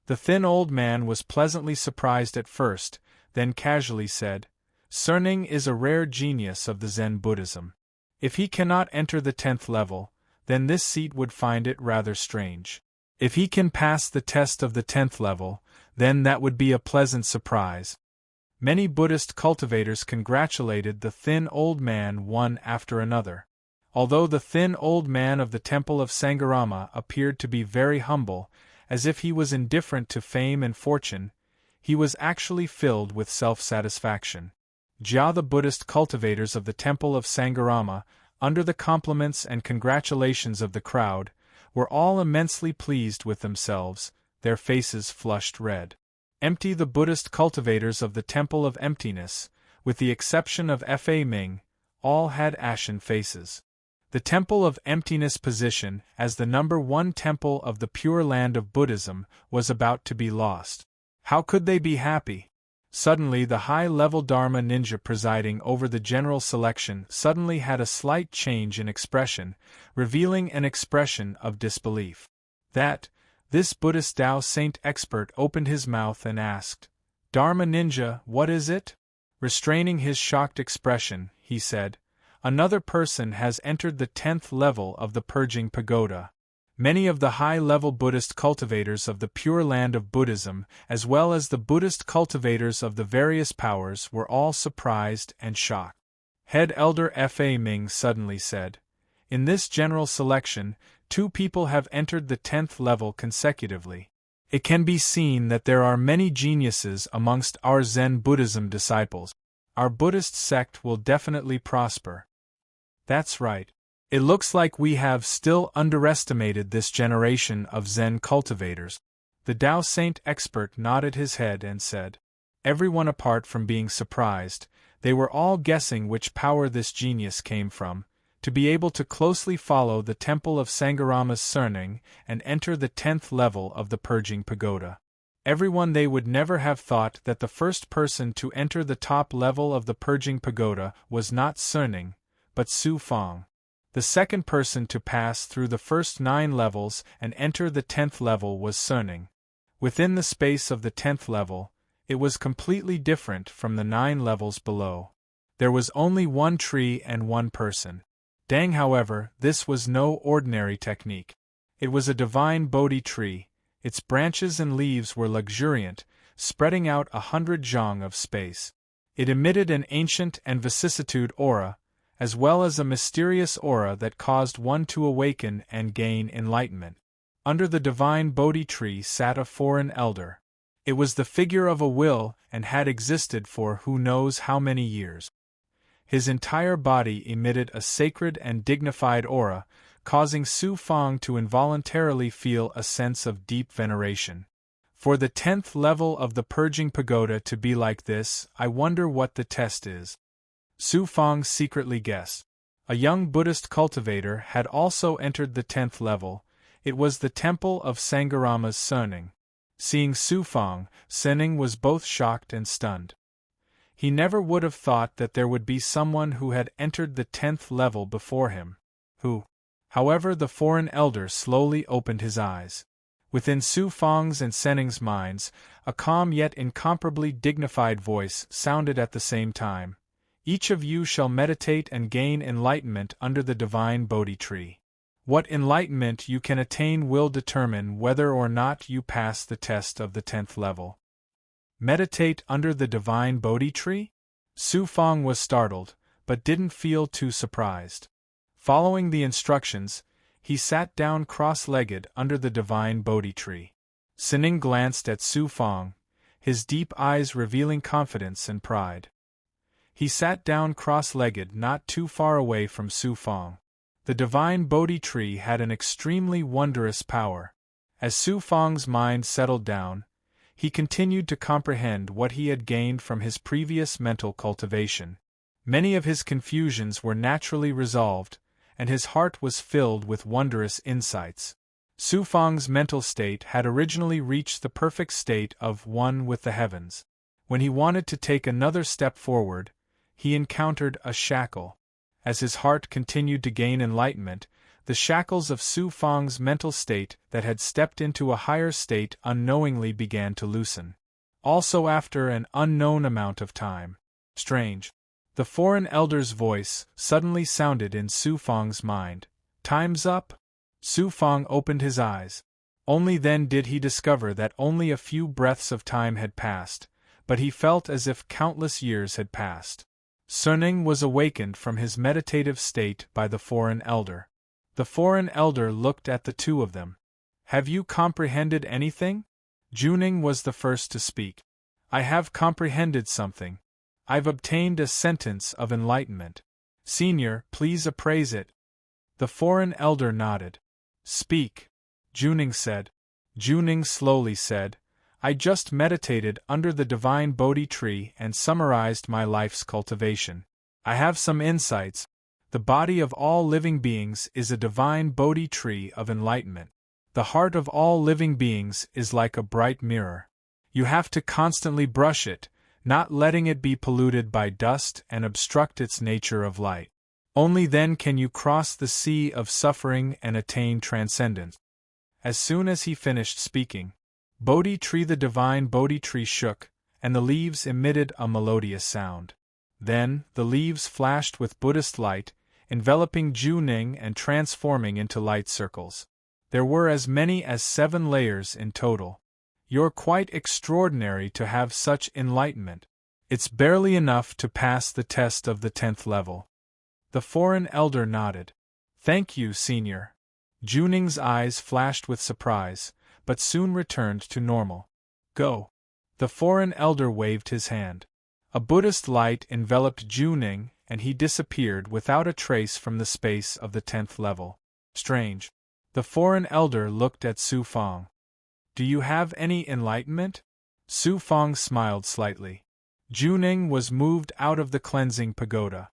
The thin old man was pleasantly surprised at first, then casually said, "Serene is a rare genius of the Zen Buddhism. If he cannot enter the 10th level, then this seat would find it rather strange. If he can pass the test of the 10th level, then that would be a pleasant surprise." Many Buddhist cultivators congratulated the thin old man one after another. Although the thin old man of the Temple of Sangharama appeared to be very humble, as if he was indifferent to fame and fortune, he was actually filled with self-satisfaction. The Buddhist cultivators of the Temple of Sangharama, under the compliments and congratulations of the crowd, were all immensely pleased with themselves, their faces flushed red. The Buddhist cultivators of the Temple of Emptiness, with the exception of Fa Ming, all had ashen faces. The Temple of Emptiness' position as the number 1 temple of the Pure Land of Buddhism was about to be lost. How could they be happy? Suddenly the high-level Dharma ninja presiding over the general selection suddenly had a slight change in expression, revealing an expression of disbelief. This Buddhist Tao saint expert opened his mouth and asked, "Dharma ninja, what is it?" Restraining his shocked expression, he said, "Another person has entered the 10th level of the Purging Pagoda." Many of the high-level Buddhist cultivators of the Pure Land of Buddhism, as well as the Buddhist cultivators of the various powers, were all surprised and shocked. Head Elder Fa Ming suddenly said, "In this general selection, 2 people have entered the 10th level consecutively. It can be seen that there are many geniuses amongst our Zen Buddhism disciples. Our Buddhist sect will definitely prosper." That's right. It looks like we have still underestimated this generation of Zen cultivators. The Tao Saint expert nodded his head and said, "Everyone apart from being surprised, they were all guessing which power this genius came from, to be able to closely follow the Temple of Sangharama's Serene and enter the 10th level of the Purging Pagoda. Everyone they would never have thought that the first person to enter the top level of the Purging Pagoda was not Serene, but Su Fong. The second person to pass through the first 9 levels and enter the 10th level was Serene. Within the space of the 10th level, it was completely different from the 9 levels below. There was only one tree and one person. Dang, however, this was no ordinary technique. It was a divine Bodhi tree. Its branches and leaves were luxuriant, spreading out 100 zhang of space. It emitted an ancient and vicissitude aura, as well as a mysterious aura that caused one to awaken and gain enlightenment. Under the divine Bodhi tree sat a foreign elder. It was the figure of a will and had existed for who knows how many years. His entire body emitted a sacred and dignified aura, causing Su Fang to involuntarily feel a sense of deep veneration. For the 10th level of the Purging Pagoda to be like this, I wonder what the test is. Su Fang secretly guessed. A young Buddhist cultivator had also entered the 10th level. It was the temple of Sangharama's Suning. Seeing Su Fang, Suning was both shocked and stunned. He never would have thought that there would be someone who had entered the 10th level before him. However, the foreign elder slowly opened his eyes. Within Su Fang's and Sening's minds, a calm yet incomparably dignified voice sounded at the same time. Each of you shall meditate and gain enlightenment under the divine Bodhi tree. What enlightenment you can attain will determine whether or not you pass the test of the 10th level. Meditate under the divine Bodhi tree? Su Fang was startled, but didn't feel too surprised. Following the instructions, he sat down cross-legged under the divine Bodhi tree. Suning glanced at Su Fang, his deep eyes revealing confidence and pride. He sat down cross-legged not too far away from Su Fang. The divine Bodhi tree had an extremely wondrous power. As Su Fang's mind settled down, he continued to comprehend what he had gained from his previous mental cultivation. Many of his confusions were naturally resolved, and his heart was filled with wondrous insights. Su Fang's mental state had originally reached the perfect state of one with the heavens. When he wanted to take another step forward, he encountered a shackle. As his heart continued to gain enlightenment, the shackles of Su Fang's mental state that had stepped into a higher state unknowingly began to loosen. Also after an unknown amount of time. Strange. The foreign elder's voice suddenly sounded in Su Fang's mind. Time's up? Su Fang opened his eyes. Only then did he discover that only a few breaths of time had passed, but he felt as if countless years had passed. Suning was awakened from his meditative state by the foreign elder. The foreign elder looked at the two of them. Have you comprehended anything? Juning was the first to speak. I have comprehended something. I've obtained a sentence of enlightenment. Senior, please appraise it. The foreign elder nodded. Speak, Juning said. Juning slowly said, I just meditated under the divine Bodhi tree and summarized my life's cultivation. I have some insights. The body of all living beings is a divine Bodhi tree of enlightenment. The heart of all living beings is like a bright mirror. You have to constantly brush it, not letting it be polluted by dust and obstruct its nature of light. Only then can you cross the sea of suffering and attain transcendence. As soon as he finished speaking, Bodhi tree, the divine Bodhi tree shook, and the leaves emitted a melodious sound. Then, the leaves flashed with Buddhist light, enveloping Juning and transforming into light circles. There were as many as 7 layers in total. You're quite extraordinary to have such enlightenment. It's barely enough to pass the test of the 10th level. The foreign elder nodded. Thank you, Senior. Juning's eyes flashed with surprise, but soon returned to normal. Go. The foreign elder waved his hand. A Buddhist light enveloped Juning, and he disappeared without a trace from the space of the 10th level. Strange. The foreign elder looked at Su Fang. Do you have any enlightenment? Su Fang smiled slightly. Juning was moved out of the cleansing pagoda.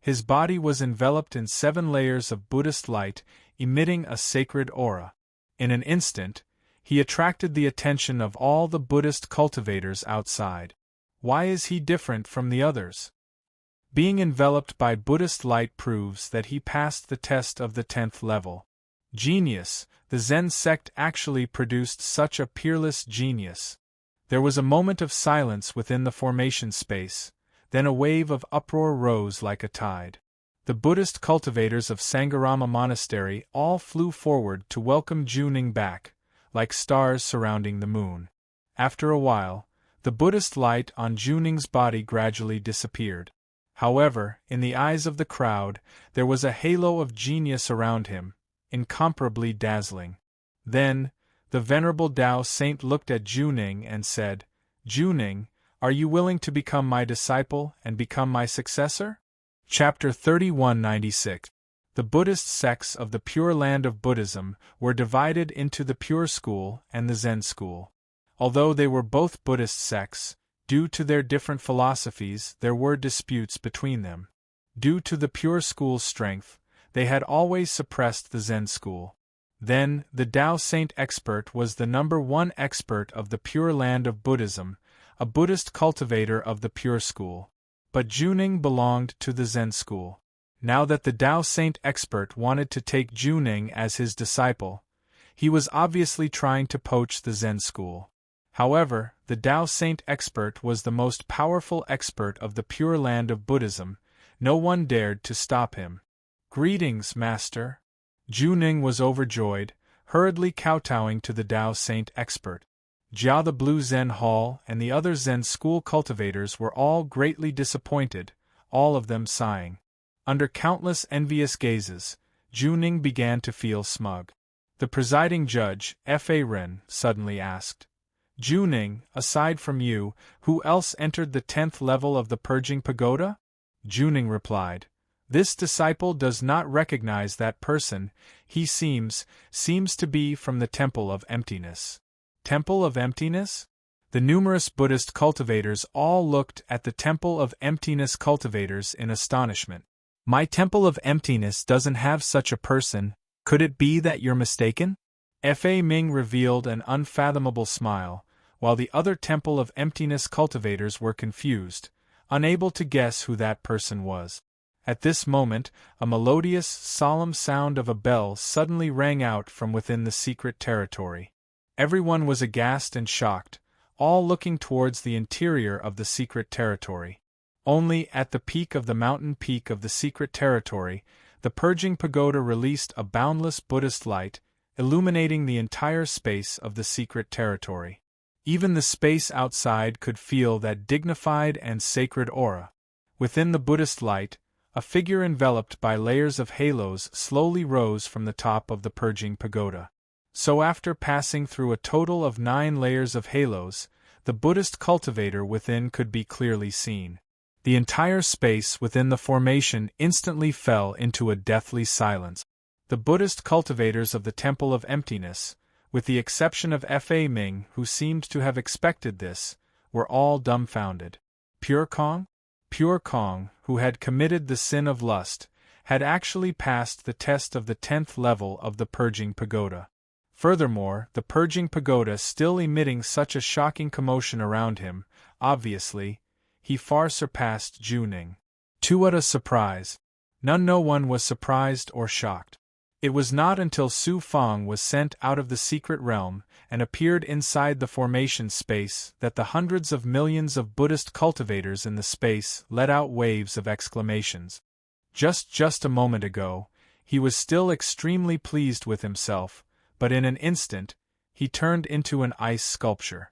His body was enveloped in 7 layers of Buddhist light, emitting a sacred aura. In an instant, he attracted the attention of all the Buddhist cultivators outside. Why is he different from the others? Being enveloped by Buddhist light proves that he passed the test of the 10th level. Genius, the Zen sect actually produced such a peerless genius. There was a moment of silence within the formation space. Then a wave of uproar rose like a tide. The Buddhist cultivators of Sangharama Monastery all flew forward to welcome Juning back, like stars surrounding the moon. After a while, the Buddhist light on Juning's body gradually disappeared. However, in the eyes of the crowd, there was a halo of genius around him, incomparably dazzling. Then, the venerable Tao saint looked at Juning and said, "Juning, are you willing to become my disciple and become my successor?" Chapter 3196. The Buddhist sects of the Pure Land of Buddhism were divided into the Pure School and the Zen School. Although they were both Buddhist sects, due to their different philosophies there were disputes between them. Due to the Pure School's strength, they had always suppressed the Zen School. Then, the Tao Saint expert was the #1 expert of the Pure Land of Buddhism, a Buddhist cultivator of the Pure School. But Juning belonged to the Zen School. Now that the Tao Saint expert wanted to take Juning as his disciple, he was obviously trying to poach the Zen School. However, the Tao Saint expert was the most powerful expert of the Pure Land of Buddhism. No one dared to stop him. "Greetings, Master." Juning was overjoyed, hurriedly kowtowing to the Tao Saint expert. Jia the Blue Zen Hall and the other Zen school cultivators were all greatly disappointed, all of them sighing. Under countless envious gazes, Juning began to feel smug. The presiding judge, Fa Ren, suddenly asked, "Juning, aside from you, who else entered the 10th level of the Purging Pagoda?" Juning replied, "This disciple does not recognize that person. He seems to be from the Temple of Emptiness." Temple of Emptiness? The numerous Buddhist cultivators all looked at the Temple of Emptiness cultivators in astonishment. "My Temple of Emptiness doesn't have such a person. Could it be that you're mistaken?" Fa Ming revealed an unfathomable smile, while the other Temple of Emptiness cultivators were confused, unable to guess who that person was. At this moment, a melodious, solemn sound of a bell suddenly rang out from within the secret territory. Everyone was aghast and shocked, all looking towards the interior of the secret territory. Only at the peak of the mountain peak of the secret territory, the Purging Pagoda released a boundless Buddhist light, illuminating the entire space of the secret territory. Even the space outside could feel that dignified and sacred aura. Within the Buddhist light, a figure enveloped by layers of halos slowly rose from the top of the Purging Pagoda. So after passing through a total of 9 layers of halos, the Buddhist cultivator within could be clearly seen. The entire space within the formation instantly fell into a deathly silence. The Buddhist cultivators of the Temple of Emptiness, with the exception of Fa Ming, who seemed to have expected this, were all dumbfounded. Pure Kong? Pure Kong, who had committed the sin of lust, had actually passed the test of the 10th level of the Purging Pagoda. Furthermore, the Purging Pagoda still emitting such a shocking commotion around him, obviously, he far surpassed Juning. What a surprise! No one was surprised or shocked. It was not until Su Fang was sent out of the secret realm and appeared inside the formation space that the hundreds of millions of Buddhist cultivators in the space let out waves of exclamations. Just a moment ago, he was still extremely pleased with himself, but in an instant, he turned into an ice sculpture.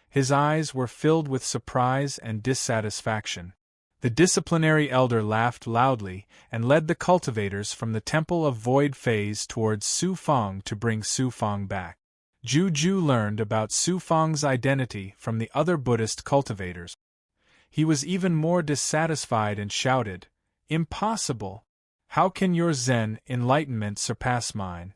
His eyes were filled with surprise and dissatisfaction. The disciplinary elder laughed loudly and led the cultivators from the Temple of Void Phase towards Su Fang to bring Su Fang back. Ju learned about Su Fang's identity from the other Buddhist cultivators. He was even more dissatisfied and shouted, "Impossible! How can your Zen enlightenment surpass mine?"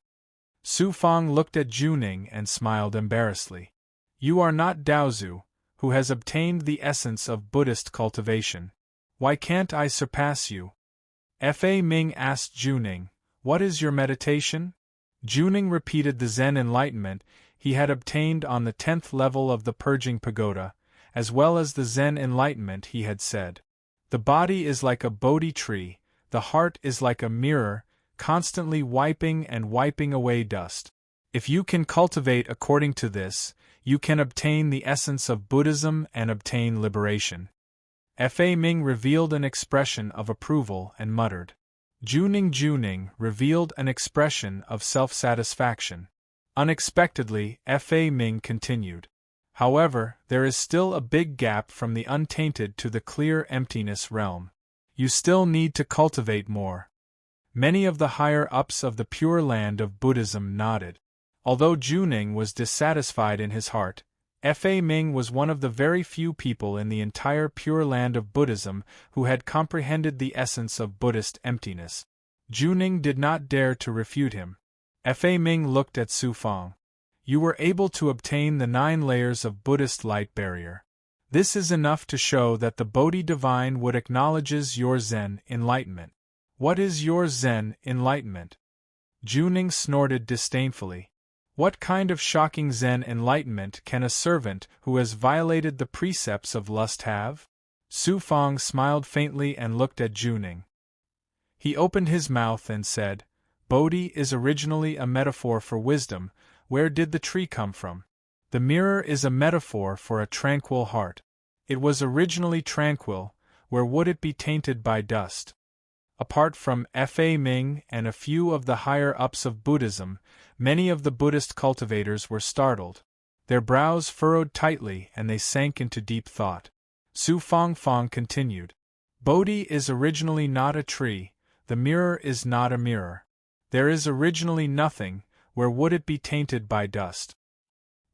Su Fang looked at Juning and smiled embarrassedly. "You are not Daozu, who has obtained the essence of Buddhist cultivation. Why can't I surpass you?" Fa Ming asked Juning, "What is your meditation?" Juning repeated the Zen enlightenment he had obtained on the 10th level of the Purging Pagoda, as well as the Zen enlightenment he had said. "The body is like a Bodhi tree, the heart is like a mirror, constantly wiping and wiping away dust. If you can cultivate according to this, you can obtain the essence of Buddhism and obtain liberation." Fa Ming revealed an expression of approval and muttered. Juning revealed an expression of self-satisfaction. Unexpectedly, Fa Ming continued. However, there is still a big gap from the untainted to the clear emptiness realm. You still need to cultivate more. Many of the higher-ups of the Pure Land of Buddhism nodded. Although Juning was dissatisfied in his heart, Fa Ming was one of the very few people in the entire Pure Land of Buddhism who had comprehended the essence of Buddhist emptiness. Juning did not dare to refute him. Fa Ming looked at Su Fang. You were able to obtain the 9 layers of Buddhist light barrier. This is enough to show that the Bodhi divine would acknowledges your Zen enlightenment. What is your Zen enlightenment? Juning snorted disdainfully. What kind of shocking Zen enlightenment can a servant who has violated the precepts of lust have? Su Fang smiled faintly and looked at Juning. He opened his mouth and said, Bodhi is originally a metaphor for wisdom. Where did the tree come from? The mirror is a metaphor for a tranquil heart. It was originally tranquil, where would it be tainted by dust? Apart from Fa Ming and a few of the higher-ups of Buddhism, many of the Buddhist cultivators were startled. Their brows furrowed tightly and they sank into deep thought. Su Fang continued. Bodhi is originally not a tree, the mirror is not a mirror. There is originally nothing, where would it be tainted by dust?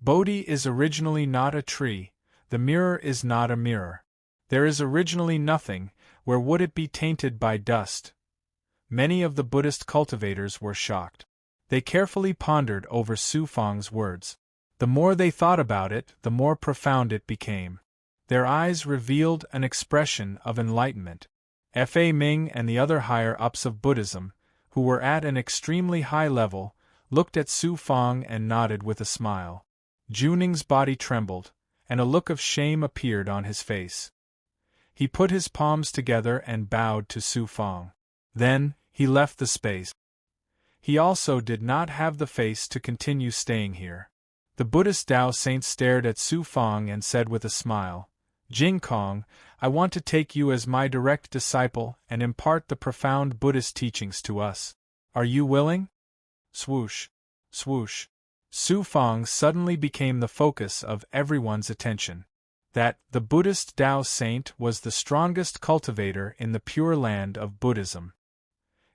Bodhi is originally not a tree, the mirror is not a mirror. There is originally nothing, where would it be tainted by dust? Many of the Buddhist cultivators were shocked. They carefully pondered over Su Fang's words. The more they thought about it, the more profound it became. Their eyes revealed an expression of enlightenment. Fa Ming and the other higher-ups of Buddhism, who were at an extremely high level, looked at Su Fang and nodded with a smile. Juning's body trembled, and a look of shame appeared on his face. He put his palms together and bowed to Su Fang. Then, he left the space. He also did not have the face to continue staying here. The Buddhist Tao saint stared at Su Fang and said with a smile, Jing Kong, I want to take you as my direct disciple and impart the profound Buddhist teachings to us. Are you willing? Swoosh, swoosh. Su Fang suddenly became the focus of everyone's attention. That the Buddhist Tao saint was the strongest cultivator in the Pure Land of Buddhism.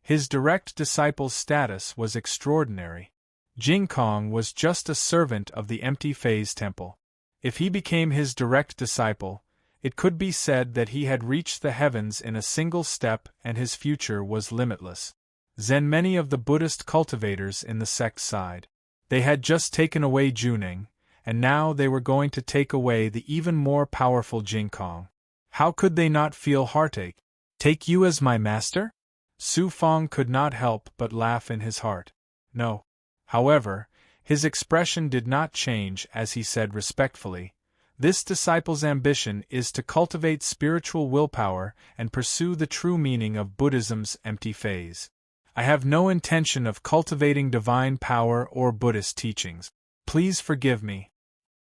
His direct disciple's status was extraordinary. Jing Kong was just a servant of the empty phase temple. If he became his direct disciple, it could be said that he had reached the heavens in a single step and his future was limitless. Then many of the Buddhist cultivators in the sect sighed. They had just taken away Juning, and now they were going to take away the even more powerful Jing Kong. How could they not feel heartache? Take you as my master? Su Fang could not help but laugh in his heart. No. However, his expression did not change as he said respectfully, This disciple's ambition is to cultivate spiritual willpower and pursue the true meaning of Buddhism's empty phase. I have no intention of cultivating divine power or Buddhist teachings. Please forgive me.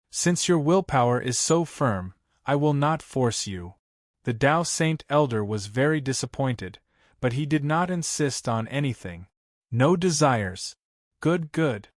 Since your willpower is so firm, I will not force you. The Tao Saint Elder was very disappointed, but he did not insist on anything. No desires. Good, good.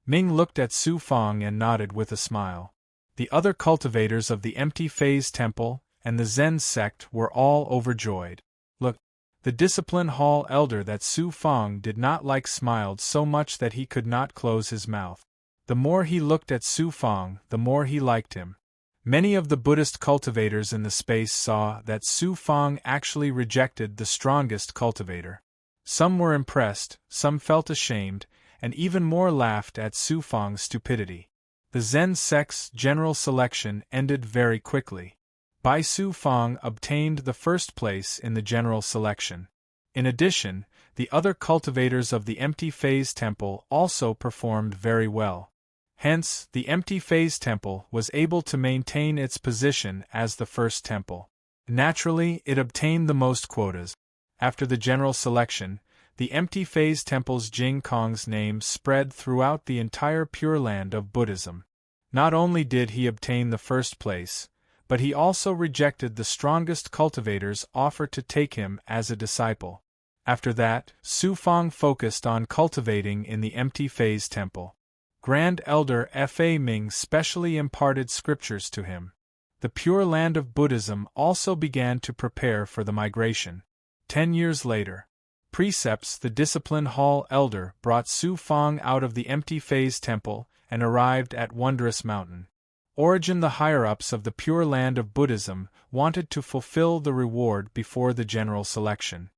Ming looked at Su Fang and nodded with a smile. The other cultivators of the empty phase temple and the Zen sect were all overjoyed. Look, the discipline hall elder that Su Fang did not like smiled so much that he could not close his mouth. The more he looked at Su Fang, the more he liked him. Many of the Buddhist cultivators in the space saw that Su Fang actually rejected the strongest cultivator. Some were impressed, some felt ashamed, and even more laughed at Su Fang's stupidity. The Zen sect's general selection ended very quickly. Bai Su Fang obtained the first place in the general selection. In addition, the other cultivators of the empty phase temple also performed very well. Hence, the empty phase temple was able to maintain its position as the first temple. Naturally, it obtained the most quotas. After the general selection, the empty phase temple's Jing Kong's name spread throughout the entire Pure Land of Buddhism. Not only did he obtain the first place, but he also rejected the strongest cultivators' offer to take him as a disciple. After that, Su Fang focused on cultivating in the empty phase temple. Grand Elder Fa Ming specially imparted scriptures to him. The Pure Land of Buddhism also began to prepare for the migration. 10 years later, Precepts the Discipline Hall Elder brought Su Fang out of the empty phase temple and arrived at Wondrous Mountain. Origin the higher-ups of the Pure Land of Buddhism wanted to fulfill the reward before the general selection.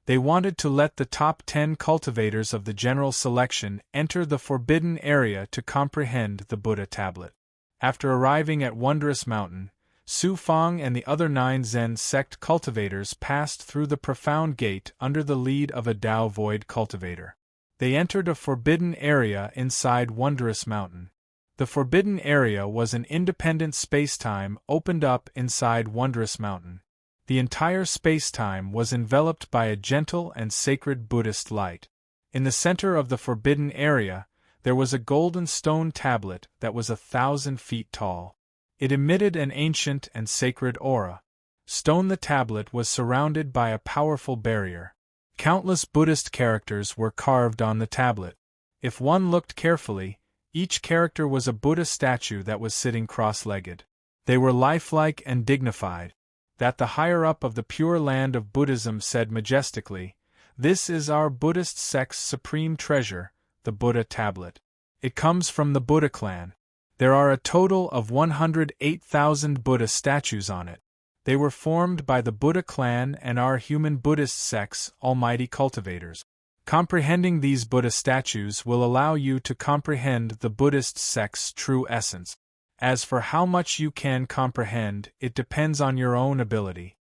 They wanted to let the top 10 cultivators of the general selection enter the forbidden area to comprehend the Buddha tablet. After arriving at Wondrous Mountain, Su Fang and the other 9 Zen sect cultivators passed through the profound gate under the lead of a Tao Void cultivator. They entered a forbidden area inside Wondrous Mountain. The forbidden area was an independent space-time opened up inside Wondrous Mountain. The entire space-time was enveloped by a gentle and sacred Buddhist light. In the center of the forbidden area, there was a golden stone tablet that was 1,000 feet tall. It emitted an ancient and sacred aura. The tablet was surrounded by a powerful barrier. Countless Buddhist characters were carved on the tablet. If one looked carefully, each character was a Buddha statue that was sitting cross-legged. They were lifelike and dignified. That the higher-up of the Pure Land of Buddhism said majestically, "This is our Buddhist sect's supreme treasure, the Buddha tablet. It comes from the Buddha clan. There are a total of 108,000 Buddha statues on it. They were formed by the Buddha clan and our human Buddhist sect's almighty cultivators. Comprehending these Buddha statues will allow you to comprehend the Buddhist sect's true essence. As for how much you can comprehend, it depends on your own ability."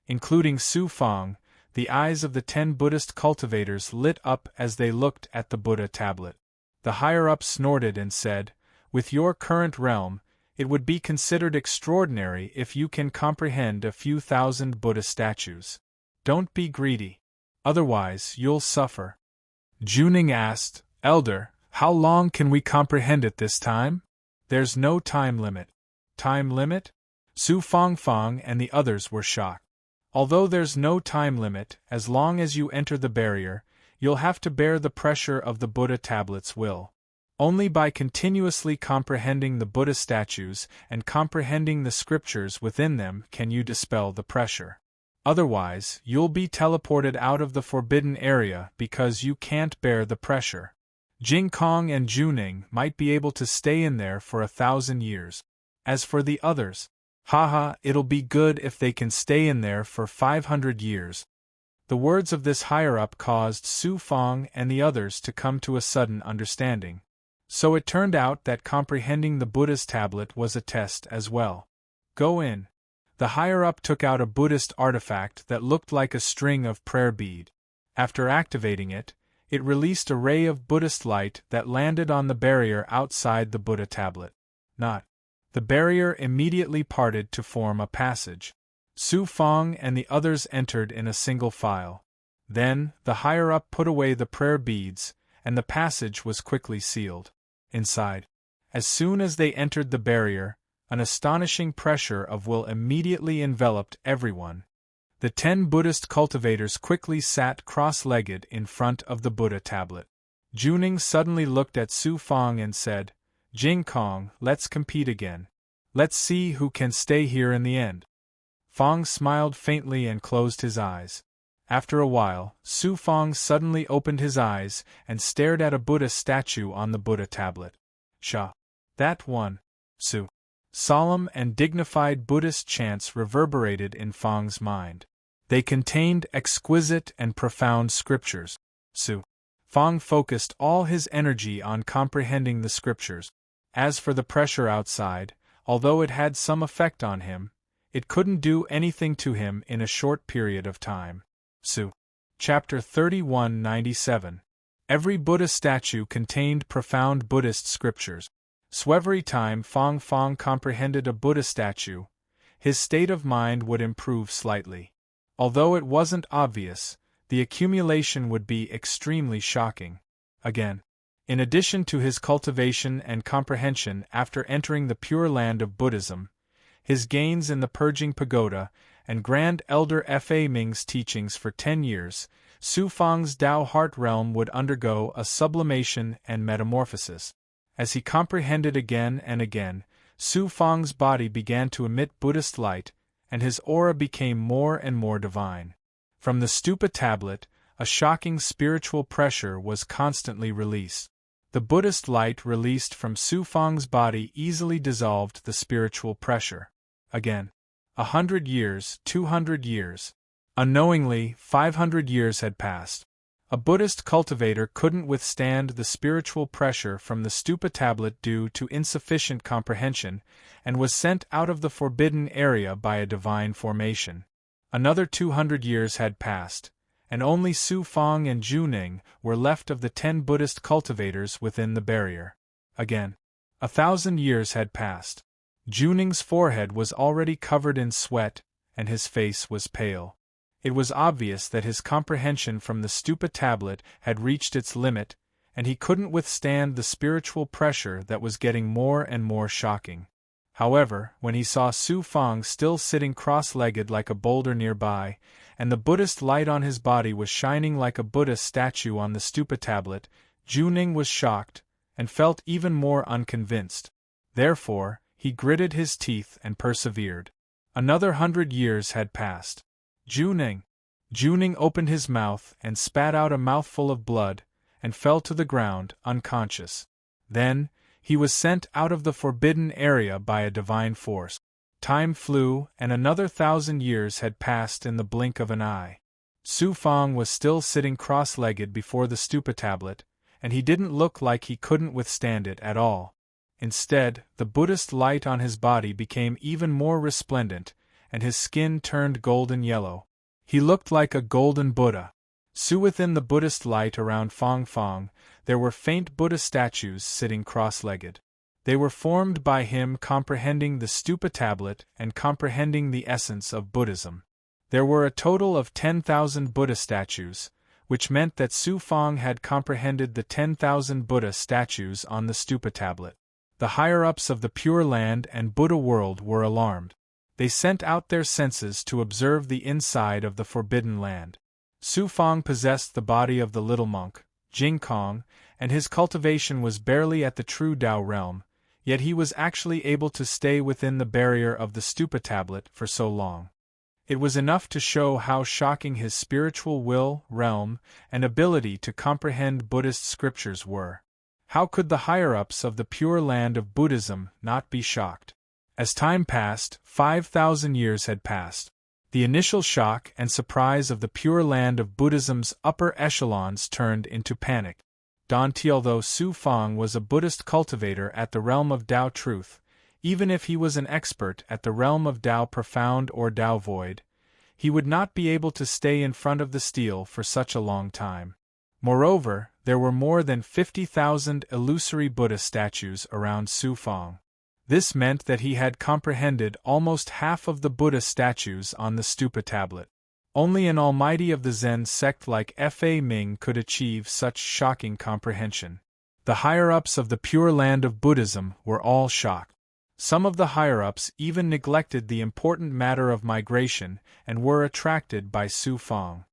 Including Su Fang, the eyes of the 10 Buddhist cultivators lit up as they looked at the Buddha tablet. The higher-up snorted and said, "With your current realm, it would be considered extraordinary if you can comprehend a few thousand Buddha statues. Don't be greedy. Otherwise, you'll suffer." Juning asked, "Elder, how long can we comprehend it this time?" "There's no time limit." "Time limit?" Su Fang and the others were shocked. "Although there's no time limit, as long as you enter the barrier, you'll have to bear the pressure of the Buddha tablet's will. Only by continuously comprehending the Buddha statues and comprehending the scriptures within them can you dispel the pressure. Otherwise, you'll be teleported out of the forbidden area because you can't bear the pressure. Jing Kong and Juning might be able to stay in there for 1,000 years. As for the others, it'll be good if they can stay in there for 500 years. The words of this higher-up caused Su Fang and the others to come to a sudden understanding. So it turned out that comprehending the Buddha's tablet was a test as well. Go in. The higher-up took out a Buddhist artifact that looked like a string of prayer bead. After activating it, it released a ray of Buddhist light that landed on the barrier outside the Buddha tablet. The barrier immediately parted to form a passage. Su Fang and the others entered in a single file. Then, the higher-up put away the prayer beads, and the passage was quickly sealed. Inside, as soon as they entered the barrier, an astonishing pressure of will immediately enveloped everyone. The 10 Buddhist cultivators quickly sat cross-legged in front of the Buddha tablet. Juning suddenly looked at Su Fang and said, "Jing Kong, let's compete again. Let's see who can stay here in the end." Fang smiled faintly and closed his eyes. After a while, Su Fang suddenly opened his eyes and stared at a Buddha statue on the Buddha tablet. That one, Su. Solemn and dignified Buddhist chants reverberated in Fang's mind. They contained exquisite and profound scriptures. Fang focused all his energy on comprehending the scriptures. As for the pressure outside, although it had some effect on him, it couldn't do anything to him in a short period of time. Chapter 3197. Every Buddha statue contained profound Buddhist scriptures. So every time Fang comprehended a Buddha statue, his state of mind would improve slightly. Although it wasn't obvious, the accumulation would be extremely shocking. Again, in addition to his cultivation and comprehension after entering the Pure Land of Buddhism, his gains in the Purging Pagoda, and Grand Elder Fa Ming's teachings for 10 years, Su Fang's Tao heart realm would undergo a sublimation and metamorphosis. As he comprehended again and again, Su Fang's body began to emit Buddhist light, and his aura became more and more divine. From the stupa tablet, a shocking spiritual pressure was constantly released. The Buddhist light released from Su Fang's body easily dissolved the spiritual pressure. Again. 100 years, 200 years. Unknowingly, 500 years had passed. A Buddhist cultivator couldn't withstand the spiritual pressure from the stupa tablet due to insufficient comprehension, and was sent out of the forbidden area by a divine formation. Another 200 years had passed, and only Su Fang and Juning were left of the 10 Buddhist cultivators within the barrier. Again. 1,000 years had passed. Juning's forehead was already covered in sweat, and his face was pale. It was obvious that his comprehension from the stupa tablet had reached its limit, and he couldn't withstand the spiritual pressure that was getting more and more shocking. However, when he saw Su Fang still sitting cross-legged like a boulder nearby, and the Buddhist light on his body was shining like a Buddha statue on the stupa tablet, Juning was shocked, and felt even more unconvinced. Therefore, he gritted his teeth and persevered. Another 100 years had passed. Juning opened his mouth and spat out a mouthful of blood, and fell to the ground, unconscious. Then, he was sent out of the forbidden area by a divine force. Time flew, and another 1,000 years had passed in the blink of an eye. Su Fang was still sitting cross-legged before the stupa tablet, and he didn't look like he couldn't withstand it at all. Instead, the Buddhist light on his body became even more resplendent, and his skin turned golden yellow. He looked like a golden Buddha. Within the Buddhist light around Fang, there were faint Buddha statues sitting cross-legged. They were formed by him comprehending the stupa tablet and comprehending the essence of Buddhism. There were a total of 10,000 Buddha statues, which meant that Su Fang had comprehended the 10,000 Buddha statues on the stupa tablet. The higher-ups of the Pure Land and Buddha world were alarmed. They sent out their senses to observe the inside of the Forbidden Land. Su Fang possessed the body of the little monk, Jing Kong, and his cultivation was barely at the true Tao realm, yet he was actually able to stay within the barrier of the stupa tablet for so long. It was enough to show how shocking his spiritual will, realm, and ability to comprehend Buddhist scriptures were. How could the higher-ups of the Pure Land of Buddhism not be shocked? As time passed, 5,000 years had passed. The initial shock and surprise of the Pure Land of Buddhism's upper echelons turned into panic. Although Su Fang was a Buddhist cultivator at the realm of Tao truth, even if he was an expert at the realm of Tao profound or Tao void, he would not be able to stay in front of the steel for such a long time. Moreover, there were more than 50,000 illusory Buddha statues around Su Fang. This meant that he had comprehended almost half of the Buddha statues on the stupa tablet. Only an almighty of the Zen sect like Fa Ming could achieve such shocking comprehension. The higher-ups of the Pure Land of Buddhism were all shocked. Some of the higher-ups even neglected the important matter of migration and were attracted by Su Fang.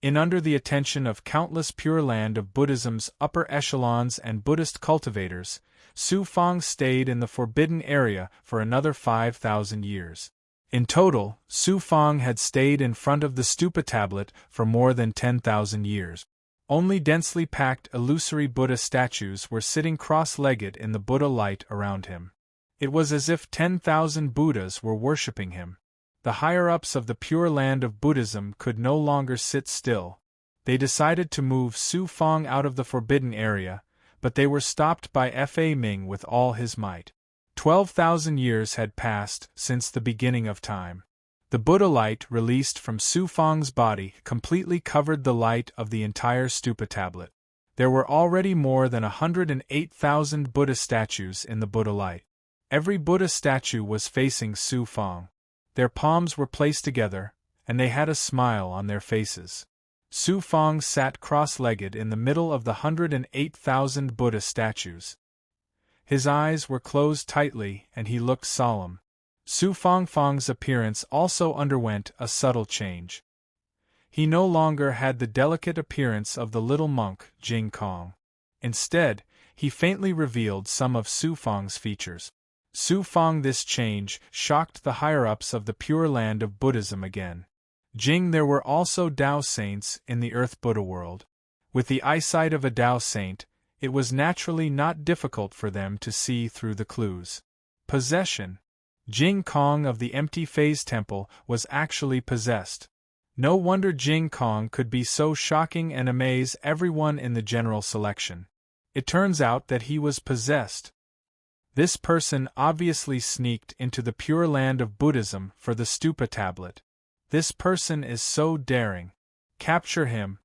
Under the attention of countless Pure Land of Buddhism's upper echelons and Buddhist cultivators, Su Fang stayed in the forbidden area for another 5,000 years. In total, Su Fang had stayed in front of the stupa tablet for more than 10,000 years. Only densely packed illusory Buddha statues were sitting cross-legged in the Buddha light around him. It was as if 10,000 Buddhas were worshipping him. The higher-ups of the Pure Land of Buddhism could no longer sit still. They decided to move Su Fang out of the forbidden area, but they were stopped by Fa Ming with all his might. 12,000 years had passed since the beginning of time. The Buddha light released from Su Fang's body completely covered the light of the entire stupa tablet. There were already more than 108,000 Buddha statues in the Buddha light. Every Buddha statue was facing Su Fang. Their palms were placed together, and they had a smile on their faces. Su Fang sat cross-legged in the middle of the 108,000 Buddha statues. His eyes were closed tightly and he looked solemn. Su Fangfang's appearance also underwent a subtle change. He no longer had the delicate appearance of the little monk, Jing Kong. Instead, he faintly revealed some of Su Fang's features. Su Fang. This change shocked the higher-ups of the Pure Land of Buddhism again. Jing. There were also Tao saints in the Earth Buddha world. With the eyesight of a Tao saint, it was naturally not difficult for them to see through the clues. Possession. Jing Kong of the Empty Phase Temple was actually possessed. No wonder Jing Kong could be so shocking and amaze everyone in the general selection. It turns out that he was possessed. This person obviously sneaked into the Pure Land of Buddhism for the Stupa tablet. This person is so daring. Capture him.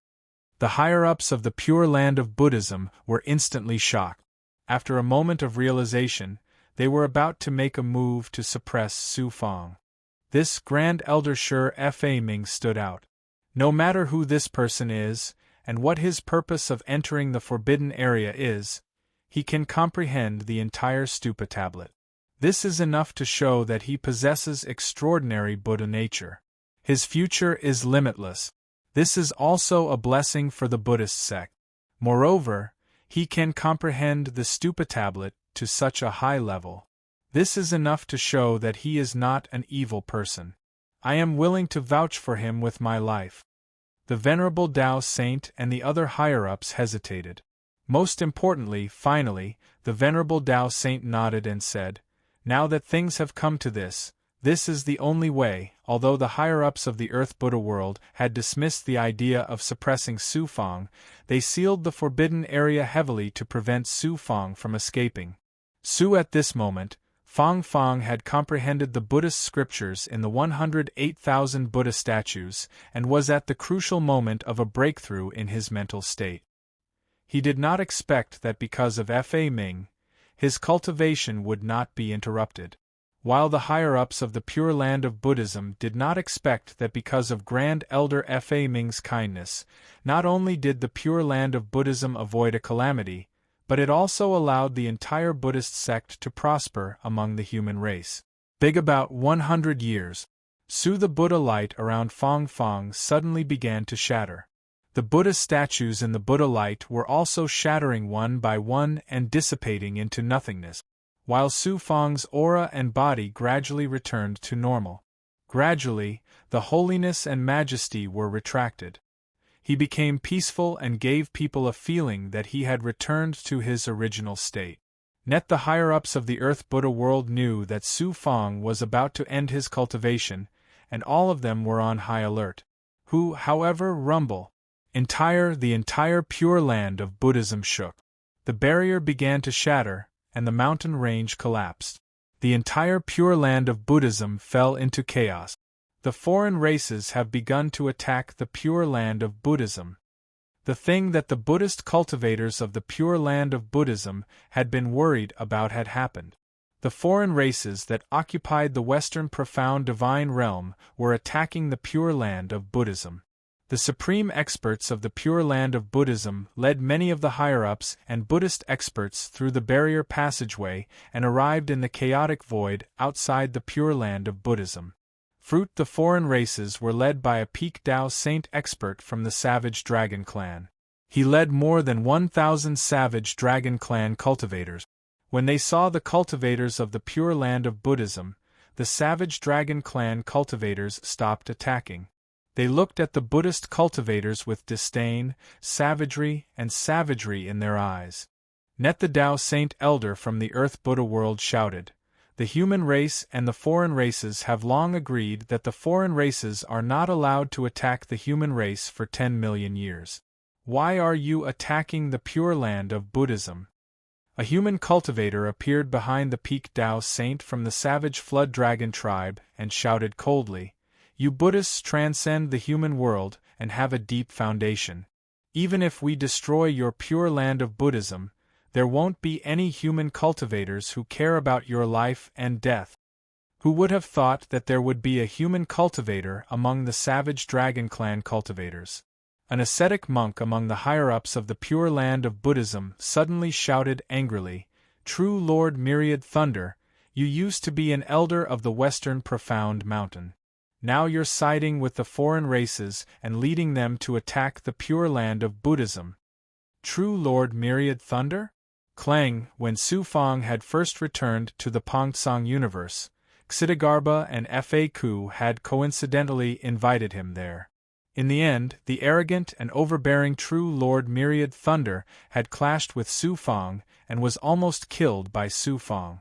The higher-ups of the Pure Land of Buddhism were instantly shocked. After a moment of realization, they were about to make a move to suppress Su Fang. This Grand Elder Shi Fa Ming stood out. No matter who this person is, and what his purpose of entering the forbidden area is, he can comprehend the entire Stupa tablet. This is enough to show that he possesses extraordinary Buddha nature. His future is limitless. This is also a blessing for the Buddhist sect. Moreover, he can comprehend the Stupa tablet to such a high level. This is enough to show that he is not an evil person. I am willing to vouch for him with my life. The Venerable Tao Saint and the other higher-ups hesitated. Most importantly, finally, the Venerable Tao Saint nodded and said, "Now that things have come to this is the only way." Although the higher-ups of the Earth Buddha world had dismissed the idea of suppressing Su Fang, they sealed the forbidden area heavily to prevent Su Fang from escaping. At this moment, Fang had comprehended the Buddhist scriptures in the 108,000 Buddha statues and was at the crucial moment of a breakthrough in his mental state. He did not expect that because of Fa Ming, his cultivation would not be interrupted. While the higher-ups of the Pure Land of Buddhism did not expect that because of Grand Elder Fa Ming's kindness, not only did the Pure Land of Buddhism avoid a calamity, but it also allowed the entire Buddhist sect to prosper among the human race. Big about 100 years, the Buddha light around Fang suddenly began to shatter. The Buddha statues in the Buddha light were also shattering one by one and dissipating into nothingness, while Su Fang's aura and body gradually returned to normal. Gradually, the holiness and majesty were retracted. He became peaceful and gave people a feeling that he had returned to his original state. Net the higher-ups of the Earth Buddha world knew that Su Fang was about to end his cultivation, and all of them were on high alert. Who, however, rumble. The entire Pure Land of Buddhism shook. The barrier began to shatter, and the mountain range collapsed. The entire Pure Land of Buddhism fell into chaos. The foreign races have begun to attack the Pure Land of Buddhism. The thing that the Buddhist cultivators of the Pure Land of Buddhism had been worried about had happened. The foreign races that occupied the Western Profound Divine Realm were attacking the Pure Land of Buddhism. The supreme experts of the Pure Land of Buddhism led many of the higher-ups and Buddhist experts through the barrier passageway and arrived in the chaotic void outside the Pure Land of Buddhism. The foreign races were led by a peak Tao Saint expert from the Savage Dragon Clan. He led more than 1,000 Savage Dragon Clan cultivators. When they saw the cultivators of the Pure Land of Buddhism, the Savage Dragon Clan cultivators stopped attacking. They looked at the Buddhist cultivators with disdain, savagery in their eyes. Net the Tao Saint Elder from the Earth Buddha world shouted, "The human race and the foreign races have long agreed that the foreign races are not allowed to attack the human race for 10 million years. Why are you attacking the Pure Land of Buddhism?" A human cultivator appeared behind the peak Tao Saint from the Savage Flood Dragon tribe and shouted coldly, "You Buddhists transcend the human world and have a deep foundation. Even if we destroy your Pure Land of Buddhism, there won't be any human cultivators who care about your life and death." Who would have thought that there would be a human cultivator among the Savage Dragon Clan cultivators? An ascetic monk among the higher-ups of the Pure Land of Buddhism suddenly shouted angrily, "True Lord Myriad Thunder, You used to be an elder of the Western Profound Mountain. Now you're siding with the foreign races and leading them to attack the Pure Land of Buddhism. True Lord Myriad Thunder? Clang, when Su Fang had first returned to the Pongsong universe, Xidagarba and Fa Ku had coincidentally invited him there. In the end, the arrogant and overbearing True Lord Myriad Thunder had clashed with Su Fang and was almost killed by Su Fang.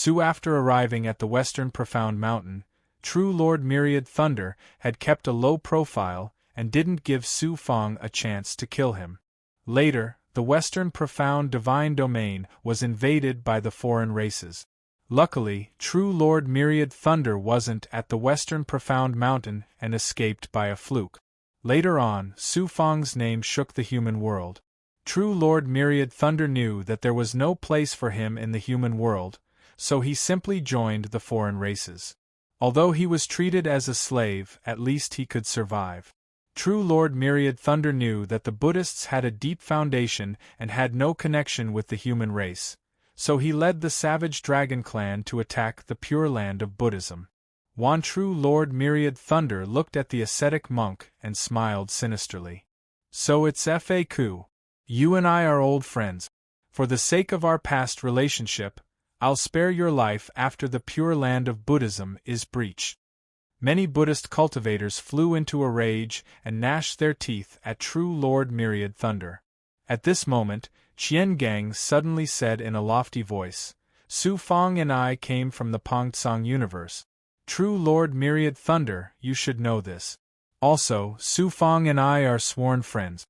After arriving at the Western Profound Mountain, True Lord Myriad Thunder had kept a low profile and didn't give Su Fang a chance to kill him. Later, the Western Profound Divine Domain was invaded by the foreign races. Luckily, True Lord Myriad Thunder wasn't at the Western Profound Mountain and escaped by a fluke. Later on, Su Fang's name shook the human world. True Lord Myriad Thunder knew that there was no place for him in the human world, so he simply joined the foreign races. Although he was treated as a slave, at least he could survive. True Lord Myriad Thunder knew that the Buddhists had a deep foundation and had no connection with the human race, so he led the savage dragon clan to attack the Pure Land of Buddhism. True Lord Myriad Thunder looked at the ascetic monk and smiled sinisterly. So it's Fa Ku. You and I are old friends. For the sake of our past relationship, I'll spare your life after the Pure Land of Buddhism is breached. Many Buddhist cultivators flew into a rage and gnashed their teeth at True Lord Myriad Thunder. At this moment, Qian Gang suddenly said in a lofty voice, Su Fang and I came from the Pongsong universe. True Lord Myriad Thunder, you should know this. Also, Su Fang and I are sworn friends.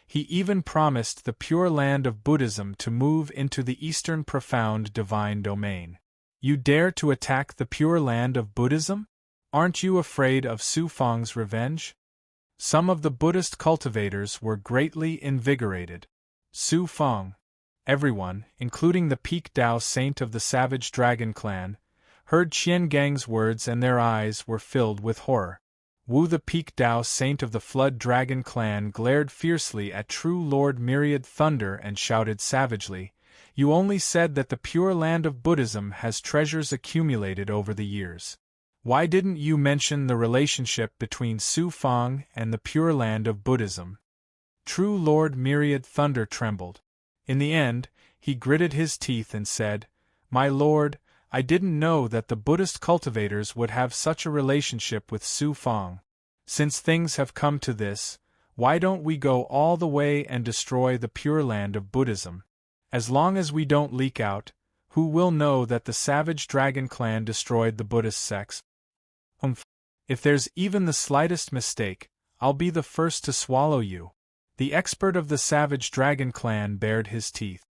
He even promised the Pure Land of Buddhism to move into the Eastern Profound Divine Domain. You dare to attack the Pure Land of Buddhism? Aren't you afraid of Su Fang's revenge? Some of the Buddhist cultivators were greatly invigorated. Su Fang. Everyone, including the Peak Dao saint of the Savage Dragon clan, heard Qian Gang's words and their eyes were filled with horror. Wu the Peak Dao saint of the Flood Dragon clan glared fiercely at True Lord Myriad Thunder and shouted savagely, You only said that the Pure Land of Buddhism has treasures accumulated over the years. Why didn't you mention the relationship between Su Fang and the Pure Land of Buddhism? True Lord Myriad Thunder trembled. In the end, he gritted his teeth and said, My lord, I didn't know that the Buddhist cultivators would have such a relationship with Su Fang. Since things have come to this, why don't we go all the way and destroy the Pure Land of Buddhism? As long as we don't leak out, who will know that the Savage Dragon clan destroyed the Buddhist sects? If there's even the slightest mistake, I'll be the first to swallow you. The expert of the Savage Dragon clan bared his teeth.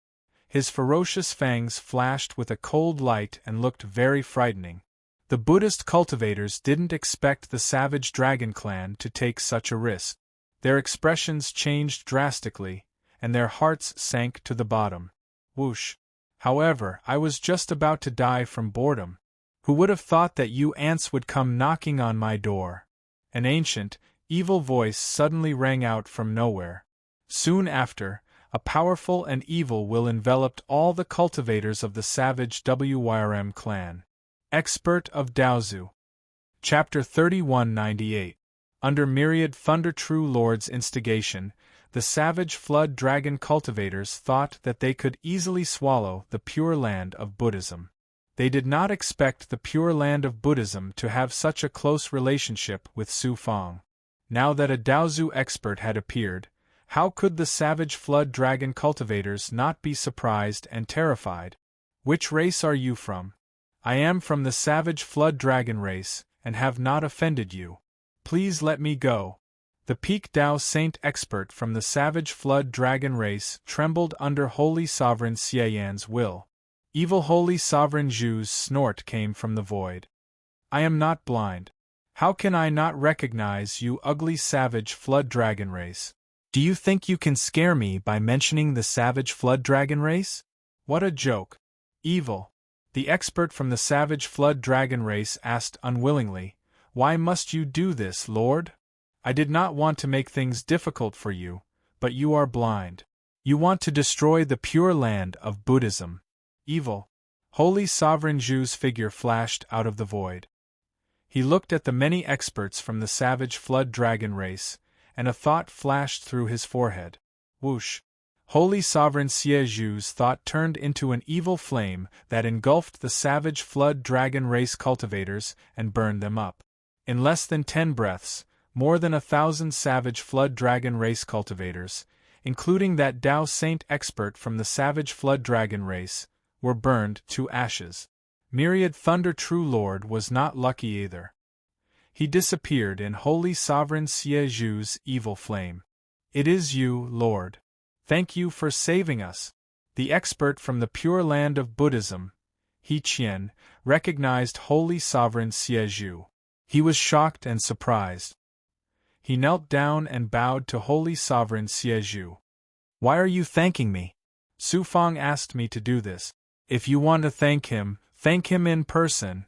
His ferocious fangs flashed with a cold light and looked very frightening. The Buddhist cultivators didn't expect the Savage Dragon clan to take such a risk. Their expressions changed drastically, and their hearts sank to the bottom. Whoosh. However, I was just about to die from boredom. Who would have thought that you ants would come knocking on my door? An ancient, evil voice suddenly rang out from nowhere. Soon after, a powerful and evil will enveloped all the cultivators of the Savage Wyrm clan. Expert of Daozu. Chapter 3198. Under Myriad Thunder True Lord's instigation, the Savage Flood Dragon cultivators thought that they could easily swallow the Pure Land of Buddhism. They did not expect the Pure Land of Buddhism to have such a close relationship with Su Fang. Now that a Daozu expert had appeared, how could the Savage Flood Dragon cultivators not be surprised and terrified? Which race are you from? I am from the Savage Flood Dragon race, and have not offended you. Please let me go. The Peak Dao Saint expert from the Savage Flood Dragon race trembled under Holy Sovereign Xieyan's will. Evil Holy Sovereign Zhu's snort came from the void. I am not blind. How can I not recognize you ugly Savage Flood Dragon race? Do you think you can scare me by mentioning the Savage Flood Dragon race? What a joke. Evil. The expert from the Savage Flood Dragon race asked unwillingly, Why must you do this, Lord? I did not want to make things difficult for you, but you are blind. You want to destroy the Pure Land of Buddhism. Evil. Holy Sovereign Zhu's figure flashed out of the void. He looked at the many experts from the savage flood dragon race, and a thought flashed through his forehead. Whoosh! Holy Sovereign Xie Zhu's thought turned into an evil flame that engulfed the savage flood dragon race cultivators and burned them up. In less than 10 breaths, more than 1,000 savage flood dragon race cultivators, including that Dao Saint expert from the savage flood dragon race, were burned to ashes. Myriad Thunder True Lord was not lucky either. He disappeared in Holy Sovereign Xie Zhu's evil flame. It is you, Lord. Thank you for saving us. The expert from the Pure Land of Buddhism, He Qian, recognized Holy Sovereign Xie Zhu. He was shocked and surprised. He knelt down and bowed to Holy Sovereign Xie Zhu. Why are you thanking me? Su Fang asked me to do this. If you want to thank him in person,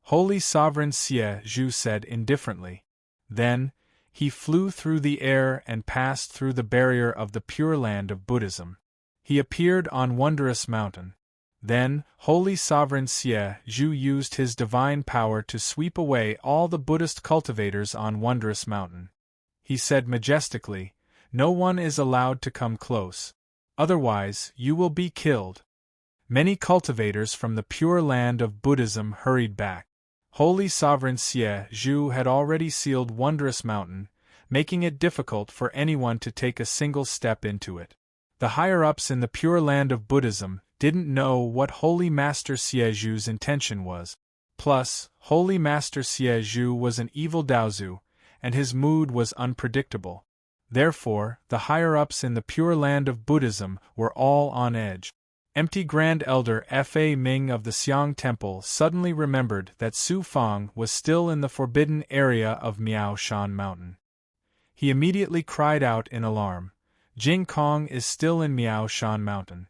Holy Sovereign Xie Zhu said indifferently. Then, he flew through the air and passed through the barrier of the Pure Land of Buddhism. He appeared on Wondrous Mountain. Then, Holy Sovereign Xie Zhu used his divine power to sweep away all the Buddhist cultivators on Wondrous Mountain. He said majestically, "No one is allowed to come close. Otherwise, you will be killed." Many cultivators from the Pure Land of Buddhism hurried back. Holy Sovereign Xie Zhu had already sealed Wondrous Mountain, making it difficult for anyone to take a single step into it. The higher-ups in the Pure Land of Buddhism didn't know what Holy Master Xie Zhu's intention was. Plus, Holy Master Xie Zhu was an evil Daozu, and his mood was unpredictable. Therefore, the higher-ups in the Pure Land of Buddhism were all on edge. Empty Grand Elder Fa Ming of the Xiang Temple suddenly remembered that Su Fang was still in the forbidden area of Miao Shan Mountain. He immediately cried out in alarm, "Jing Kong is still in Miao Shan Mountain.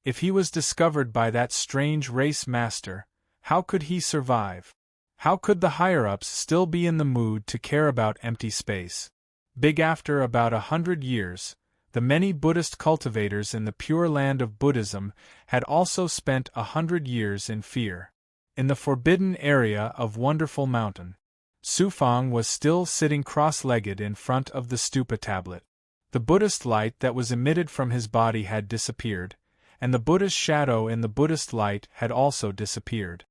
If he was discovered by that strange race master, how could he survive? How could the higher-ups still be in the mood to care about empty space?" Big after about 100 years, the many Buddhist cultivators in the Pure Land of Buddhism had also spent 100 years in fear. In the forbidden area of Wonderful Mountain, Su Fang was still sitting cross-legged in front of the stupa tablet. The Buddhist light that was emitted from his body had disappeared, and the Buddha's shadow in the Buddhist light had also disappeared.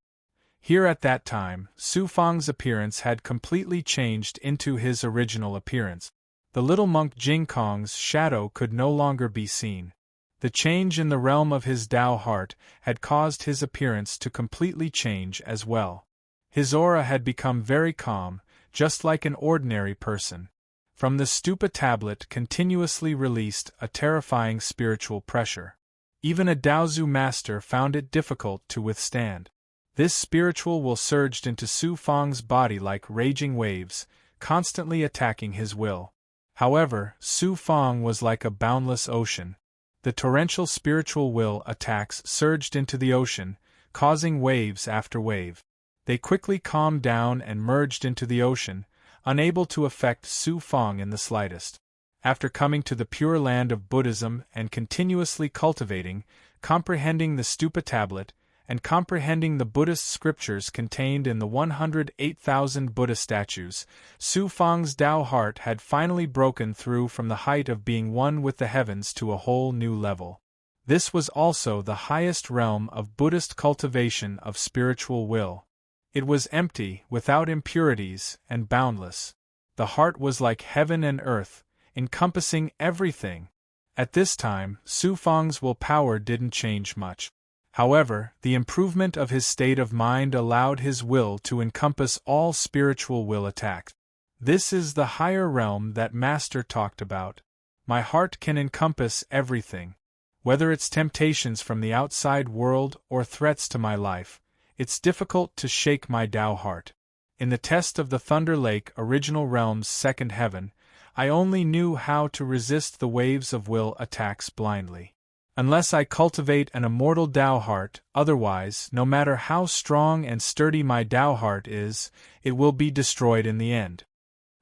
Here at that time, Su Fang's appearance had completely changed into his original appearance. The little monk Jing Kong's shadow could no longer be seen. The change in the realm of his Tao heart had caused his appearance to completely change as well. His aura had become very calm, just like an ordinary person. From the stupa tablet continuously released a terrifying spiritual pressure. Even a Daozu master found it difficult to withstand. This spiritual will surged into Su Fang's body like raging waves, constantly attacking his will. However, Su Fang was like a boundless ocean. The torrential spiritual will attacks surged into the ocean, causing waves after wave. They quickly calmed down and merged into the ocean, unable to affect Su Fang in the slightest. After coming to the Pure Land of Buddhism and continuously cultivating, comprehending the stupa tablet, and comprehending the Buddhist scriptures contained in the 108,000 Buddha statues, Su Fang's Tao heart had finally broken through from the height of being one with the heavens to a whole new level. This was also the highest realm of Buddhist cultivation of spiritual will. It was empty, without impurities, and boundless. The heart was like heaven and earth, encompassing everything. At this time, Su Fang's willpower didn't change much. However, the improvement of his state of mind allowed his will to encompass all spiritual will attacks. This is the higher realm that Master talked about. My heart can encompass everything. Whether it's temptations from the outside world or threats to my life, it's difficult to shake my Tao heart. In the test of the Thunder Lake Original Realm's second heaven, I only knew how to resist the waves of will attacks blindly. Unless I cultivate an immortal Tao heart, otherwise, no matter how strong and sturdy my Tao heart is, it will be destroyed in the end.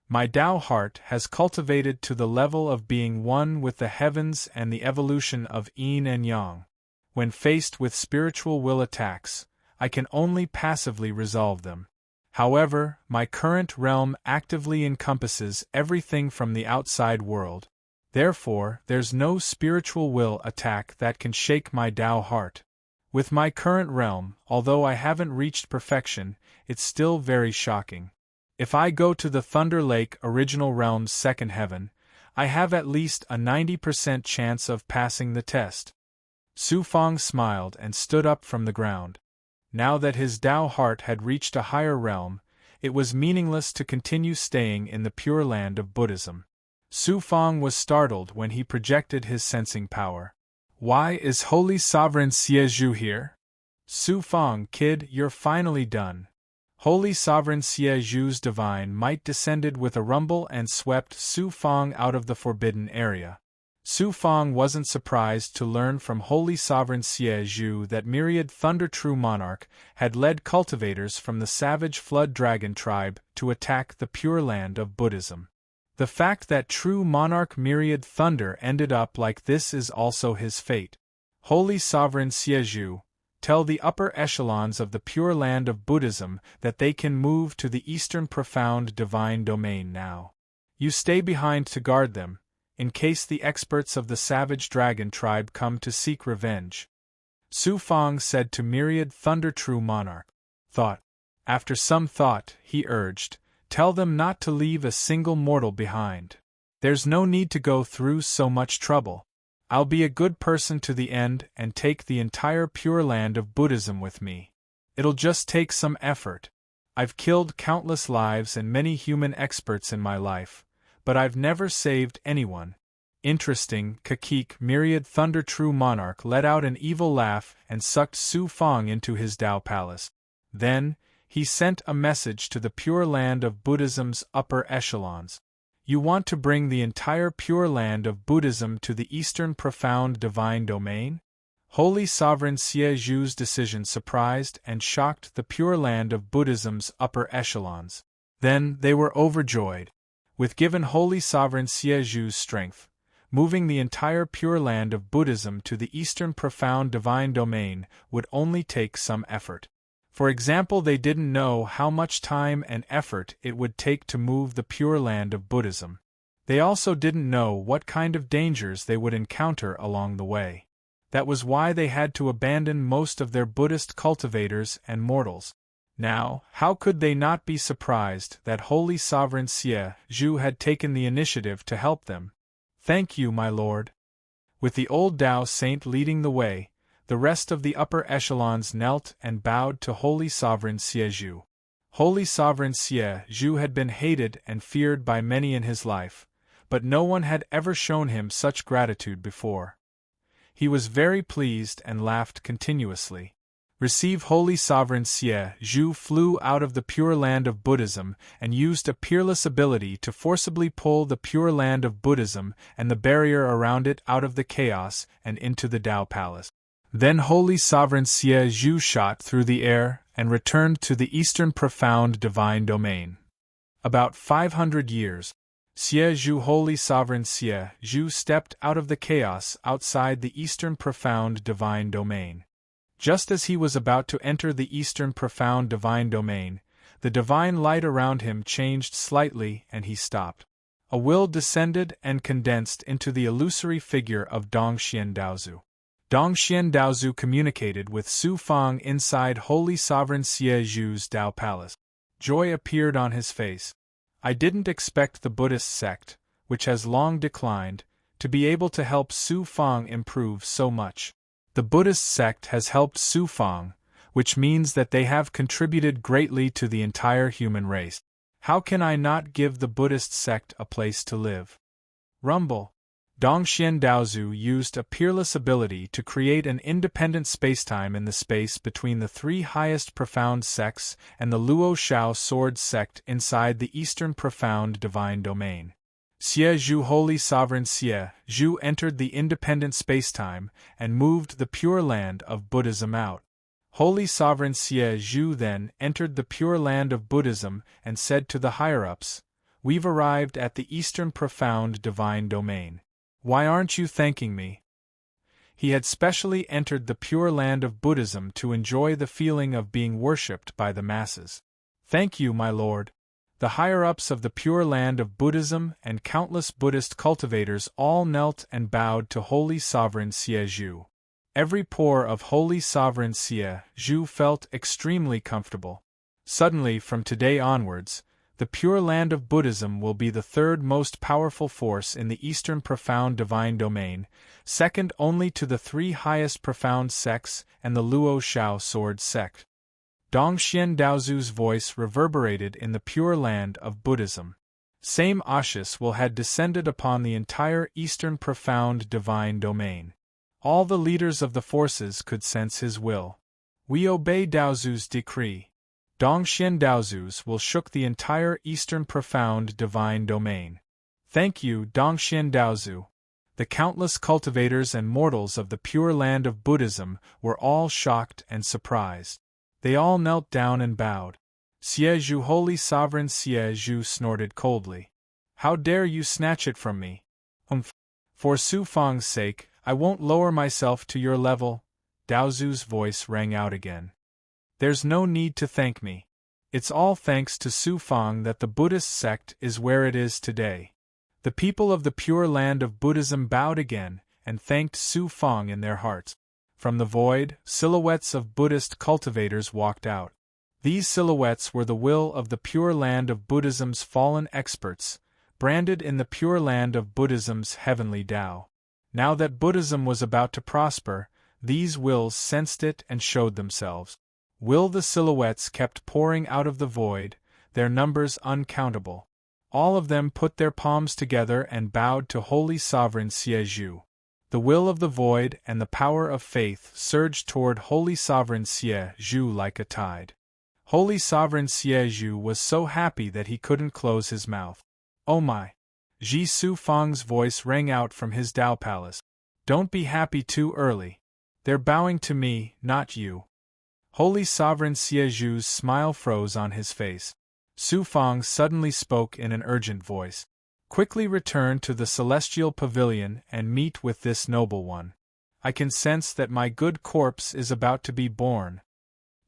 My Tao heart has cultivated to the level of being one with the heavens and the evolution of yin and yang. When faced with spiritual will attacks, I can only passively resolve them. However, my current realm actively encompasses everything from the outside world. Therefore, there's no spiritual will attack that can shake my Tao heart. With my current realm, although I haven't reached perfection, it's still very shocking. If I go to the Thunder Lake Original Realm's second heaven, I have at least a 90% chance of passing the test. Su Fang smiled and stood up from the ground. Now that his Tao heart had reached a higher realm, it was meaningless to continue staying in the Pure Land of Buddhism. Su Fang was startled when he projected his sensing power. Why is Holy Sovereign Xie here? Su Fang, kid, you're finally done. Holy Sovereign Xie's divine might descended with a rumble and swept Su Fang out of the forbidden area. Su Fang wasn't surprised to learn from Holy Sovereign Xie that myriad Thunder True Monarch had led cultivators from the savage Flood Dragon tribe to attack the Pure Land of Buddhism. The fact that True Monarch Myriad Thunder ended up like this is also his fate. Holy Sovereign Xie, tell the upper echelons of the Pure Land of Buddhism that they can move to the Eastern Profound Divine Domain now. You stay behind to guard them, in case the experts of the Savage Dragon tribe come to seek revenge. Su Fang said to Myriad Thunder True Monarch. Thought. After some thought, he urged, tell them not to leave a single mortal behind. There's no need to go through so much trouble. I'll be a good person to the end and take the entire Pure Land of Buddhism with me. It'll just take some effort. I've killed countless lives and many human experts in my life, but I've never saved anyone. Interesting, Kakik Myriad Thunder True Monarch let out an evil laugh and sucked Su Fang into his Tao palace. Then, he sent a message to the Pure Land of Buddhism's upper echelons. You want to bring the entire Pure Land of Buddhism to the Eastern Profound Divine Domain? Holy Sovereign Xie's decision surprised and shocked the Pure Land of Buddhism's upper echelons. Then they were overjoyed. With given Holy Sovereign Xie's strength, moving the entire Pure Land of Buddhism to the Eastern Profound Divine Domain would only take some effort. For example, they didn't know how much time and effort it would take to move the Pure Land of Buddhism. They also didn't know what kind of dangers they would encounter along the way. That was why they had to abandon most of their Buddhist cultivators and mortals. Now, how could they not be surprised that Holy Sovereign Xie had taken the initiative to help them? Thank you, my lord. With the old Tao saint leading the way, the rest of the upper echelons knelt and bowed to Holy Sovereign Xie. Holy Sovereign Xie had been hated and feared by many in his life, but no one had ever shown him such gratitude before. He was very pleased and laughed continuously. Receive Holy Sovereign Xie flew out of the Pure Land of Buddhism and used a peerless ability to forcibly pull the Pure Land of Buddhism and the barrier around it out of the chaos and into the Tao Palace. Then Holy Sovereign Xie shot through the air and returned to the Eastern Profound Divine Domain. About 500 years, Holy Sovereign Xie stepped out of the chaos outside the Eastern Profound Divine Domain. Just as he was about to enter the Eastern Profound Divine Domain, the divine light around him changed slightly and he stopped. A will descended and condensed into the illusory figure of Dongxian Daozu. Dongxian Daozu communicated with Su Fang inside Holy Sovereign Xie's Tao Palace. Joy appeared on his face. I didn't expect the Buddhist sect, which has long declined, to be able to help Su Fang improve so much. The Buddhist sect has helped Su Fang, which means that they have contributed greatly to the entire human race. How can I not give the Buddhist sect a place to live? Rumble. Dongxian Daozu used a peerless ability to create an independent spacetime in the space between the three highest profound sects and the Luo Shao sword sect inside the Eastern Profound Divine Domain. Xie Holy Sovereign Xie entered the independent spacetime and moved the Pure Land of Buddhism out. Holy Sovereign Xie then entered the Pure Land of Buddhism and said to the higher-ups, "We've arrived at the Eastern Profound Divine Domain. Why aren't you thanking me?" He had specially entered the Pure Land of Buddhism to enjoy the feeling of being worshipped by the masses. Thank you, my lord. The higher-ups of the Pure Land of Buddhism and countless Buddhist cultivators all knelt and bowed to Holy Sovereign Xie Zhu. Every pore of Holy Sovereign Xie Zhu felt extremely comfortable. Suddenly, from today onwards, the Pure Land of Buddhism will be the third most powerful force in the Eastern Profound Divine Domain, second only to the three highest profound sects and the Luo Shao Sword sect. Dongxian Daozu's voice reverberated in the Pure Land of Buddhism. Same auspicious will had descended upon the entire Eastern Profound Divine Domain. All the leaders of the forces could sense his will. We obey Daozu's decree. Dongxian Daozu's will shook the entire Eastern Profound Divine Domain. Thank you, Dongxian Daozu. The countless cultivators and mortals of the Pure Land of Buddhism were all shocked and surprised. They all knelt down and bowed. Xie Zhu, Holy Sovereign Xie Zhu snorted coldly. How dare you snatch it from me? For Su Fang's sake, I won't lower myself to your level. Daozu's voice rang out again. There's no need to thank me. It's all thanks to Su Fang that the Buddhist sect is where it is today. The people of the Pure Land of Buddhism bowed again and thanked Su Fang in their hearts. From the void, silhouettes of Buddhist cultivators walked out. These silhouettes were the will of the Pure Land of Buddhism's fallen experts, branded in the Pure Land of Buddhism's heavenly Tao. Now that Buddhism was about to prosper, these wills sensed it and showed themselves. The silhouettes kept pouring out of the void, their numbers uncountable. All of them put their palms together and bowed to Holy Sovereign Xie Zhu. The will of the void and the power of faith surged toward Holy Sovereign Xie Zhu like a tide. Holy Sovereign Xie Zhu was so happy that he couldn't close his mouth. Oh my! Ji Su Fang's voice rang out from his Tao palace. Don't be happy too early. They're bowing to me, not you. Holy Sovereign Xie Zhu's smile froze on his face. Su Fang suddenly spoke in an urgent voice. Quickly return to the celestial pavilion and meet with this noble one. I can sense that my good corpse is about to be born.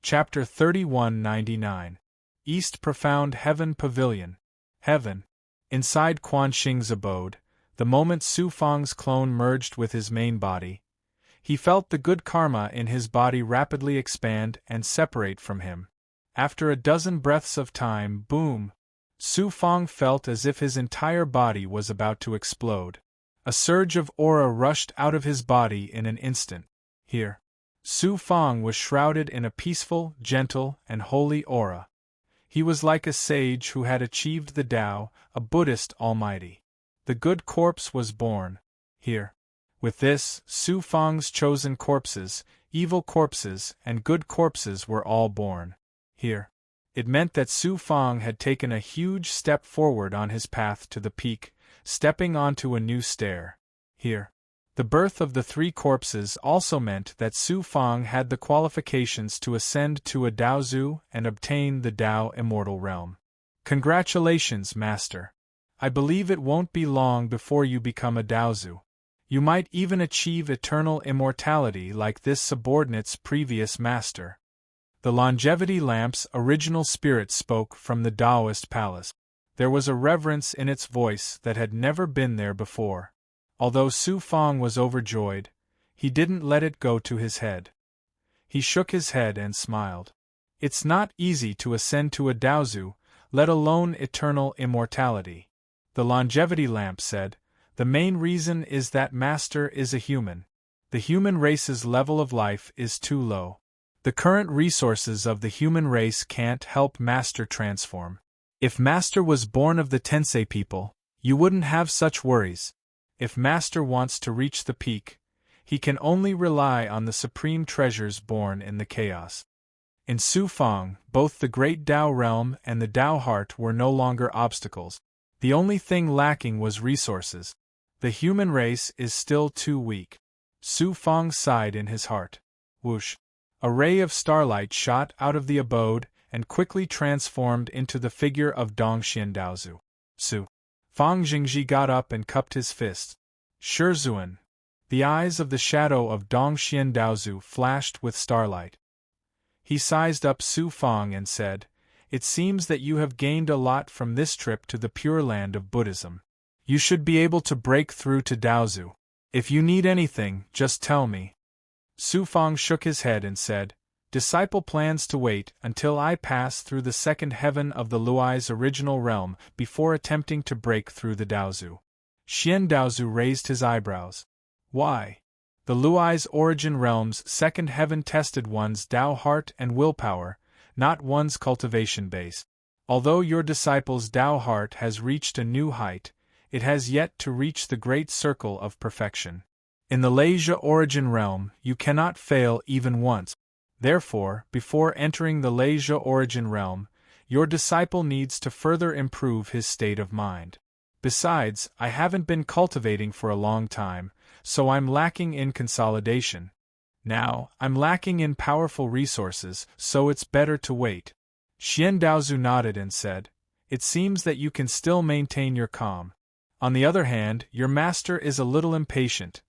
Chapter 3199. East Profound Heaven Pavilion. Heaven. Inside Quan Xing's abode, the moment Su Fang's clone merged with his main body, he felt the good karma in his body rapidly expand and separate from him. After a dozen breaths of time, boom! Su Fang felt as if his entire body was about to explode. A surge of aura rushed out of his body in an instant. Here, Su Fang was shrouded in a peaceful, gentle, and holy aura. He was like a sage who had achieved the Tao, a Buddhist almighty. The good corpse was born. Here. With this, Su Fang's chosen corpses, evil corpses, and good corpses were all born. Here. It meant that Su Fang had taken a huge step forward on his path to the peak, stepping onto a new stair. Here. The birth of the three corpses also meant that Su Fang had the qualifications to ascend to a Daozu and obtain the Tao Immortal Realm. Congratulations, Master. I believe it won't be long before you become a Daozu. You might even achieve eternal immortality like this subordinate's previous master. The Longevity Lamp's original spirit spoke from the Taoist palace. There was a reverence in its voice that had never been there before. Although Su Fang was overjoyed, he didn't let it go to his head. He shook his head and smiled. It's not easy to ascend to a Daozu, let alone eternal immortality. The Longevity Lamp said, the main reason is that Master is a human. The human race's level of life is too low. The current resources of the human race can't help Master transform. If Master was born of the Tensei people, you wouldn't have such worries. If Master wants to reach the peak, he can only rely on the supreme treasures born in the chaos. In Su Fang, both the great Tao realm and the Tao heart were no longer obstacles. The only thing lacking was resources. The human race is still too weak. Su Fang sighed in his heart. Whoosh! A ray of starlight shot out of the abode and quickly transformed into the figure of Dongxian Daozu. Su Fang Jingji got up and cupped his fist. Shizhuan. The eyes of the shadow of Dongxian Daozu flashed with starlight. He sized up Su Fang and said, "It seems that you have gained a lot from this trip to the Pure Land of Buddhism. You should be able to break through to Daozu. If you need anything, just tell me." Su Fang shook his head and said, "Disciple plans to wait until I pass through the second heaven of the Luai's original realm before attempting to break through the Daozu." Xian Daozu raised his eyebrows. "Why?" The Luai's origin realm's second heaven tested one's Dao heart and willpower, not one's cultivation base. Although your disciple's Dao heart has reached a new height, it has yet to reach the great circle of perfection. In the Leisure origin realm, you cannot fail even once. Therefore, before entering the Leisure origin realm, your disciple needs to further improve his state of mind. Besides, I haven't been cultivating for a long time, so I'm lacking in consolidation. Now, I'm lacking in powerful resources, so it's better to wait." Xian Daozu nodded and said, "It seems that you can still maintain your calm. On the other hand, your master is a little impatient."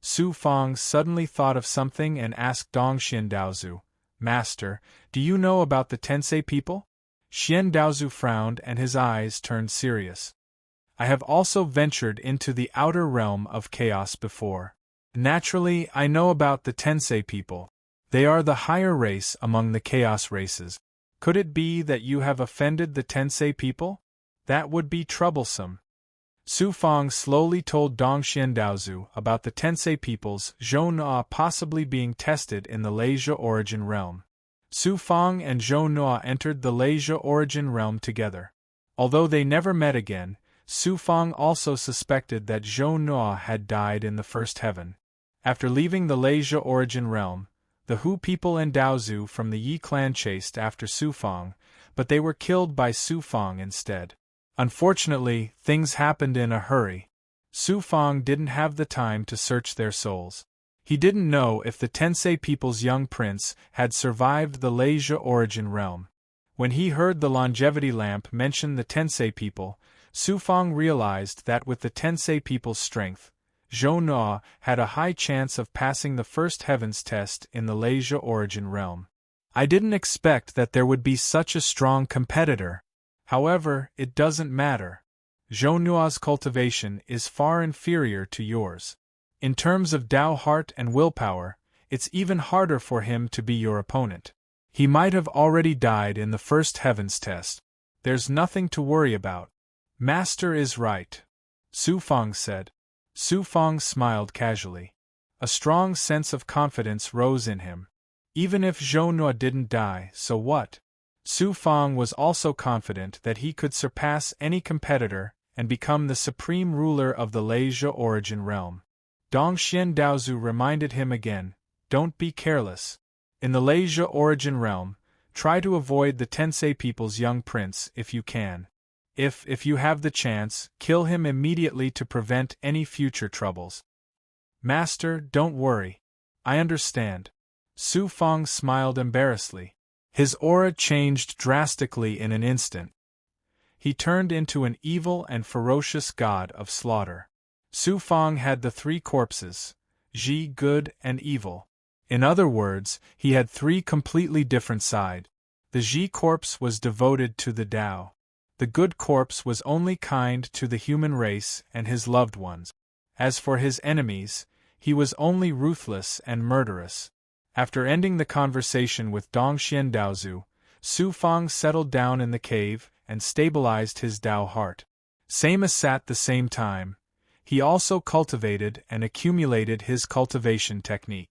Su Fang suddenly thought of something and asked Dongxian Daozu, "Master, do you know about the Tensei people?" Xian Daozu frowned and his eyes turned serious. "I have also ventured into the outer realm of chaos before. Naturally, I know about the Tensei people. They are the higher race among the chaos races. Could it be that you have offended the Tensei people? That would be troublesome." Su Fang slowly told Dongxian Daozu about the Tensei people's Zhou Nua possibly being tested in the Leisure origin realm. Su Fang and Zhou Nua entered the Leisure origin realm together. Although they never met again, Su Fang also suspected that Zhou Nua had died in the first heaven. After leaving the Leisure origin realm, the Hu people and Daozu from the Yi clan chased after Su Fang, but they were killed by Su Fang instead. Unfortunately, things happened in a hurry. Su Fang didn't have the time to search their souls. He didn't know if the Tensei people's young prince had survived the Leisure origin realm. When he heard the longevity lamp mention the Tensei people, Su Fang realized that with the Tensei people's strength, Zhou Nua had a high chance of passing the first heavens test in the Leisure origin realm. "I didn't expect that there would be such a strong competitor. However, it doesn't matter. Zhou Nua's cultivation is far inferior to yours. In terms of Dao heart and willpower, it's even harder for him to be your opponent. He might have already died in the first heavens test. There's nothing to worry about." "Master is right," Su Fang said. Su Fang smiled casually. A strong sense of confidence rose in him. Even if Zhou Nua didn't die, so what? Su Fang was also confident that he could surpass any competitor and become the supreme ruler of the Leisure origin realm. Dongxian Daozu reminded him again, "Don't be careless. In the Leisure origin realm, try to avoid the Tensei people's young prince if you can. If you have the chance, kill him immediately to prevent any future troubles." "Master, don't worry. I understand." Su Fang smiled embarrassedly. His aura changed drastically in an instant. He turned into an evil and ferocious god of slaughter. Su Fang had the three corpses, Ji, good and evil. In other words, he had three completely different sides. The Ji corpse was devoted to the Tao. The good corpse was only kind to the human race and his loved ones. As for his enemies, he was only ruthless and murderous. After ending the conversation with Dongxian Daozu, Su Fang settled down in the cave and stabilized his Dao heart. Same as at the same time, he also cultivated and accumulated his cultivation technique.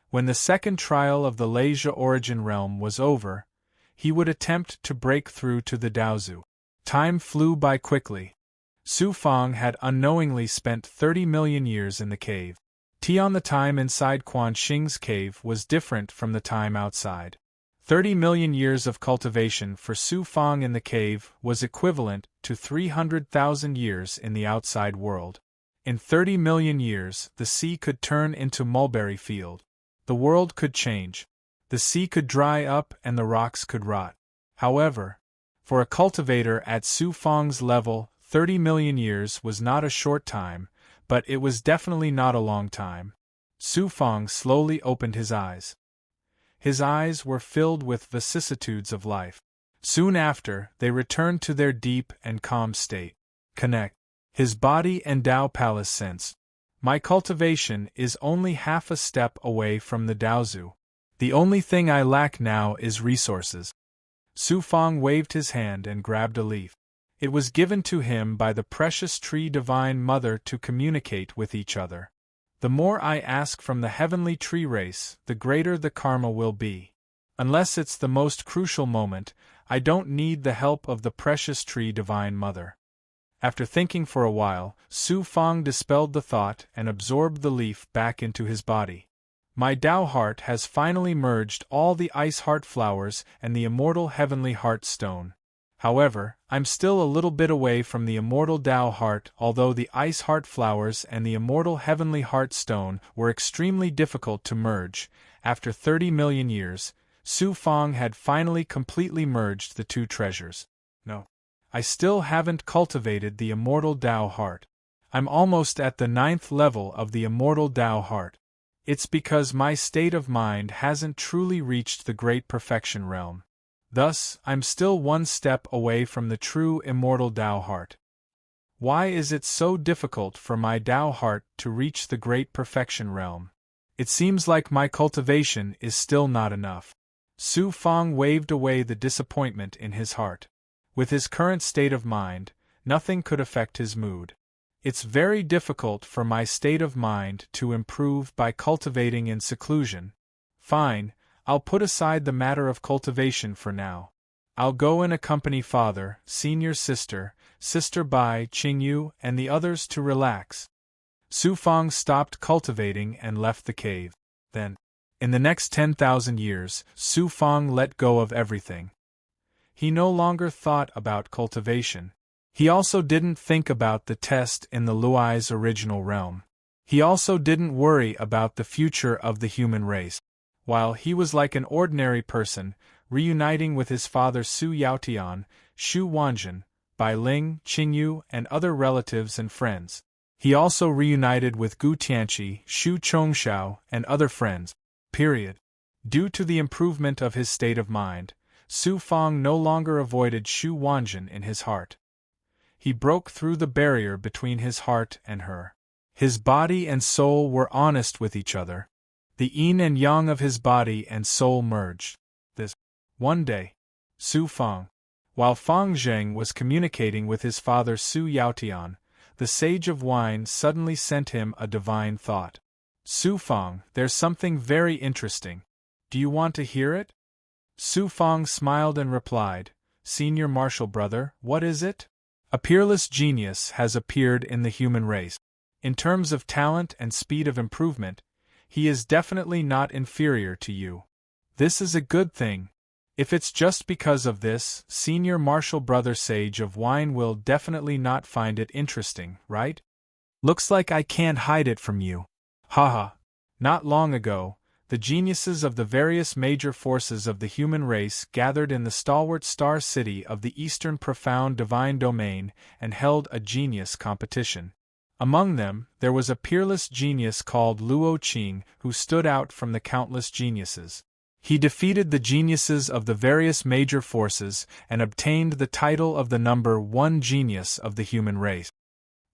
When the second trial of the Leisure origin realm was over, he would attempt to break through to the Daozu. Time flew by quickly. Su Fang had unknowingly spent 30 million years in the cave. The time inside Quan Xing's cave was different from the time outside. 30 million years of cultivation for Su Fang in the cave was equivalent to 300,000 years in the outside world. In 30 million years, the sea could turn into mulberry field. The world could change. The sea could dry up and the rocks could rot. However, for a cultivator at Su Fang's level, 30 million years was not a short time, but it was definitely not a long time. Su Fang slowly opened his eyes. His eyes were filled with vicissitudes of life. Soon after, they returned to their deep and calm state. Connect. His body and Tao Palace sense. My cultivation is only half a step away from the Daozu. The only thing I lack now is resources. Su Fang waved his hand and grabbed a leaf. It was given to him by the precious tree Divine Mother to communicate with each other. The more I ask from the heavenly tree race, the greater the karma will be. Unless it's the most crucial moment, I don't need the help of the precious tree Divine Mother. After thinking for a while, Su Fang dispelled the thought and absorbed the leaf back into his body. My Tao heart has finally merged all the ice heart flowers and the immortal heavenly heart stone. However, I'm still a little bit away from the immortal Tao heart, although the ice heart flowers and the immortal heavenly heart stone were extremely difficult to merge. After 30 million years, Su Fang had finally completely merged the two treasures. No. I still haven't cultivated the immortal Tao heart. I'm almost at the 9th level of the immortal Tao heart. It's because my state of mind hasn't truly reached the great perfection realm. Thus, I'm still one step away from the true immortal Tao heart. Why is it so difficult for my Tao heart to reach the great perfection realm? It seems like my cultivation is still not enough. Su Fang waved away the disappointment in his heart. With his current state of mind, nothing could affect his mood. It's very difficult for my state of mind to improve by cultivating in seclusion. Fine, I'll put aside the matter of cultivation for now. I'll go and accompany father, senior sister, Sister Bai, Qingyu, and the others to relax. Su Fang stopped cultivating and left the cave. Then, in the next 10,000 years, Su Fang let go of everything. He no longer thought about cultivation. He also didn't think about the test in the Luai's original realm. He also didn't worry about the future of the human race. While he was like an ordinary person, reuniting with his father Su Yaotian, Shu Wanjin, Bai Ling, Qingyu, and other relatives and friends. He also reunited with Gu Tianqi, Shu Chongshao, and other friends. Due to the improvement of his state of mind, Su Fang no longer avoided Shu Wanjin in his heart. He broke through the barrier between his heart and her. His body and soul were honest with each other. The yin and yang of his body and soul merged. One day, while Fang Zheng was communicating with his father Su Yaotian, the sage of wine suddenly sent him a divine thought. Su Fang, there's something very interesting. Do you want to hear it? Su Fang smiled and replied, Senior Martial Brother, what is it? A peerless genius has appeared in the human race. In terms of talent and speed of improvement, he is definitely not inferior to you. This is a good thing. If it's just because of this, Senior Martial Brother Sage of Wine will definitely not find it interesting, right? Looks like I can't hide it from you. Haha. Not long ago, the geniuses of the various major forces of the human race gathered in the stalwart star city of the Eastern Profound Divine Domain and held a genius competition. Among them, there was a peerless genius called Luo Qing who stood out from the countless geniuses. He defeated the geniuses of the various major forces and obtained the title of the number 1 genius of the human race.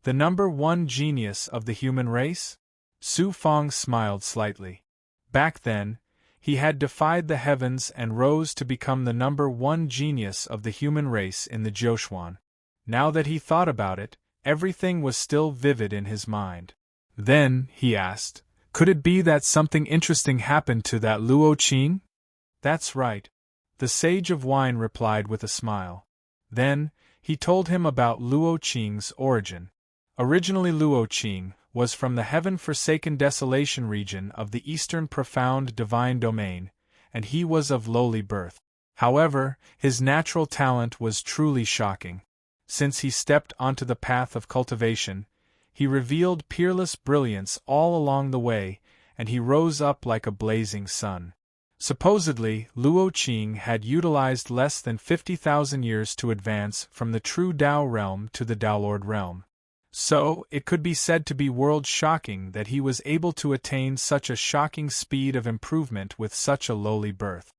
The number 1 genius of the human race? Su Fang smiled slightly. Back then, he had defied the heavens and rose to become the number 1 genius of the human race in the Jiuquan. Now that he thought about it, everything was still vivid in his mind. Then, he asked, could it be that something interesting happened to that Luo Qing? That's right. The Sage of Wine replied with a smile. Then, he told him about Luo Qing's origin. Originally Luo Qing was from the heaven-forsaken desolation region of the Eastern Profound Divine Domain, and he was of lowly birth. However, his natural talent was truly shocking. Since he stepped onto the path of cultivation, he revealed peerless brilliance all along the way, and he rose up like a blazing sun. Supposedly, Luo Qing had utilized less than 50,000 years to advance from the true Tao realm to the Tao Lord realm. So, it could be said to be world-shocking that he was able to attain such a shocking speed of improvement with such a lowly birth.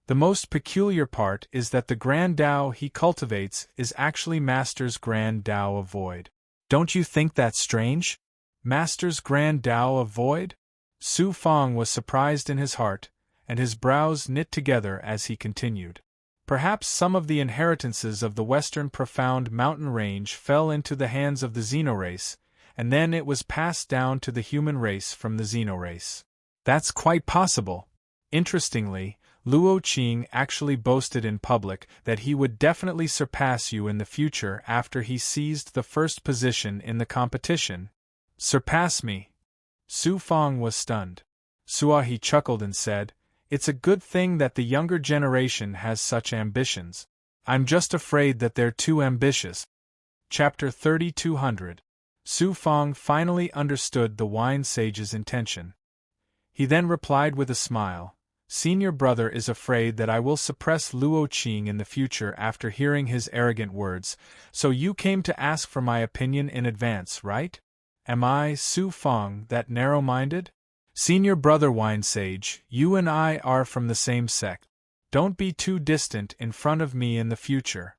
The most peculiar part is that the Grand Tao he cultivates is actually Master's Grand Tao of Void. Don't you think that strange? Master's Grand Tao of Void? Su Fang was surprised in his heart, and his brows knit together as he continued. Perhaps some of the inheritances of the western profound mountain range fell into the hands of the xenorace, and then it was passed down to the human race from the xenorace. That's quite possible. Interestingly, Luo Qing actually boasted in public that he would definitely surpass you in the future after he seized the first position in the competition. Surpass me? Su Fang was stunned. Suahi chuckled and said, "It's a good thing that the younger generation has such ambitions. I'm just afraid that they're too ambitious." Chapter 3200. Su Fang finally understood the wine sage's intention. He then replied with a smile, "Senior brother is afraid that I will suppress Luo Qing in the future after hearing his arrogant words, so you came to ask for my opinion in advance, right? Am I, Su Fang, that narrow-minded? Senior brother wine sage, you and I are from the same sect. Don't be too distant in front of me in the future."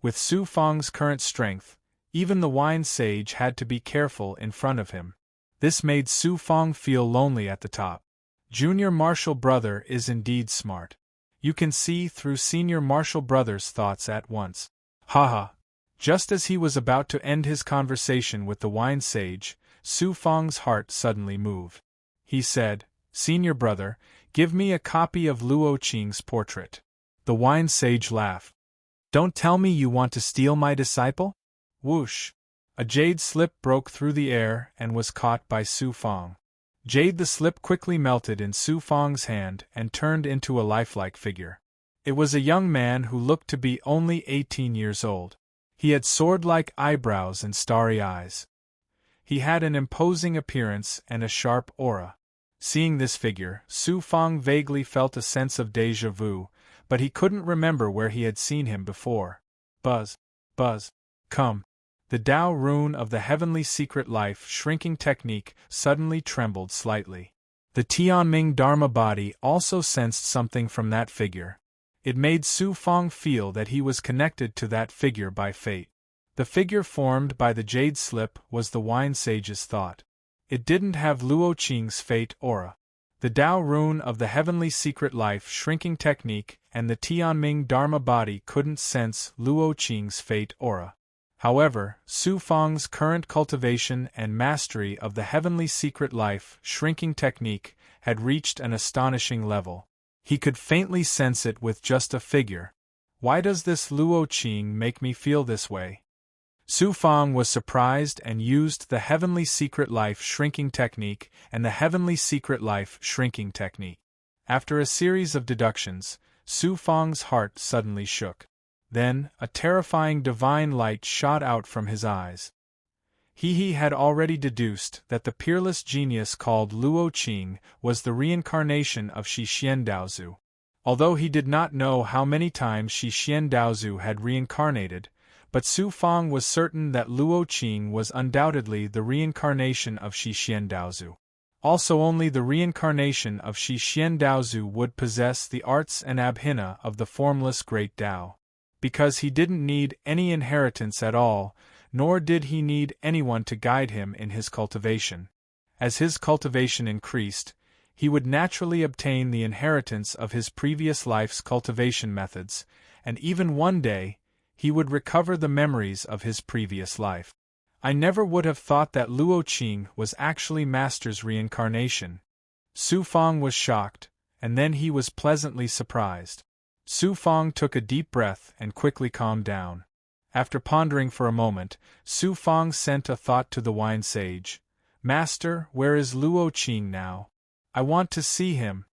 With Su Fang's current strength, even the wine sage had to be careful in front of him. This made Su Fang feel lonely at the top. Junior martial brother is indeed smart. You can see through senior martial brother's thoughts at once. Haha. Just as he was about to end his conversation with the wine sage, Su Fang's heart suddenly moved. He said, "Senior brother, give me a copy of Luo Qing's portrait." The wine sage laughed. "Don't tell me you want to steal my disciple?" Whoosh! A jade slip broke through the air and was caught by Su Fang. The slip quickly melted in Su Fang's hand and turned into a lifelike figure. It was a young man who looked to be only 18 years old. He had sword-like eyebrows and starry eyes. He had an imposing appearance and a sharp aura. Seeing this figure, Su Fang vaguely felt a sense of déjà vu, but he couldn't remember where he had seen him before. Buzz. Buzz. Come. The Tao rune of the heavenly secret life shrinking technique suddenly trembled slightly. The Tianming Dharma body also sensed something from that figure. It made Su Fang feel that he was connected to that figure by fate. The figure formed by the jade slip was the wine sage's thought. It didn't have Luo Qing's fate aura. The Tao rune of the heavenly secret life shrinking technique and the Tianming Dharma body couldn't sense Luo Qing's fate aura. However, Su Fang's current cultivation and mastery of the heavenly secret life shrinking technique had reached an astonishing level. He could faintly sense it with just a figure. Why does this Luo Qing make me feel this way? Su Fang was surprised and used the heavenly secret life shrinking technique and the heavenly secret life shrinking technique. After a series of deductions, Su Fang's heart suddenly shook. Then, a terrifying divine light shot out from his eyes. He had already deduced that the peerless genius called Luo Qing was the reincarnation of Shi Xian Daozu. Although he did not know how many times Shi Xian Daozu had reincarnated, but Su Fang was certain that Luo Qing was undoubtedly the reincarnation of Shi Xian Daozu. Also only the reincarnation of Shi Xian Daozu would possess the arts and abhina of the formless great Tao. Because he didn't need any inheritance at all, nor did he need anyone to guide him in his cultivation. As his cultivation increased, he would naturally obtain the inheritance of his previous life's cultivation methods, and even one day, he would recover the memories of his previous life. I never would have thought that Luo Qing was actually Master's reincarnation. Su Fang was shocked, and then he was pleasantly surprised. Su Fang took a deep breath and quickly calmed down. After pondering for a moment, Su Fang sent a thought to the wine sage. "Master, where is Luo Qing now? I want to see him."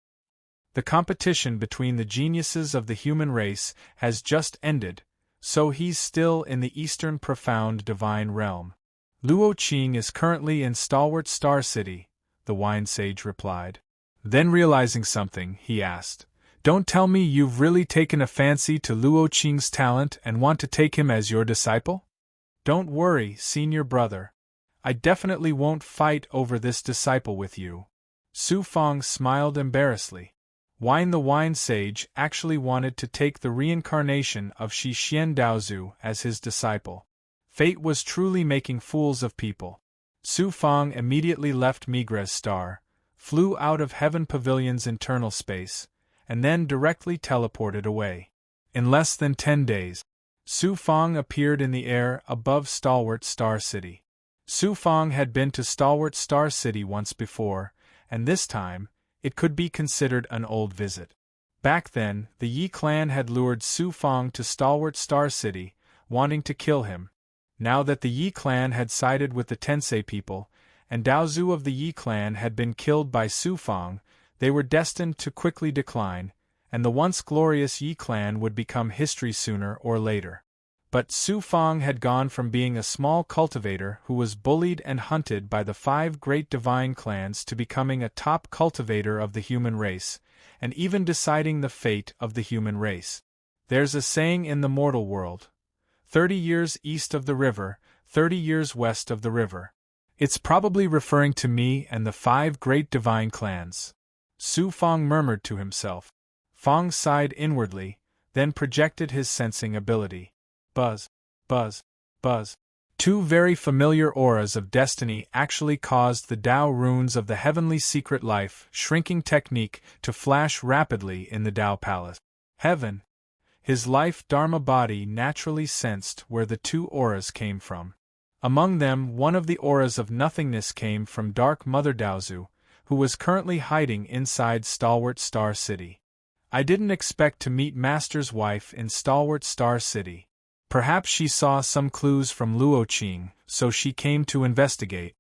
The competition between the geniuses of the human race has just ended, so he's still in the eastern profound divine realm. Luo Qing is currently in Stalwart Star City, the wine sage replied. Then realizing something, he asked, "Don't tell me you've really taken a fancy to Luo Qing's talent and want to take him as your disciple?" Don't worry, senior brother. I definitely won't fight over this disciple with you. Su Fang smiled embarrassedly. Wine the Wine Sage actually wanted to take the reincarnation of Shi Xian Daozu as his disciple. Fate was truly making fools of people. Su Fang immediately left Migre's star, flew out of Heaven Pavilion's internal space, and then directly teleported away. In less than 10 days, Su Fang appeared in the air above Stalwart Star City. Su Fang had been to Stalwart Star City once before, and this time, it could be considered an old visit. Back then, the Yi clan had lured Su Fang to Stalwart Star City, wanting to kill him. Now that the Yi clan had sided with the Tensei people, and Daozu of the Yi clan had been killed by Su Fang, they were destined to quickly decline, and the once glorious Yi clan would become history sooner or later. But Su Fang had gone from being a small cultivator who was bullied and hunted by the 5 great divine clans to becoming a top cultivator of the human race, and even deciding the fate of the human race. There's a saying in the mortal world: 30 years east of the river, 30 years west of the river. It's probably referring to me and the 5 great divine clans. Su Fang murmured to himself. Fang sighed inwardly, then projected his sensing ability. Buzz, buzz, buzz. 2 very familiar auras of destiny actually caused the Tao runes of the heavenly secret life shrinking technique to flash rapidly in the Tao palace. Heaven. His life Dharma body naturally sensed where the 2 auras came from. Among them, one of the auras of nothingness came from Dark Mother Daozu, who was currently hiding inside Stalwart Star City. I didn't expect to meet Master's wife in Stalwart Star City. Perhaps she saw some clues from Luo Qing, so she came to investigate.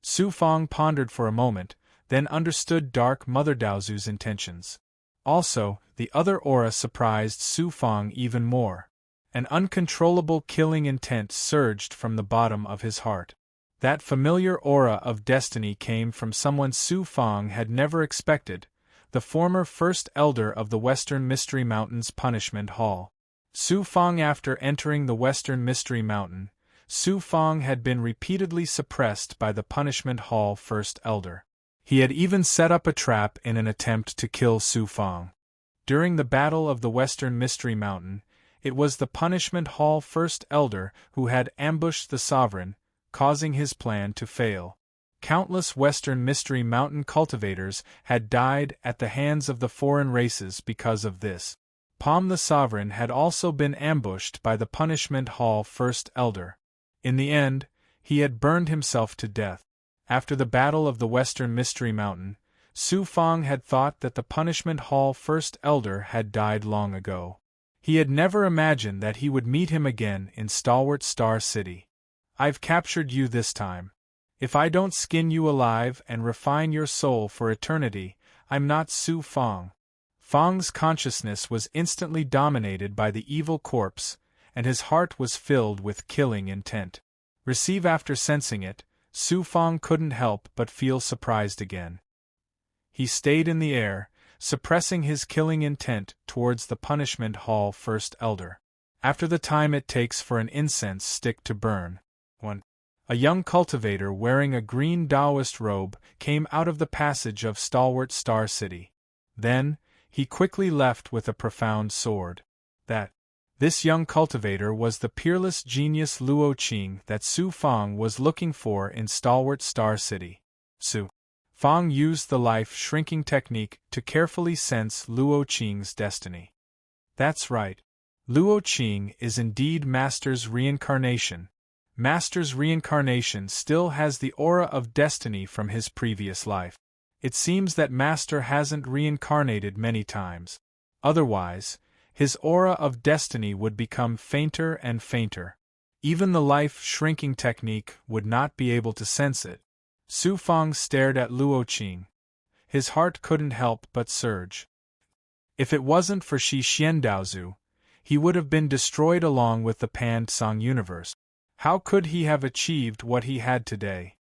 Su Fang pondered for a moment, then understood Dark Mother Daozu's intentions. Also, the other aura surprised Su Fang even more. An uncontrollable killing intent surged from the bottom of his heart. That familiar aura of destiny came from someone Su Fang had never expected, the former First Elder of the Western Mystery Mountain's Punishment Hall. Su Fang. After entering the Western Mystery Mountain, Su Fang had been repeatedly suppressed by the Punishment Hall First Elder. He had even set up a trap in an attempt to kill Su Fang. During the Battle of the Western Mystery Mountain, it was the Punishment Hall First Elder who had ambushed the Sovereign, causing his plan to fail. Countless Western Mystery Mountain cultivators had died at the hands of the foreign races because of this. Palm the Sovereign had also been ambushed by the Punishment Hall First Elder. In the end, he had burned himself to death. After the Battle of the Western Mystery Mountain, Su Fang had thought that the Punishment Hall First Elder had died long ago. He had never imagined that he would meet him again in Stalwart Star City. I've captured you this time. If I don't skin you alive and refine your soul for eternity, I'm not Su Fang. Fang's consciousness was instantly dominated by the evil corpse, and his heart was filled with killing intent. Receive. After sensing it, Su Fang couldn't help but feel surprised again. He stayed in the air, suppressing his killing intent towards the Punishment Hall First Elder. After the time it takes for an incense stick to burn. 1. A young cultivator wearing a green Taoist robe came out of the passage of Stalwart Star City. Then, he quickly left with a profound sword. This young cultivator was the peerless genius Luo Qing that Su Fang was looking for in Stalwart Star City. Su Fang used the life-shrinking technique to carefully sense Luo Qing's destiny. That's right. Luo Qing is indeed Master's reincarnation. Master's reincarnation still has the aura of destiny from his previous life. It seems that Master hasn't reincarnated many times. Otherwise, his aura of destiny would become fainter and fainter. Even the life-shrinking technique would not be able to sense it. Su Fang stared at Luo Qing. His heart couldn't help but surge. If it wasn't for Shi Xian Daozu, he would have been destroyed along with the Pan Song universe. How could he have achieved what he had today?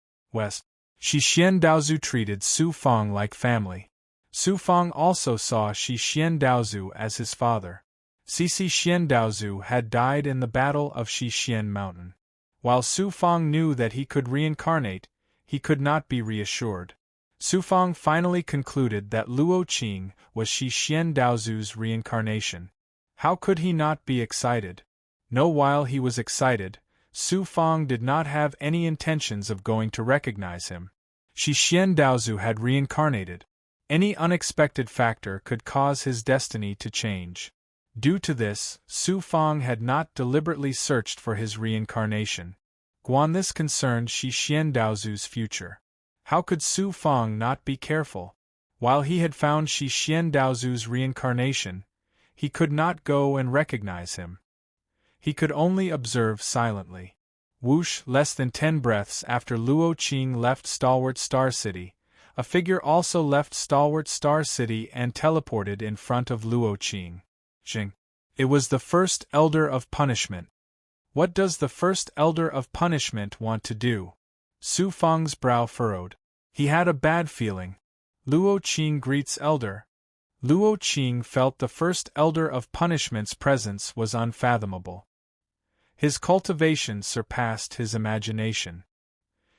Shi Xian Daozu treated Su Fang like family. Su Fang also saw Shi Xian Daozu as his father. Shi Xian Daozu had died in the Battle of Shi Xian Mountain. While Su Fang knew that he could reincarnate, he could not be reassured. Su Fang finally concluded that Luo Qing was Shi Xian Daozu's reincarnation. How could he not be excited? No, while he was excited, Su Fang did not have any intentions of going to recognize him. Shi Xian Daozu had reincarnated. Any unexpected factor could cause his destiny to change. Due to this, Su Fang had not deliberately searched for his reincarnation. This concerned Shi Xian Daozu's future. How could Su Fang not be careful? While he had found Shi Xian Daozu's reincarnation, he could not go and recognize him. He could only observe silently. Whoosh! Less than 10 breaths after Luo Qing left Stalwart Star City, a figure also left Stalwart Star City and teleported in front of Luo Qing. It was the first Elder of Punishment. What does the first Elder of Punishment want to do? Su Fang's brow furrowed. He had a bad feeling. Luo Qing greets Elder. Luo Qing felt the first Elder of Punishment's presence was unfathomable. His cultivation surpassed his imagination.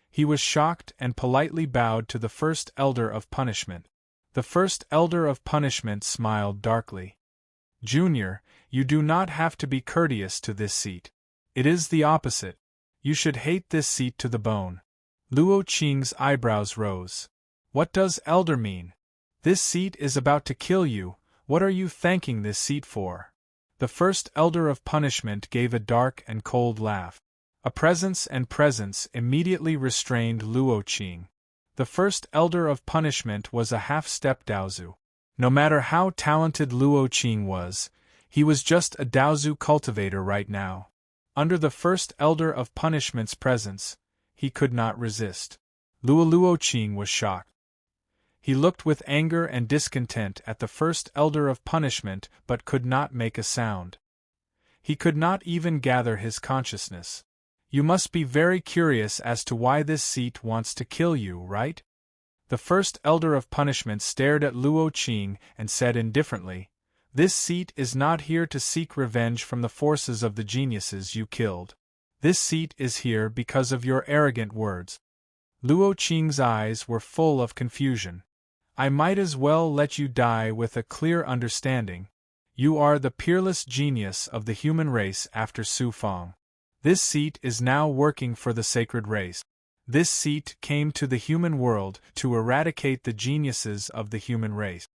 He was shocked and politely bowed to the first Elder of Punishment. The first Elder of Punishment smiled darkly. Junior, you do not have to be courteous to this seat. It is the opposite. You should hate this seat to the bone. Luo Qing's eyebrows rose. What does Elder mean? This seat is about to kill you. What are you thanking this seat for? The first Elder of Punishment gave a dark and cold laugh. A presence immediately restrained Luo Qing. The first Elder of Punishment was a half-step Daozu. No matter how talented Luo Qing was, he was just a Daozu cultivator right now. Under the first Elder of Punishment's presence, he could not resist. Luo Qing was shocked. He looked with anger and discontent at the first Elder of Punishment but could not make a sound. He could not even gather his consciousness. You must be very curious as to why this seat wants to kill you, right? The first Elder of Punishment stared at Luo Qing and said indifferently, "This seat is not here to seek revenge from the forces of the geniuses you killed. This seat is here because of your arrogant words." Luo Qing's eyes were full of confusion. "I might as well let you die with a clear understanding. You are the peerless genius of the human race after Su Fang. This seat is now working for the sacred race. This seat came to the human world to eradicate the geniuses of the human race.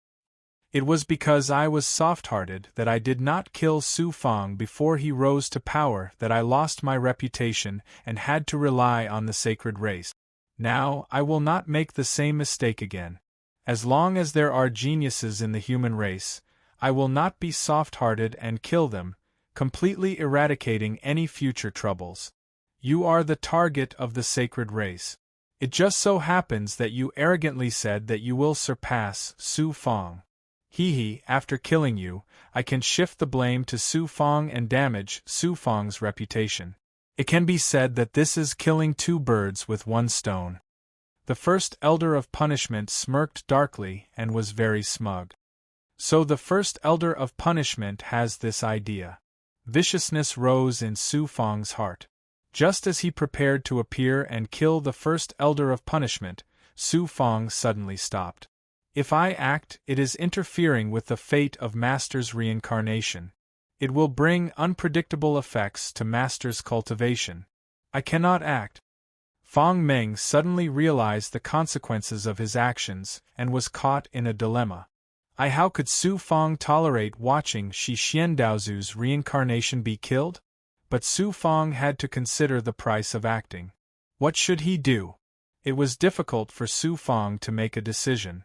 It was because I was soft-hearted that I did not kill Su Fang before he rose to power that I lost my reputation and had to rely on the sacred race. Now, I will not make the same mistake again. As long as there are geniuses in the human race, I will not be soft-hearted and kill them, completely eradicating any future troubles. You are the target of the sacred race. It just so happens that you arrogantly said that you will surpass Su Fang. After killing you, I can shift the blame to Su Fang and damage Su Fang's reputation. It can be said that this is killing 2 birds with 1 stone. The first Elder of Punishment smirked darkly and was very smug. So the first Elder of Punishment has this idea. Viciousness rose in Su Fang's heart. Just as he prepared to appear and kill the first Elder of Punishment, Su Fang suddenly stopped. If I act, it is interfering with the fate of Master's reincarnation. It will bring unpredictable effects to Master's cultivation. I cannot act. Fang Meng suddenly realized the consequences of his actions and was caught in a dilemma. How could Su Fang tolerate watching Shi Xian Daozu's reincarnation be killed? But Su Fang had to consider the price of acting. What should he do? It was difficult for Su Fang to make a decision.